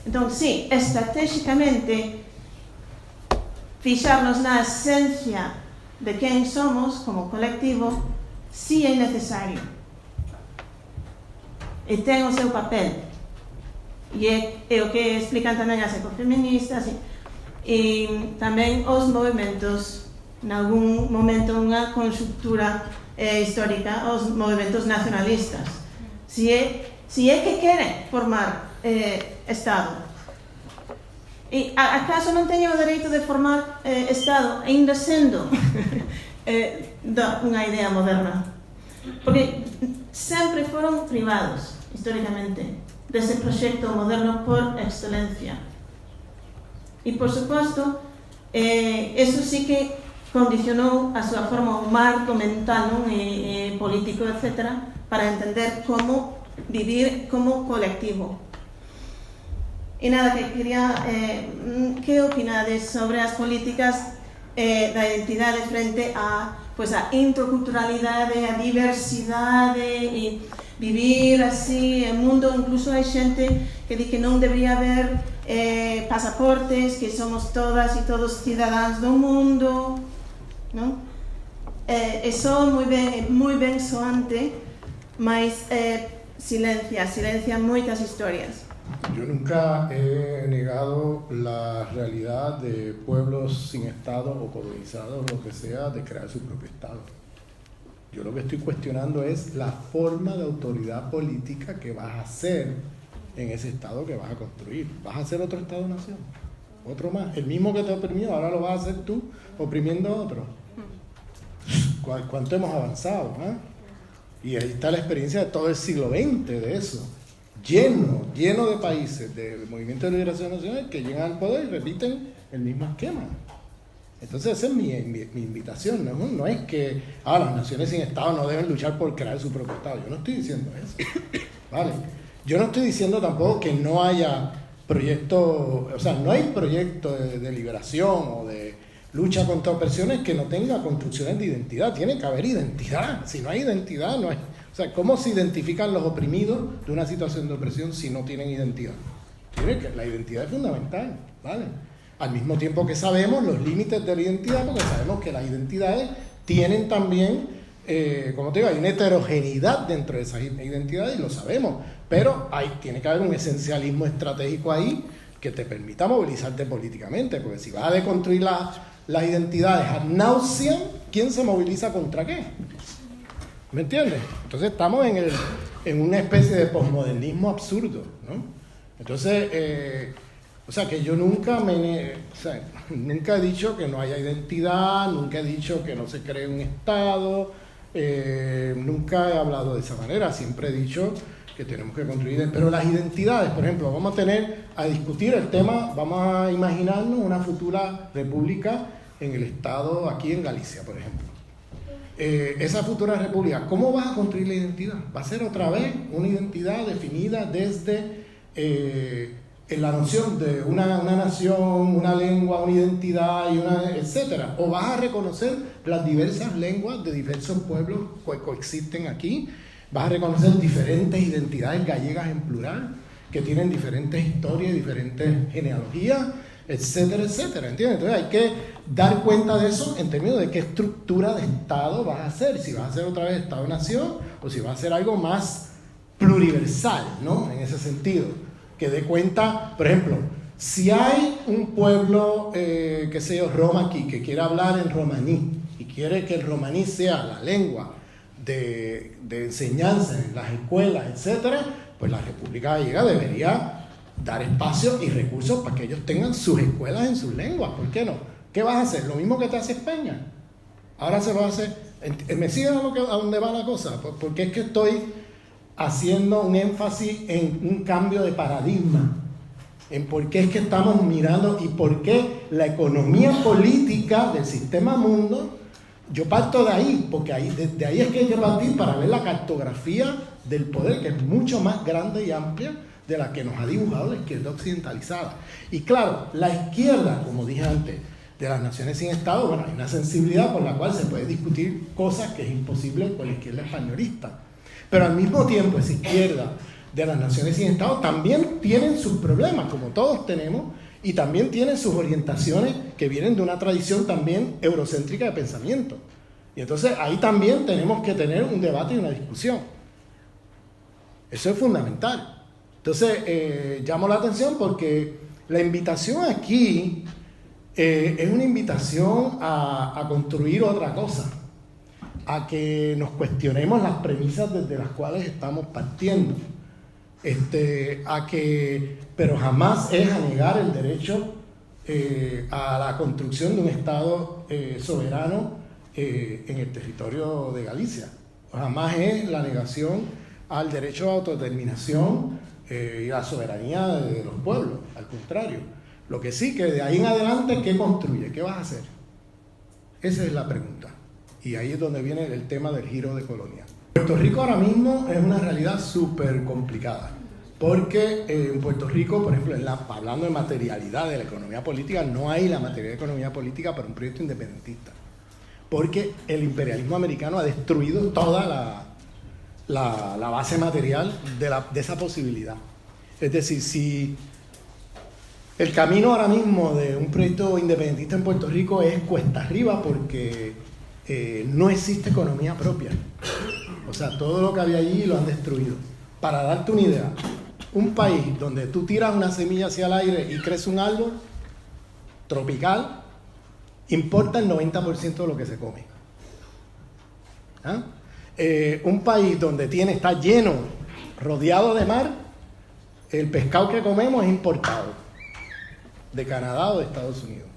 Entón, sí, estratégicamente fixarnos na esencia de quen somos como colectivo sí é necesario e ten o seu papel, e é o que explican tamén as ecofeministas e tamén os movimentos, nalgún momento unha conxuntura histórica, os movimentos nacionalistas, si é que queren formar Estado. E acaso non teñen o dereito de formar Estado ainda sendo unha idea moderna? Porque sempre foron privados históricamente dese proxecto moderno por excelencia. E por suposto, eso sí que condicionou a súa forma, o marco mental, político, etc., para entender como vivir como colectivo. E nada, que quería que opinades sobre as políticas da identidade frente a interculturalidade, a diversidade, e vivir así en mundo. Incluso hai xente que di que non debería haber pasaportes, que somos todas e todos cidadáns do mundo, non? E son moi ben soante, mas silencia moitas historias. Yo nunca he negado la realidad de pueblos sin Estado o colonizados, lo que sea, de crear su propio Estado. Yo lo que estoy cuestionando es la forma de autoridad política que vas a hacer en ese Estado que vas a construir. ¿Vas a hacer otro Estado-nación? Otro más. El mismo que te oprimió, ahora lo vas a hacer tú, oprimiendo a otro. ¿Cuánto hemos avanzado? Y ahí está la experiencia de todo el siglo XX de eso. Lleno de países, de movimientos de liberación nacional que llegan al poder y repiten el mismo esquema. Entonces esa es mi invitación, no es que las naciones sin Estado no deben luchar por crear su propio Estado. Yo no estoy diciendo eso, ¿vale? Yo no estoy diciendo tampoco que no haya proyectos, o sea, no hay proyecto de liberación o de lucha contra opresiones que no tenga construcciones de identidad. Tiene que haber identidad. Si no hay identidad, no hay. O sea, ¿cómo se identifican los oprimidos de una situación de opresión si no tienen identidad? La identidad es fundamental, ¿vale? Al mismo tiempo que sabemos los límites de la identidad, porque sabemos que las identidades tienen también, como te digo, hay una heterogeneidad dentro de esas identidades y lo sabemos, pero tiene que haber un esencialismo estratégico ahí que te permita movilizarte políticamente, porque si vas a deconstruir las identidades ad nauseam, ¿quién se moviliza contra qué? ¿Me entiendes? Entonces estamos en una especie de posmodernismo absurdo, ¿no? Entonces, o sea, que yo nunca he dicho que no haya identidad, nunca he dicho que no se cree un Estado, nunca he hablado de esa manera, siempre he dicho que tenemos que construir, pero las identidades, por ejemplo, vamos a discutir el tema, vamos a imaginarnos una futura república en el Estado, aquí en Galicia, por ejemplo. Esa futura república, ¿cómo vas a construir la identidad? ¿Va a ser otra vez una identidad definida desde la noción de una nación, una lengua, una identidad, etcétera? ¿O vas a reconocer las diversas lenguas de diversos pueblos que coexisten aquí? ¿Vas a reconocer diferentes identidades gallegas en plural, que tienen diferentes historias, diferentes genealogías, etcétera, etcétera? ¿Entiendes? Entonces hay que dar cuenta de eso en términos de qué estructura de Estado vas a hacer, si vas a hacer otra vez Estado-nación o si vas a hacer algo más pluriversal, ¿no? En ese sentido, que dé cuenta, por ejemplo, si hay un pueblo, qué sé yo, Roma aquí, que quiere hablar en romaní y quiere que el romaní sea la lengua de enseñanza en las escuelas, etcétera, pues la República Gallega debería dar espacio y recursos para que ellos tengan sus escuelas en sus lenguas. ¿Por qué no? ¿Qué vas a hacer? Lo mismo que te hace España. Ahora se va a hacer. ¿Me siguen a dónde va la cosa? Porque es que estoy haciendo un énfasis en un cambio de paradigma, en por qué es que estamos mirando y por qué la economía política del sistema mundo. Yo parto de ahí, porque de ahí es que hay que partir para ver la cartografía del poder, que es mucho más grande y amplia de la que nos ha dibujado la izquierda occidentalizada. Y claro, la izquierda, como dije antes, de las naciones sin Estado, bueno, hay una sensibilidad por la cual se puede discutir cosas que es imposible con la izquierda españolista. Pero al mismo tiempo, esa izquierda de las naciones sin Estado también tienen sus problemas, como todos tenemos, y también tienen sus orientaciones que vienen de una tradición también eurocéntrica de pensamiento. Y entonces ahí también tenemos que tener un debate y una discusión. Eso es fundamental. Entonces, llamo la atención porque la invitación aquí es una invitación a construir otra cosa, a que nos cuestionemos las premisas desde las cuales estamos partiendo. Pero jamás es a negar el derecho a la construcción de un Estado soberano en el territorio de Galicia. Jamás es la negación al derecho a autodeterminación y a la soberanía de los pueblos, al contrario. Lo que sí, que de ahí en adelante, ¿qué construye? ¿Qué vas a hacer? Esa es la pregunta. Y ahí es donde viene el tema del giro de colonia. Puerto Rico ahora mismo es una realidad súper complicada, porque en Puerto Rico, por ejemplo, hablando de materialidad de la economía política, no hay la materialidad de economía política para un proyecto independentista, porque el imperialismo americano ha destruido toda la base material de esa posibilidad. Es decir, si el camino ahora mismo de un proyecto independentista en Puerto Rico es cuesta arriba, porque no existe economía propia. O sea, todo lo que había allí lo han destruido. Para darte una idea, un país donde tú tiras una semilla hacia el aire y crece un árbol tropical, importa el 90% de lo que se come. Un país donde está lleno, rodeado de mar, el pescado que comemos es importado de Canadá o de Estados Unidos.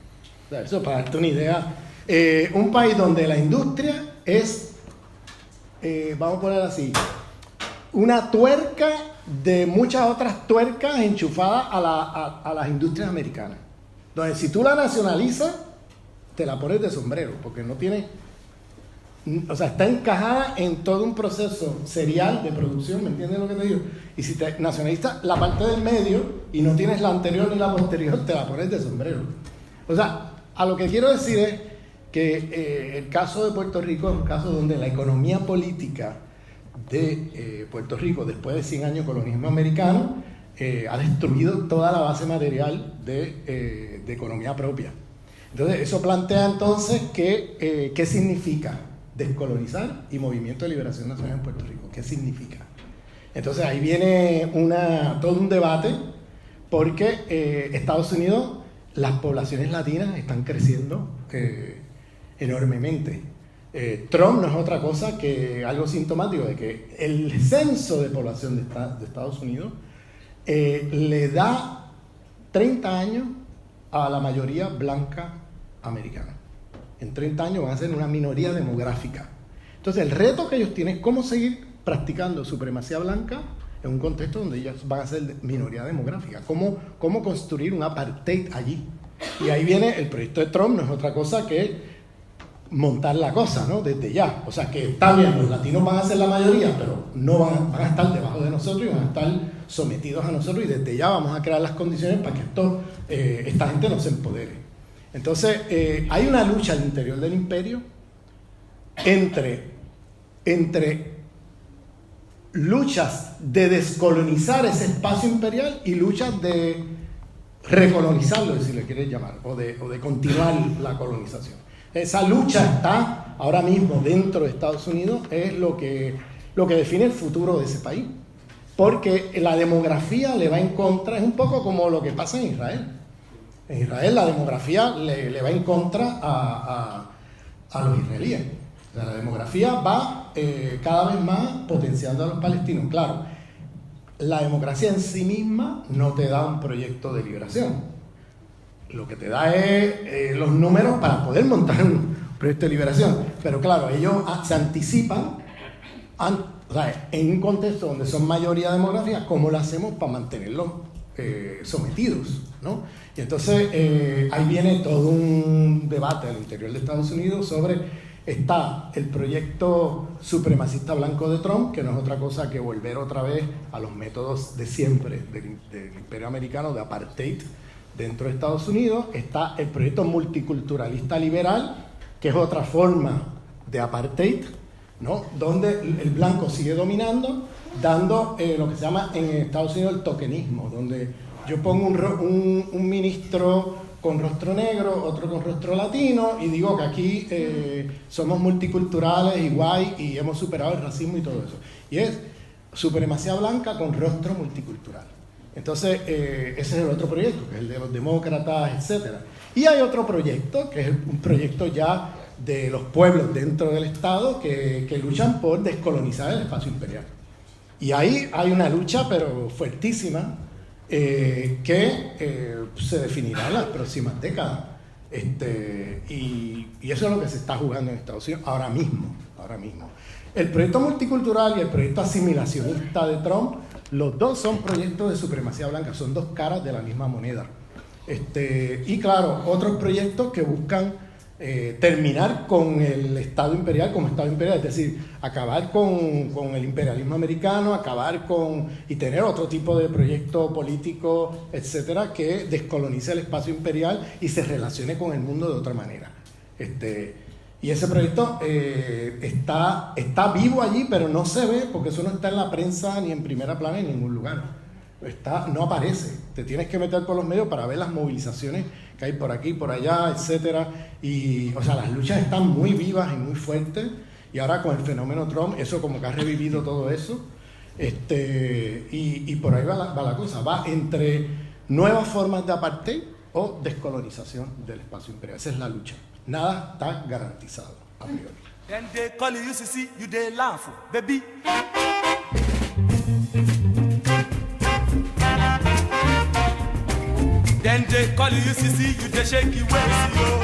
O sea, eso para darte una idea. Un país donde la industria es, vamos a poner así, una tuerca de muchas otras tuercas enchufadas a las industrias americanas. Entonces, si tú la nacionalizas, te la pones de sombrero, porque no tiene, o sea, está encajada en todo un proceso serial de producción, ¿me entiendes lo que te digo? Y si te nacionalizas la parte del medio y no tienes la anterior ni la posterior, te la pones de sombrero. O sea, a lo que quiero decir es que el caso de Puerto Rico es un caso donde la economía política de Puerto Rico, después de 100 años de colonialismo americano, ha destruido toda la base material de economía propia. Entonces, eso plantea entonces que, ¿qué significa descolonizar y movimiento de liberación nacional en Puerto Rico? ¿Qué significa? Entonces, ahí viene todo un debate, porque Estados Unidos, las poblaciones latinas están creciendo enormemente. Trump no es otra cosa que algo sintomático de que el censo de población de Estados Unidos le da 30 años a la mayoría blanca americana. En 30 años van a ser una minoría demográfica. Entonces, el reto que ellos tienen es cómo seguir practicando supremacía blanca en un contexto donde ellos van a ser minoría demográfica. Cómo construir un apartheid allí. Y ahí viene el proyecto de Trump, no es otra cosa que montar la cosa, ¿no? Desde ya. O sea, que está bien, los latinos van a ser la mayoría, pero no van a estar debajo de nosotros y van a estar sometidos a nosotros, y desde ya vamos a crear las condiciones para que esta gente no se empodere. Entonces, hay una lucha al interior del imperio entre luchas de descolonizar ese espacio imperial y luchas de recolonizarlo, si le quieres llamar, o de continuar la colonización. Esa lucha está ahora mismo dentro de Estados Unidos, es lo que define el futuro de ese país. Porque la demografía le va en contra, es un poco como lo que pasa en Israel. En Israel la demografía le va en contra a los israelíes. O sea, la demografía va cada vez más potenciando a los palestinos. Claro, la democracia en sí misma no te da un proyecto de liberación. Lo que te da es los números para poder montar un proyecto de liberación. Pero claro, ellos se anticipan o sea, en un contexto donde son mayoría demográfica, ¿cómo lo hacemos para mantenerlos sometidos, ¿no? Y entonces ahí viene todo un debate al interior de Estados Unidos sobre, está el proyecto supremacista blanco de Trump, que no es otra cosa que volver otra vez a los métodos de siempre del imperio americano, de apartheid dentro de Estados Unidos. Está el proyecto multiculturalista liberal, que es otra forma de apartheid, ¿no? Donde el blanco sigue dominando, dando lo que se llama en Estados Unidos el tokenismo, donde yo pongo un ministro con rostro negro, otro con rostro latino, y digo que aquí somos multiculturales y guay, y hemos superado el racismo y todo eso. Y es supremacía blanca con rostro multicultural. Entonces, ese es el otro proyecto, que es el de los demócratas, etc. Y hay otro proyecto, que es un proyecto ya de los pueblos dentro del Estado que luchan por descolonizar el espacio imperial. Y ahí hay una lucha, pero fuertísima, que se definirá en las próximas décadas. Y eso es lo que se está jugando en Estados Unidos ahora mismo. El proyecto multicultural y el proyecto asimilacionista de Trump, los dos son proyectos de supremacía blanca, son dos caras de la misma moneda. Y claro, otros proyectos que buscan terminar con el Estado imperial como Estado imperial, es decir, acabar con el imperialismo americano, y tener otro tipo de proyecto político, etcétera, que descolonice el espacio imperial y se relacione con el mundo de otra manera. Y ese proyecto está vivo allí, pero no se ve porque eso no está en la prensa ni en primera plana en ningún lugar. No aparece. Te tienes que meter por los medios para ver las movilizaciones que hay por aquí, por allá, etcétera. Y, o sea, las luchas están muy vivas y muy fuertes. Y ahora con el fenómeno Trump, eso como que ha revivido todo eso. Y por ahí va la cosa. Va entre nuevas formas de apartheid o descolonización del espacio imperial. Esa es la lucha. Nada está garantizado a priori. Then they call you UCC, you they laugh, baby. Then they call you, see, you the shaky waist, yo.